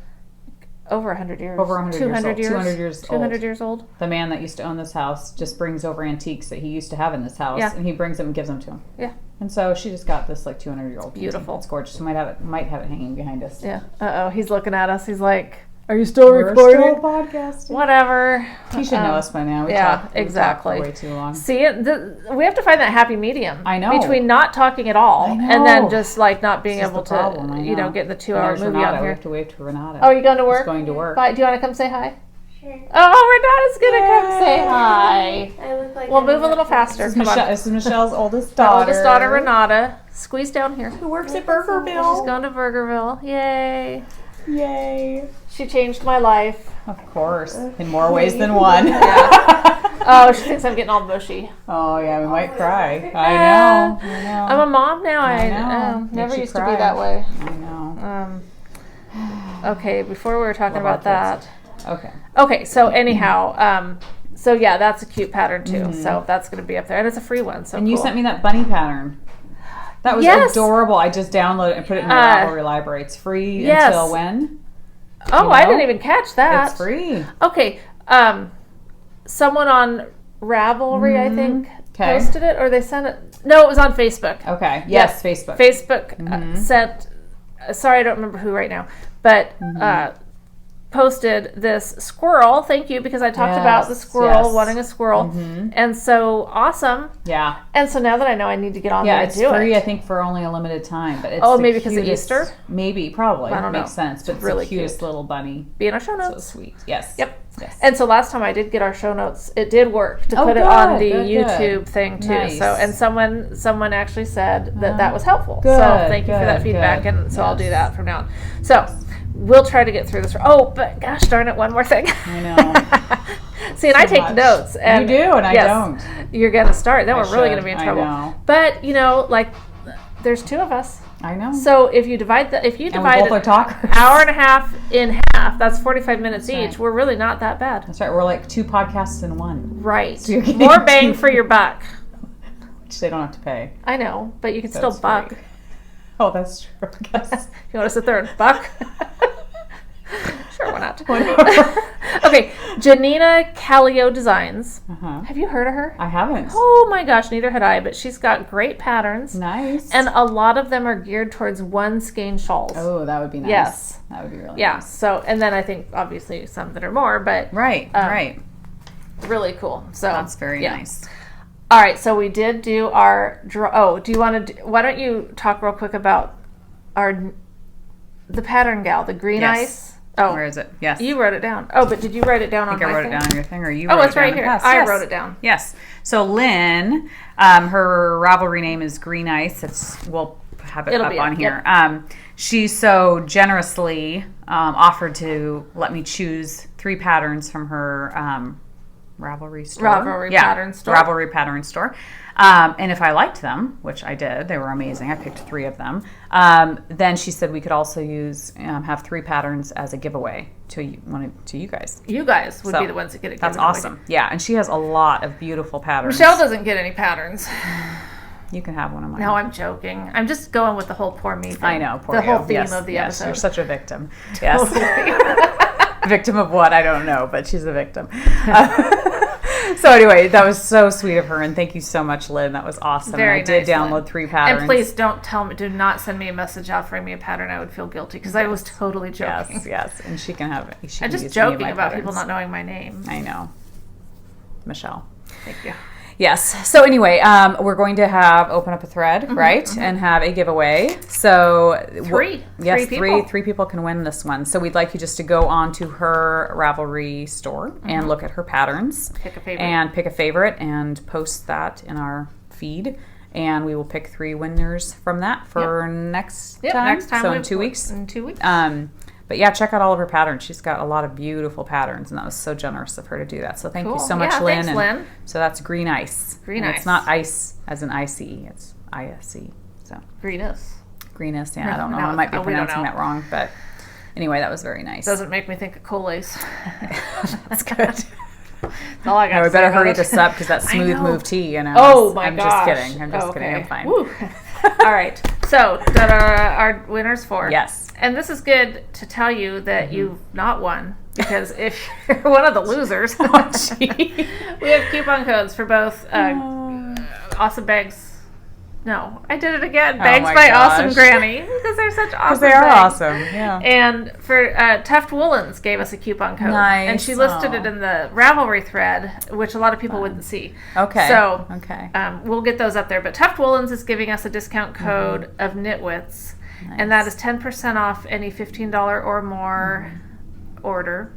Speaker 1: Over 100 years.
Speaker 2: Over 100
Speaker 1: 200
Speaker 2: years old. 200 years old.
Speaker 1: 200 years old.
Speaker 2: The man that used to own this house just brings over antiques that he used to have in this house, and he brings them and gives them to him. Yeah. And so she just got this 200-year-old painting.
Speaker 1: Beautiful.
Speaker 2: It's gorgeous. We might have it hanging behind us.
Speaker 1: Yeah. Uh-oh. He's looking at us. He's like, are you still recording?
Speaker 2: We're still podcasting.
Speaker 1: Whatever.
Speaker 2: He should know us by now. We
Speaker 1: exactly.
Speaker 2: We talk for way too long.
Speaker 1: See, we have to find that happy medium.
Speaker 2: I know.
Speaker 1: Between not talking at all and then just not being able to, get the 2-hour movie
Speaker 2: Renata.
Speaker 1: on here.
Speaker 2: We have to wave to Renata.
Speaker 1: Oh, are you going to work?
Speaker 2: She's going to work.
Speaker 1: Bye. Do you want to come say hi? Sure. Oh, Renata's going to come say hi. I look like we'll move a little faster.
Speaker 2: This is Michelle's oldest daughter.
Speaker 1: Oldest daughter, Renata. Squeeze down here.
Speaker 2: Who works at Burgerville.
Speaker 1: She's going to Burgerville. Yay.
Speaker 2: Yay.
Speaker 1: She changed my life.
Speaker 2: Of course. In more ways than one.
Speaker 1: Oh, she thinks I'm getting all mushy.
Speaker 2: Oh, yeah, we might cry. I know.
Speaker 1: I'm a mom now. I know. Never used to be that way.
Speaker 2: I know.
Speaker 1: Okay, before we were talking about that.
Speaker 2: Okay,
Speaker 1: so anyhow, that's a cute pattern too. So that's going to be up there. And it's a free one. So
Speaker 2: you sent me that bunny pattern. That was adorable. I just downloaded it and put it in my Ravelry library. It's free until when?
Speaker 1: Oh, I didn't even catch that.
Speaker 2: It's free.
Speaker 1: Okay. Someone on Ravelry, I think, posted it, or they sent it. No, it was on Facebook.
Speaker 2: Okay. Yes, Facebook.
Speaker 1: Facebook sent. Sorry, I don't remember who right now, but posted this squirrel. Thank you, because I talked about the squirrel, wanting a squirrel. And so awesome.
Speaker 2: Yeah.
Speaker 1: And so now that I know, I need to get on there and do it.
Speaker 2: Yeah, it's free, I think, for only a limited time. But it's
Speaker 1: maybe because of Easter?
Speaker 2: Maybe, probably.
Speaker 1: I don't know.
Speaker 2: Makes sense. But it's
Speaker 1: really
Speaker 2: the cutest
Speaker 1: cute
Speaker 2: little bunny.
Speaker 1: Be in our show notes.
Speaker 2: So sweet. Yes.
Speaker 1: Yep.
Speaker 2: Yes.
Speaker 1: And so last time I did get our show notes, it did work to put it on the YouTube thing too. Nice. So, and someone actually said that was helpful. So thank you for that feedback. And so I'll do that from now on. So we'll try to get through this. Oh, but gosh darn it, one more thing.
Speaker 2: I know.
Speaker 1: See, and I take notes. And
Speaker 2: you do, and I don't.
Speaker 1: You're going to start. Then we're really going to be in trouble.
Speaker 2: I know.
Speaker 1: But, like, there's two of us.
Speaker 2: I know.
Speaker 1: So if you divide
Speaker 2: and we both are talkers.
Speaker 1: An hour and a half in half, that's 45 minutes each. We're really not that bad.
Speaker 2: That's right. We're like 2 podcasts in one.
Speaker 1: Right. So more bang for your buck.
Speaker 2: Which they don't have to pay.
Speaker 1: I know, but you can still buck.
Speaker 2: Free. Oh, that's true. I guess.
Speaker 1: You want to sit there and buck? Sure, why not? Okay, Janina Callio Designs. Have you heard of her?
Speaker 2: I haven't.
Speaker 1: Oh my gosh, neither had I, but she's got great patterns.
Speaker 2: Nice.
Speaker 1: And a lot of them are geared towards one skein shawls.
Speaker 2: Oh, that would be nice.
Speaker 1: Yes.
Speaker 2: That would be really nice.
Speaker 1: Yeah, so, and then I think obviously some that are more, but.
Speaker 2: Right.
Speaker 1: Really cool. So
Speaker 2: that's very nice.
Speaker 1: All right, so we did do our do you want to why don't you talk real quick about the pattern gal, the green ice? Oh,
Speaker 2: where is it? Yes.
Speaker 1: You wrote it down. Oh, but did you write it down on my thing?
Speaker 2: I wrote it down on your thing, or you wrote it down?
Speaker 1: Oh, it's right here. I wrote it down.
Speaker 2: Yes. So Lynn, her Ravelry name is Green Ice. We'll have it up on here. Yep. She so generously offered to let me choose 3 patterns from her Ravelry store. Ravelry pattern store. And if I liked them, which I did, they were amazing. I picked 3 of them. Then she said we could also have 3 patterns as a giveaway to you guys.
Speaker 1: You guys would be the ones that get it.
Speaker 2: That's awesome. Yeah, and she has a lot of beautiful patterns.
Speaker 1: Michelle doesn't get any patterns.
Speaker 2: You can have one of mine.
Speaker 1: No, I'm joking. I'm just going with the whole poor me thing.
Speaker 2: I know,
Speaker 1: the whole theme of the episode.
Speaker 2: You're such a victim.
Speaker 1: Totally.
Speaker 2: Yes. Victim of what? I don't know, but she's a victim. So anyway, that was so sweet of her, and thank you so much, Lynn. That was awesome.
Speaker 1: Very
Speaker 2: nice, I did download
Speaker 1: Lynn.
Speaker 2: 3 patterns.
Speaker 1: And please do not send me a message offering me a pattern. I would feel guilty because I was totally joking.
Speaker 2: Yes, and she can have it.
Speaker 1: I'm just joking about people not knowing my name.
Speaker 2: I know. Michelle.
Speaker 1: Thank you.
Speaker 2: Yes. So anyway, we're going to open up a thread, right, and have a giveaway. So
Speaker 1: 3.
Speaker 2: Yes,
Speaker 1: 3 people.
Speaker 2: 3 people can win this one. So we'd like you just to go on to her Ravelry store and look at her patterns.
Speaker 1: Pick a favorite
Speaker 2: and post that in our feed. And we will pick 3 winners from that for next time.
Speaker 1: Next time.
Speaker 2: So in 2 weeks.
Speaker 1: In 2 weeks.
Speaker 2: But yeah, check out all of her patterns. She's got a lot of beautiful patterns, and that was so generous of her to do that. So thank you so much, Lynn.
Speaker 1: Thanks, Lynn.
Speaker 2: So that's Green Ice.
Speaker 1: Green Ice.
Speaker 2: It's not ice as in IC. It's ISC. So
Speaker 1: Greenest.
Speaker 2: Yeah, I don't know. I might be pronouncing that wrong, but anyway, that was very nice.
Speaker 1: Doesn't make me think of Colace.
Speaker 2: That's good.
Speaker 1: That's all I got.
Speaker 2: We better hurry this up because that smooth move tea.
Speaker 1: Oh my gosh.
Speaker 2: I'm just kidding. I'm fine.
Speaker 1: Woo. All right. So that are our winners for.
Speaker 2: Yes.
Speaker 1: And this is good to tell you that you've not won, because if you're one of the losers, we have coupon codes for both Awesome Bags. No, I did it again. Bags by Awesome Granny, because they're such awesome.
Speaker 2: Because they are awesome, yeah.
Speaker 1: And for Tuft Woolens gave us a coupon code.
Speaker 2: Nice.
Speaker 1: And she listed it in the Ravelry thread, which a lot of people wouldn't see.
Speaker 2: Okay.
Speaker 1: So
Speaker 2: okay.
Speaker 1: We'll get those up there. But Tuft Woolens is giving us a discount code of Knitwits. Nice. And that is 10% off any $15 or more order.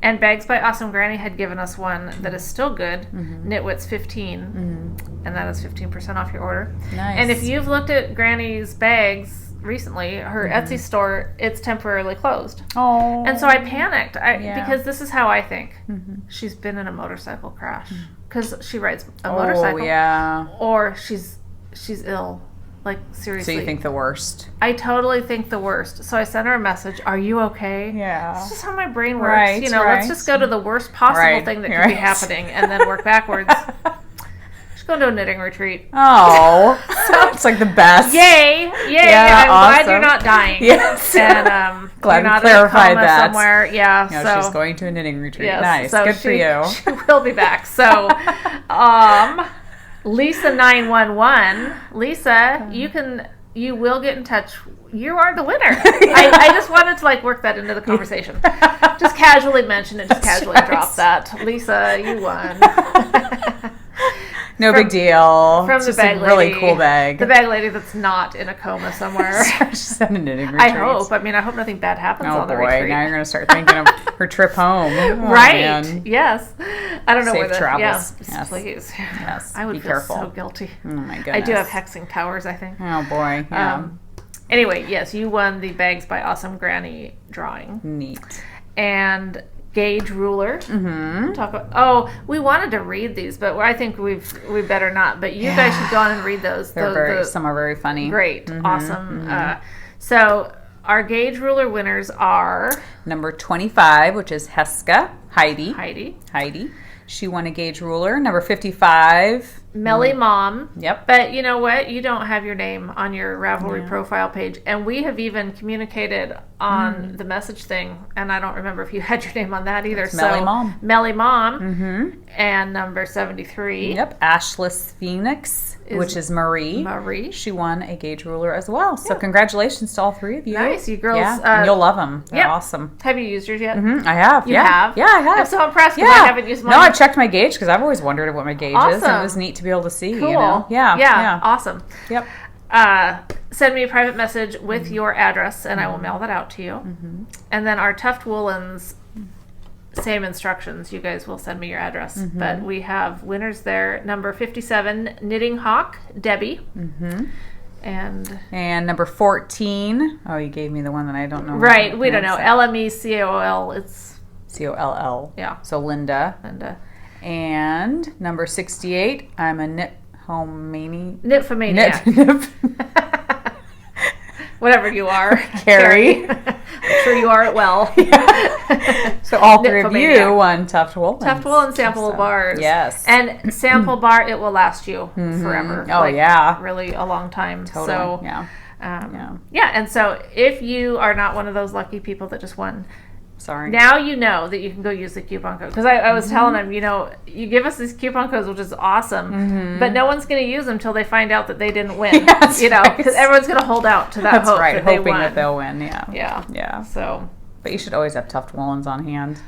Speaker 1: And Bags by Awesome Granny had given us one that is still good, Knitwits 15, and that is 15% off your order.
Speaker 2: Nice.
Speaker 1: And if you've looked at Granny's bags recently, her Etsy store, it's temporarily closed.
Speaker 2: Oh.
Speaker 1: And so I panicked because this is how I think. She's been in a motorcycle crash because she rides a motorcycle.
Speaker 2: Oh, yeah.
Speaker 1: Or she's ill. Like, seriously.
Speaker 2: So you think the worst?
Speaker 1: I totally think the worst. So I sent her a message, are you okay?
Speaker 2: Yeah.
Speaker 1: This is how my brain works.
Speaker 2: Right,
Speaker 1: let's just go to the worst possible thing that could be happening and then work backwards. She's going to a knitting retreat.
Speaker 2: Oh. It's like the best.
Speaker 1: Yay.
Speaker 2: Yeah,
Speaker 1: I'm glad you're not dying.
Speaker 2: Yes.
Speaker 1: And
Speaker 2: glad
Speaker 1: you're not
Speaker 2: clarified
Speaker 1: in a coma
Speaker 2: that.
Speaker 1: Somewhere. Yeah.
Speaker 2: No,
Speaker 1: so
Speaker 2: she's going to a knitting retreat.
Speaker 1: Yes,
Speaker 2: Nice.
Speaker 1: So
Speaker 2: good for you.
Speaker 1: She will be back. So, Lisa 911. Lisa, you will get in touch you are the winner. I just wanted to like work that into the conversation. Just casually mention it, just casually drop that. Lisa, you won.
Speaker 2: No big deal.
Speaker 1: From the bag lady.
Speaker 2: Really cool bag.
Speaker 1: The bag lady that's not in a coma somewhere.
Speaker 2: She's on a knitting retreat.
Speaker 1: I hope. I hope nothing bad happens on the retreat.
Speaker 2: Now you're going to start thinking of her trip home.
Speaker 1: Right.
Speaker 2: Man.
Speaker 1: Yes. I don't know
Speaker 2: Safe
Speaker 1: where the...
Speaker 2: travels.
Speaker 1: Yes. Please.
Speaker 2: Yes.
Speaker 1: I would
Speaker 2: Be
Speaker 1: feel
Speaker 2: careful.
Speaker 1: so guilty.
Speaker 2: Oh, my goodness.
Speaker 1: I do have hexing powers, I think.
Speaker 2: Oh, boy. Yeah.
Speaker 1: Anyway, yes, you won the Bags by Awesome Granny drawing.
Speaker 2: Neat.
Speaker 1: And... gauge ruler. We wanted to read these, but I think we better not. But you guys should go on and read those.
Speaker 2: Some are very funny.
Speaker 1: Great, awesome. So our gauge ruler winners are
Speaker 2: number 25, which is Heska
Speaker 1: Heidi.
Speaker 2: She won a gauge ruler. Number 55,
Speaker 1: Melly Mom.
Speaker 2: Yep.
Speaker 1: But you know what? You don't have your name on your Ravelry profile page. And we have even communicated on the message thing. And I don't remember if you had your name on that either.
Speaker 2: It's Melly Mom.
Speaker 1: Melly Mom. And number 73.
Speaker 2: Yep. Ashless Phoenix, which is Marie. She won a gauge ruler as well. So congratulations to all three of you.
Speaker 1: Nice. You girls.
Speaker 2: Yeah. And you'll love them. They're awesome.
Speaker 1: Have you used yours yet?
Speaker 2: I have.
Speaker 1: You have?
Speaker 2: Yeah, I have.
Speaker 1: I'm so impressed because I haven't used mine.
Speaker 2: No, I checked my gauge because I've always wondered what my gauge is. And it was neat to be able to see.
Speaker 1: Cool.
Speaker 2: You know?
Speaker 1: Yeah. Awesome.
Speaker 2: Yep.
Speaker 1: Send me a private message with your address and I will mail that out to you. And then our Tuft Woolens, same instructions. You guys will send me your address. But we have winners there. Number 57, Knitting Hawk, Debbie. And
Speaker 2: number 14. Oh, you gave me the one that I don't know.
Speaker 1: Right. We don't know. LMECOL. It's
Speaker 2: COLL.
Speaker 1: Yeah.
Speaker 2: So Linda. And number 68, I'm a
Speaker 1: Knitfomaniac. Whatever you are.
Speaker 2: Carrie.
Speaker 1: I'm sure you are it well.
Speaker 2: So all three of you won Tuft Wool.
Speaker 1: Tuft Wool and sample bars.
Speaker 2: Yes.
Speaker 1: And sample bar, it will last you forever.
Speaker 2: Oh, yeah.
Speaker 1: Really a long time.
Speaker 2: Totally.
Speaker 1: So,
Speaker 2: yeah.
Speaker 1: And so if you are not one of those lucky people that just won,
Speaker 2: sorry.
Speaker 1: now you know that you can go use the coupon code. Because I was telling them, you give us these coupon codes, which is awesome, but no one's going to use them until they find out that they didn't win. Because everyone's going to hold out to that hope that they won.
Speaker 2: Hoping that they'll win,
Speaker 1: Yeah. So,
Speaker 2: but you should always have Tuft Woolens on hand.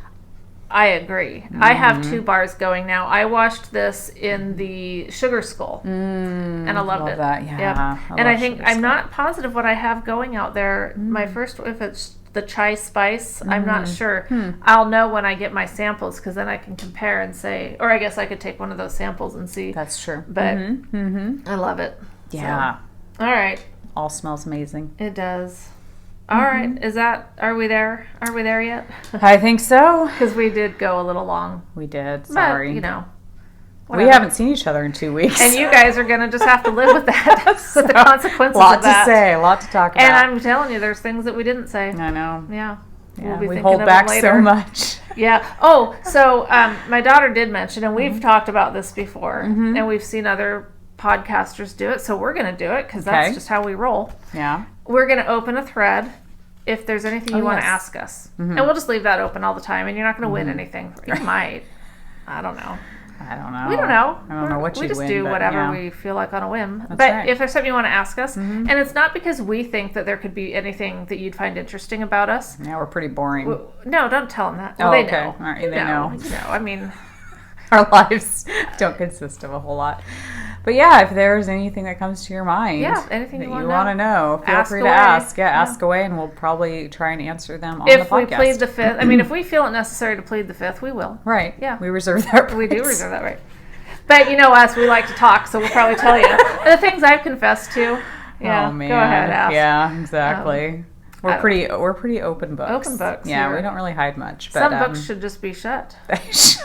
Speaker 1: I agree. I have 2 bars going now. I washed this in the Sugar Skull, and I loved it.
Speaker 2: That. Yeah.
Speaker 1: And I think I'm not positive what I have going out there. My first, if it's the chai spice, I'm not sure. I'll know when I get my samples because then I can compare and say, or I guess I could take one of those samples and see.
Speaker 2: That's true.
Speaker 1: But I love it.
Speaker 2: Yeah.
Speaker 1: So, all right.
Speaker 2: All smells amazing.
Speaker 1: It does. All right. Are we there? Are we there yet?
Speaker 2: I think so.
Speaker 1: Because we did go a little long.
Speaker 2: We did. Sorry.
Speaker 1: But,
Speaker 2: whatever. We haven't seen each other in 2 weeks.
Speaker 1: And you guys are going to just have to live with that. With the consequences of that.
Speaker 2: A lot to say. A lot to talk about.
Speaker 1: And I'm telling you, there's things that we didn't say.
Speaker 2: I know.
Speaker 1: Yeah.
Speaker 2: We hold back so much.
Speaker 1: Yeah. Oh, so my daughter did mention, and we've talked about this before, and we've seen other podcasters do it, so we're going to do it because that's just how we roll.
Speaker 2: Yeah.
Speaker 1: We're going to open a thread if there's anything you want to ask us. And we'll just leave that open all the time, and you're not going to win anything. You might. I don't know. We don't know.
Speaker 2: I don't know what you win.
Speaker 1: We just do whatever we feel like on a whim.
Speaker 2: That's
Speaker 1: but
Speaker 2: right.
Speaker 1: if there's something you want to ask us, and it's not because we think that there could be anything that you'd find interesting about us.
Speaker 2: Yeah, we're pretty boring.
Speaker 1: No, don't tell them that.
Speaker 2: Well,
Speaker 1: they
Speaker 2: okay.
Speaker 1: know.
Speaker 2: All right, they know.
Speaker 1: I mean,
Speaker 2: our lives don't consist of a whole lot. But yeah, if there's anything that comes to your mind,
Speaker 1: anything
Speaker 2: that
Speaker 1: you
Speaker 2: want to know, feel free to ask. Yeah, ask away, and we'll probably try and answer them on the podcast.
Speaker 1: If we plead the fifth, I mean, if we feel it necessary to plead the fifth, we will.
Speaker 2: Right.
Speaker 1: Yeah.
Speaker 2: We reserve that right.
Speaker 1: We do reserve that right. But you know us, we like to talk, so we'll probably tell you. The things I've confessed to. Yeah.
Speaker 2: Oh, man.
Speaker 1: Go ahead, ask.
Speaker 2: Yeah, exactly. We're pretty open books.
Speaker 1: Open books.
Speaker 2: Yeah, we don't really hide much. But,
Speaker 1: some books should just be shut.
Speaker 2: They should.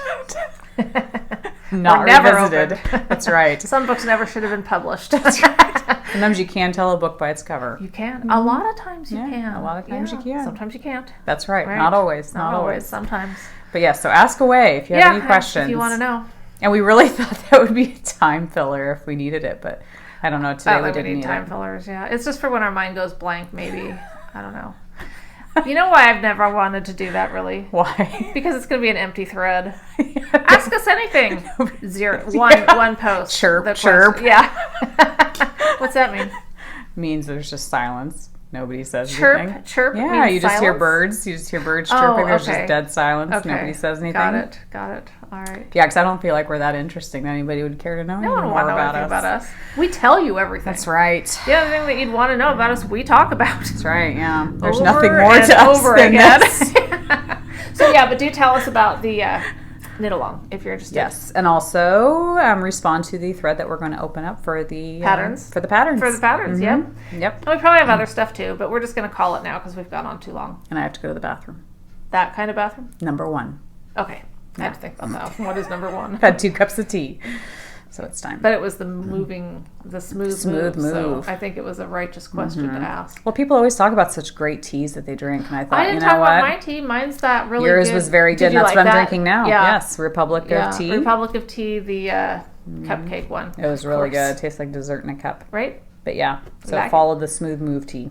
Speaker 2: Not revisited. That's right.
Speaker 1: Some books never should have been published.
Speaker 2: That's right. Sometimes you can tell a book by its cover.
Speaker 1: You can. A lot of times you can.
Speaker 2: A lot of times you can.
Speaker 1: Sometimes you can't.
Speaker 2: That's right. Not always.
Speaker 1: Not always. Sometimes.
Speaker 2: But yeah, so ask away if you have any questions.
Speaker 1: If you want to know.
Speaker 2: And we really thought that would be a time filler if we needed it, but I don't know. Today we didn't need
Speaker 1: time fillers. Yeah, it's just for when our mind goes blank. Maybe I don't know. You know why I've never wanted to do that, really?
Speaker 2: Why?
Speaker 1: Because it's going to be an empty thread. Ask us anything. One post.
Speaker 2: Chirp.
Speaker 1: Yeah. What's that mean?
Speaker 2: Means there's just silence. Nobody says
Speaker 1: anything. Chirp.
Speaker 2: Yeah, you just
Speaker 1: silence?
Speaker 2: hear birds. You just hear birds chirping. There's just dead silence.
Speaker 1: Okay.
Speaker 2: Nobody says anything.
Speaker 1: Got it. All right.
Speaker 2: Yeah, because I don't feel like we're that interesting that anybody would care to know
Speaker 1: No one
Speaker 2: more
Speaker 1: want to know
Speaker 2: about
Speaker 1: anything about us. We tell you everything.
Speaker 2: That's right.
Speaker 1: The other thing that you'd want to know about us, we talk about.
Speaker 2: That's right, yeah. There's
Speaker 1: over
Speaker 2: nothing more to us than this.
Speaker 1: So yeah, but do tell us about the knit along if you're interested.
Speaker 2: Yes, and also respond to the thread that we're going to open up for the
Speaker 1: patterns.
Speaker 2: For the patterns.
Speaker 1: Yep.
Speaker 2: Yep.
Speaker 1: And we probably have other stuff too, but we're just going to call it now because we've gone on too long.
Speaker 2: And I have to go to the bathroom.
Speaker 1: That kind of bathroom?
Speaker 2: Number 1.
Speaker 1: Okay. I have to think about that. What is number 1?
Speaker 2: I've had 2 cups of tea. So it's time.
Speaker 1: But it was the smooth move. So I think it was a righteous question to ask.
Speaker 2: Well, people always talk about such great teas that they drink, and I thought,
Speaker 1: I didn't talk about my tea. Mine's that really
Speaker 2: Yours
Speaker 1: good.
Speaker 2: was very good, and that's what I'm drinking now.
Speaker 1: Yeah.
Speaker 2: Yes, Republic of Tea.
Speaker 1: Republic of Tea, the cupcake one.
Speaker 2: It was really good. It tastes like dessert in a cup.
Speaker 1: Right?
Speaker 2: But yeah, so it followed the smooth move tea.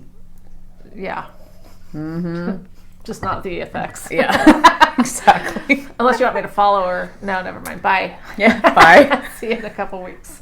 Speaker 1: Yeah. Mm-hmm. Just not the effects.
Speaker 2: Yeah, exactly.
Speaker 1: Unless you want me to follow her. No, never mind. Bye.
Speaker 2: Yeah, bye.
Speaker 1: See you in a couple weeks.